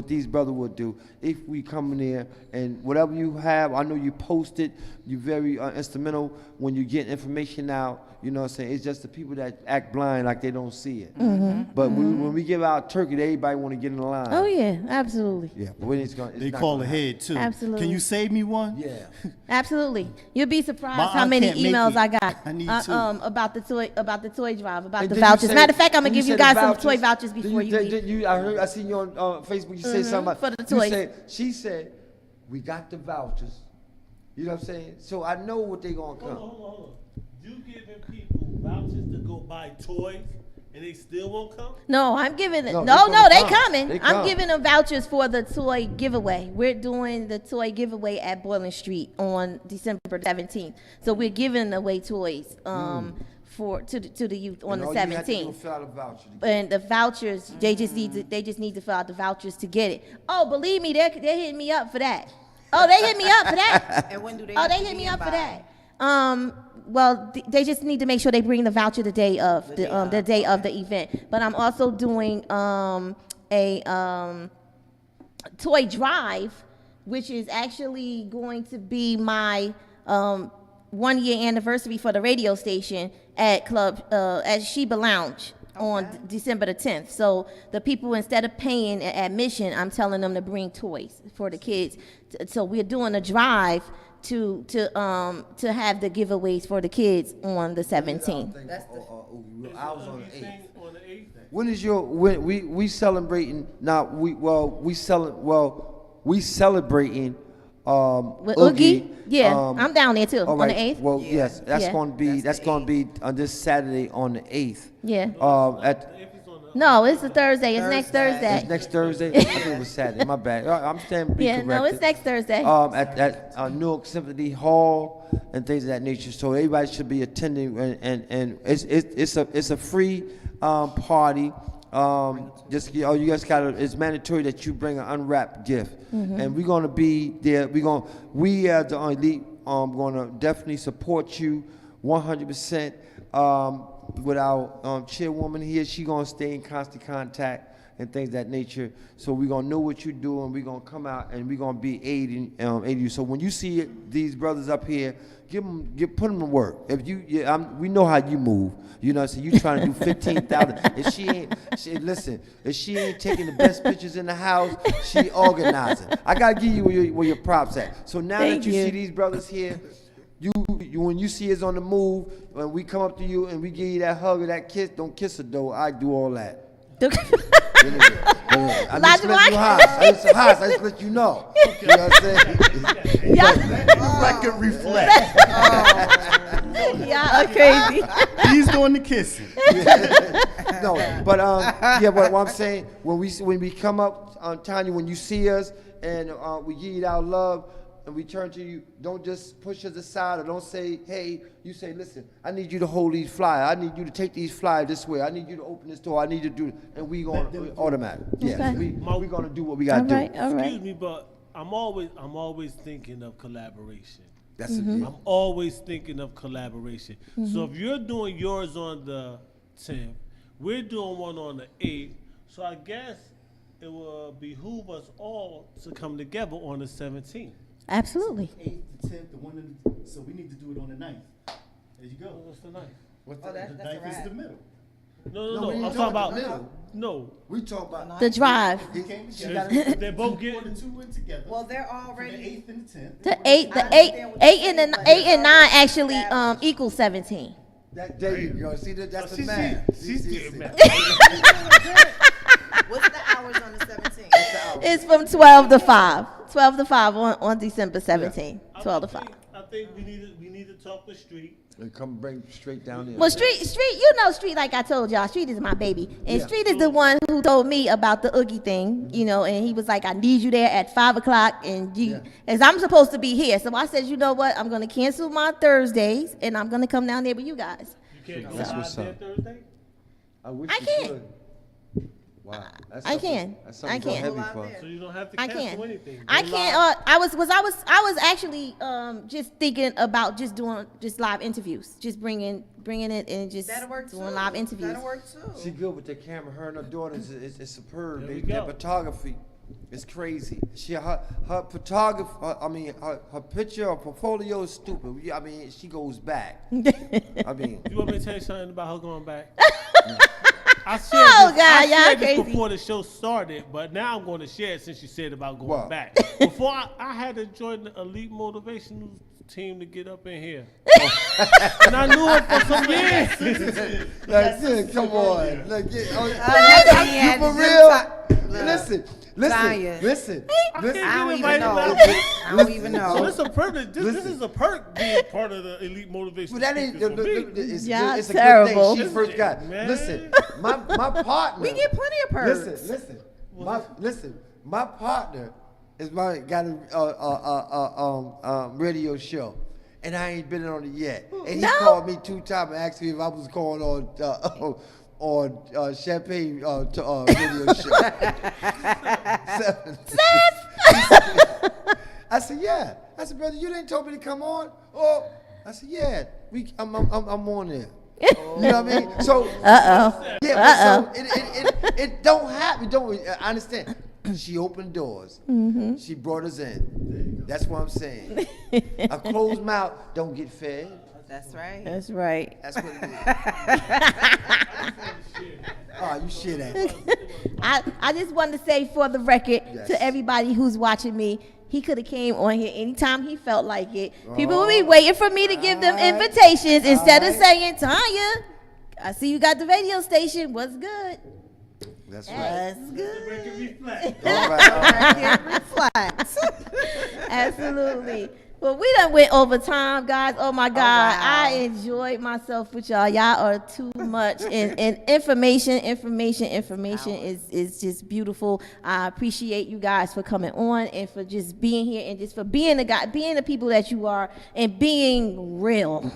S18: these brothers will do. If we come in there and whatever you have, I know you post it. You're very instrumental when you get information out. You know what I'm saying? It's just the people that act blind like they don't see it. But when we give out turkey, everybody want to get in the line.
S9: Oh yeah, absolutely.
S18: Yeah, but when it's
S17: they call ahead too.
S9: Absolutely.
S17: Can you save me one?
S18: Yeah.
S9: Absolutely. You'll be surprised
S17: My
S9: how
S17: aunt
S9: many
S17: can't make
S9: emails
S17: it.
S9: I got
S17: I need to.
S9: about the toy drive, about
S18: And
S9: the
S18: did you
S9: vouchers.
S18: say-
S9: Matter of fact, I'm gonna
S18: did
S9: give you
S18: say the
S9: guys some toy vouchers
S18: Did
S9: before you
S18: did
S9: leave.
S18: I seen you on Facebook. You said something about
S9: for the
S18: you
S9: toys.
S18: said- she said, we got the vouchers. You know what I'm saying? So I know what they gonna come.
S13: Hold on. You giving people vouchers to go buy toys and they still won't come?
S9: No, I'm giving it.
S18: No,
S9: No,
S18: they
S9: they
S18: come.
S9: coming.
S18: They
S9: I'm
S18: come.
S9: giving them vouchers for the toy giveaway. We're doing the toy giveaway at Boylan Street on December 17th. So we're giving away toys to the youth on
S18: And
S9: the
S18: all you have to do
S9: 17th.
S18: is fill out a voucher.
S9: And the vouchers, they just need to fill out the vouchers to get it. Oh, believe me, they're hitting me up for that. Oh, they hit me up for that.
S19: And when do they?
S9: Oh, they hit me up for that. Well, they just need to make sure they bring the voucher the day of the day of the event. But I'm also doing a toy drive, which is actually going to be my 1 year anniversary for the radio station at Sheba Lounge on December the 10th. So the people, instead of paying admission, I'm telling them to bring toys for the kids. So we're doing a drive to have the giveaways for the kids on the 17th.
S18: I was on the 8th. When is when we celebrating now? We celebrating
S9: with Oogie? Yeah, I'm down there too
S18: all
S9: on
S18: right.
S9: the 8th.
S18: Well, yes, that's
S9: Yeah.
S18: going to be on this Saturday on the 8th.
S9: Yeah. No, it's a Thursday. It's next Thursday.
S18: It's next Thursday. I think it was Saturday. My bad. I'm standing to be
S9: Yeah,
S18: corrected.
S9: no, it's next Thursday.
S18: At Newark Symphony Hall and things of that nature. So everybody should be attending, and it's a free party. Just you guys gotta. It's mandatory that you bring an unwrapped gift, and we're gonna be there. We as the elite gonna definitely support you 100%. With our chairwoman here, she gonna stay in constant contact and things of that nature. So we're gonna know what you're doing. We're gonna come out and we're gonna be aiding you. So when you see these brothers up here, put them to work. If we know how you move. You know, so you trying to do 15,000. If she ain't taking the best pictures in the house, she organizing. I gotta give you where your props at. So now that you see these brothers here. When you see us on the move, when we come up to you and we give you that hug or that kiss, don't kiss her though. I do all that. I just let you I just let you know. You know what I'm saying?
S17: Record reflect.
S9: Y'all are crazy.
S17: He's doing the kissing.
S18: No, but but what I'm saying, when we come up, Tanya, when you see us and we give you our love. And we turn to you, don't just push us aside or don't say, hey, you say, listen, I need you to hold these flyers. I need you to take these flyers this way. I need you to open this door. I need you to do it. And we going to automatic. Yeah, we going to do what we got to do.
S13: All right. Excuse me, but I'm always thinking of collaboration.
S18: That's it. Yeah.
S13: I'm always thinking of collaboration. So if you're doing yours on the 10th, we're doing one on the 8th. So I guess it will behoove us all to come together on the 17th.
S9: Absolutely.
S17: 8th, the 10th, the 1, so we need to do it on the 9th. There you go.
S13: What's the 9th?
S17: The 9th is the middle.
S13: No. I'm talking about middle. No.
S18: We talking about
S9: the drive.
S13: They're both getting
S17: the 2 went together.
S19: Well, they're already
S17: the 8th and the 10th.
S9: The 8 and 9 actually equals 17.
S18: There you go. See that's the math.
S13: She's getting mad.
S19: What's the hours on the 17th?
S9: It's from 12 to 5. 12 to 5 on December 17th. 12 to 5.
S13: I think we need to talk to Street.
S18: And come bring straight down there.
S9: Well, Street, you know Street, like I told y'all, Street is my baby. And Street is the one who told me about the Oogie thing, you know, and he was like, I need you there at 5 o'clock, as I'm supposed to be here. So I said, you know what, I'm going to cancel my Thursdays, and I'm going to come down there with you guys.
S13: You can't go
S18: That's
S13: out
S18: what's
S13: there
S18: up.
S13: Thursday?
S18: I wish
S9: I
S18: you
S9: can.
S18: could. Wow.
S9: I can.
S18: That's
S9: I
S18: something
S9: can.
S18: heavy for.
S13: So you don't have to
S9: I
S13: cancel
S9: can.
S13: anything.
S9: I
S13: Go
S9: can't.
S13: live.
S9: I was actually just thinking about just doing live interviews, just bringing it and just
S19: That'll work
S9: doing
S19: too.
S9: live interviews.
S19: That'll work too.
S18: She good with the camera. Her and her daughter is superb.
S13: There we
S18: Their
S13: go.
S18: photography is crazy. Her photography. Her picture, her portfolio is stupid. I mean, she goes back. I mean,
S13: You want me to tell you something about her going back? I shared
S9: Oh,
S13: this,
S9: God,
S13: I
S9: y'all
S13: shared this
S9: crazy.
S13: before the show started, but now I'm going to share it since you said about going
S18: What?
S13: back. Before I had to join the Elite Motivational team to get up in here. And I knew it for some years.
S18: That's it. Come on. Look,
S19: yeah,
S18: you for
S19: this
S18: real?
S19: Tanya.
S18: Listen.
S13: I
S18: Listen.
S13: can't
S19: I
S13: get
S19: don't
S13: invited
S19: even know.
S13: back.
S19: I don't even
S13: So
S19: know.
S13: it's a privilege. This is a perk being part of the Elite Motivational
S18: But that ain't.
S13: speakers for me.
S18: It's
S9: Y'all
S18: it's a
S9: terrible.
S18: good thing. She first got.
S13: Man.
S18: Listen, my partner.
S19: We get plenty of perks.
S18: Listen. My partner got a radio show, and I ain't been on it yet. And he called me 2 times and asked me if I was going on Champagne radio show. I said, yeah. I said, brother, you didn't told me to come on. Oh, I said, yeah. I'm on there. You know what I mean? So, yeah, but so it don't happen. I understand. She opened doors.
S9: Mm-hmm.
S18: She brought us in. That's what I'm saying. A closed mouth don't get fed.
S19: That's right.
S9: That's right.
S18: That's what it is. Oh, you shit at.
S9: I just wanted to say for the record
S18: Yes.
S9: to everybody who's watching me, he could have came on here anytime he felt like it. People will be waiting for me to give them invitations instead of saying, Tanya, I see you got the radio station. What's good?
S18: That's right.
S9: That's good.
S13: Record reflect.
S18: All right.
S19: Reflect.
S9: Absolutely. Well, we done went over time, guys. Oh my God, I enjoyed myself with y'all. Y'all are too much, and information is just beautiful. I appreciate you guys for coming on and for just being here and just for being the people that you are and being real.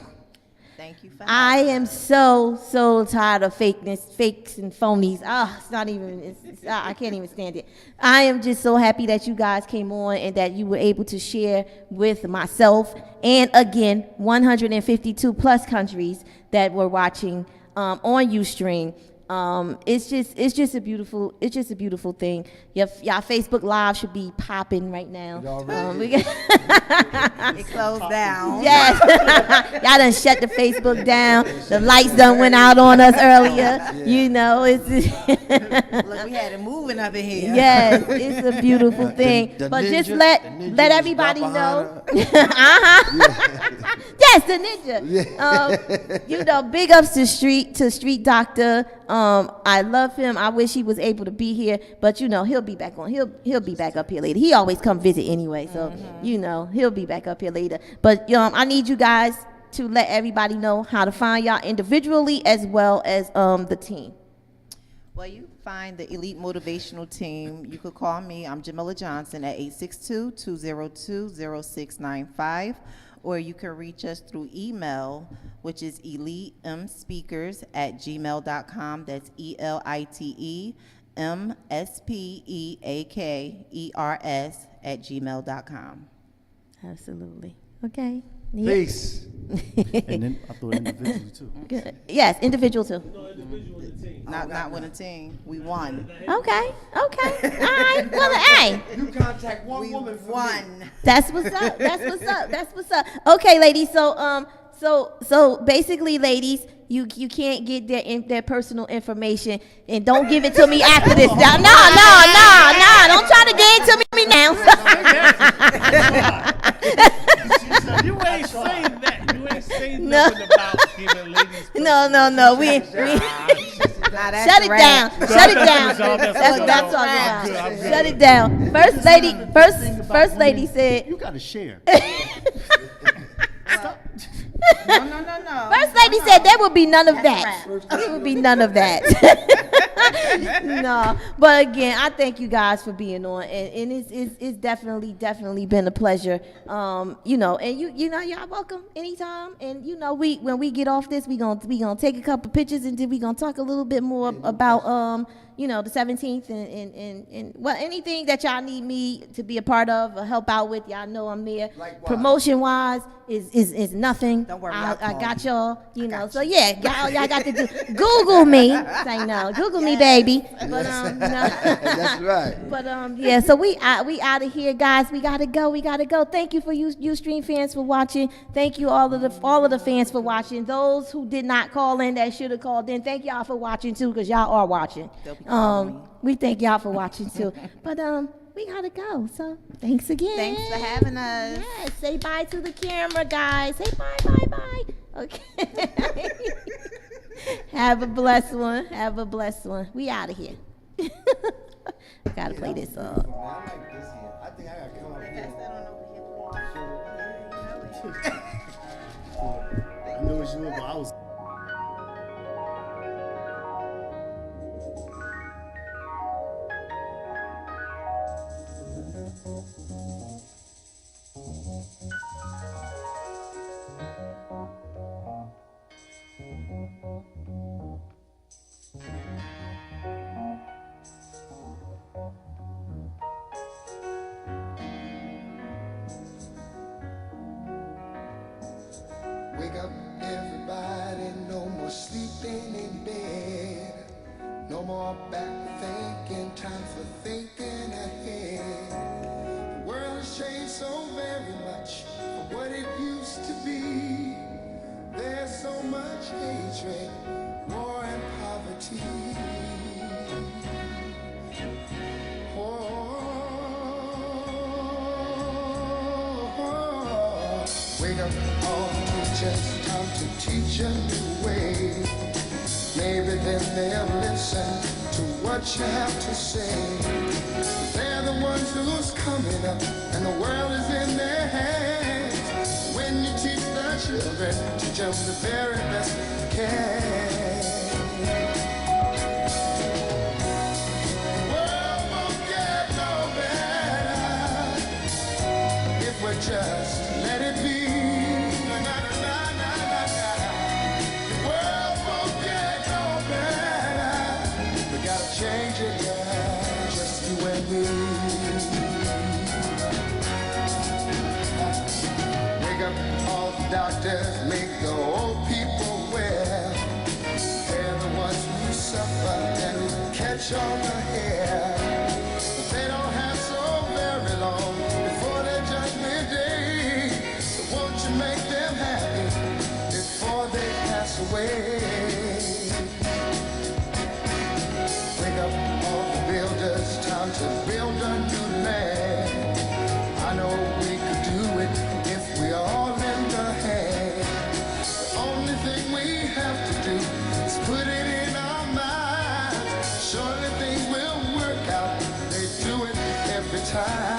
S19: Thank you for
S9: I am so tired of fakes and phonies. It's not even, I can't even stand it. I am just so happy that you guys came on and that you were able to share with myself and again, 152 plus countries that were watching on Ustream. It's just a beautiful thing. Y'all Facebook Live should be popping right now.
S19: It closed down.
S9: Yes. Y'all done shut the Facebook down. The lights done went out on us earlier. You know, it's
S19: Look, we had it moving up in here.
S9: Yes, it's a beautiful thing. But
S18: ninja,
S9: just let everybody know. Yes, the ninja. You know, big ups to Street Doctor. I love him. I wish he was able to be here, but you know he'll be back on. He'll be back up here later. He always come visit anyway, so you know he'll be back up here later. But I need you guys to let everybody know how to find y'all individually as well as the team.
S19: Well, you find the Elite Motivational Team. You could call me. I'm Jamila Johnson at 862-202-0695. Or you can reach us through email, which is elitemspeakers@gmail.com. That's ELITEMSPEAKERS@gmail.com.
S9: Absolutely. Okay.
S18: Peace.
S17: And then I thought individually too.
S9: Good. Yes, individual too.
S19: Not with a team. We won.
S9: Okay. All right. Well, hey.
S18: You contact one woman for
S19: Won.
S9: That's what's up. That's what's up. Okay, ladies. So basically, ladies, you can't get their personal information and don't give it to me after this. No. Don't try to get it to me now.
S13: You ain't saying that. You ain't saying nothing about giving ladies.
S9: No. We shut it down. Shut it down. That's what I'm talking about. Shut it down. First lady said.
S17: You gotta share.
S19: No.
S9: First lady said there would be none of that. There would be none of that. No, but again, I thank you guys for being on, and it's definitely been a pleasure. You know, and you know y'all welcome anytime. And you know when we get off this, we gonna take a couple pictures and then we gonna talk a little bit more about you know, the 17th and well, anything that y'all need me to be a part of or help out with, y'all know I'm there. Promotion wise is nothing.
S19: Don't worry,
S9: I got y'all, you know. So yeah, y'all got to do Google me. Say no, Google me, baby. But no.
S18: That's right.
S9: But yeah, so we out of here, guys. We gotta go. Thank you for you stream fans for watching. Thank you all of the fans for watching. Those who did not call in that should have called in. Thank y'all for watching too, because y'all are watching. We thank y'all for watching too. But we gotta go. So thanks again.
S19: Thanks for having us.
S9: Yes, say bye to the camera, guys. Say bye. Okay. Have a blessed one. We out of here. Gotta play this song.
S18: I like this here. I think I gotta come up here.
S17: I know it's you, but I was.
S12: Wake up, everybody, no more sleeping in bed. No more back thinking, time for thinking ahead. The world has changed so very much from what it used to be. There's so much hatred, war and poverty. Wake up, all teachers, time to teach a new way. Maybe then they'll listen to what you have to say. They're the ones who's coming up, and the world is in their hands. children, teach them the very best we can. The world won't get no better if we just let it be. Na, na, na, na, na, na. The world won't get no better. We gotta change it, yeah, just you and me. Wake up all the doctors, make the old people well. They're the ones who suffer and catch all the hair. But they don't have so very long before their judgment day. So won't you make them happy before they pass away? Wake up all the builders, time to build a new land. I know we could do it if we all lend a hand. The only thing we have to do is put it in our minds. Surely things will work out. They do it every time.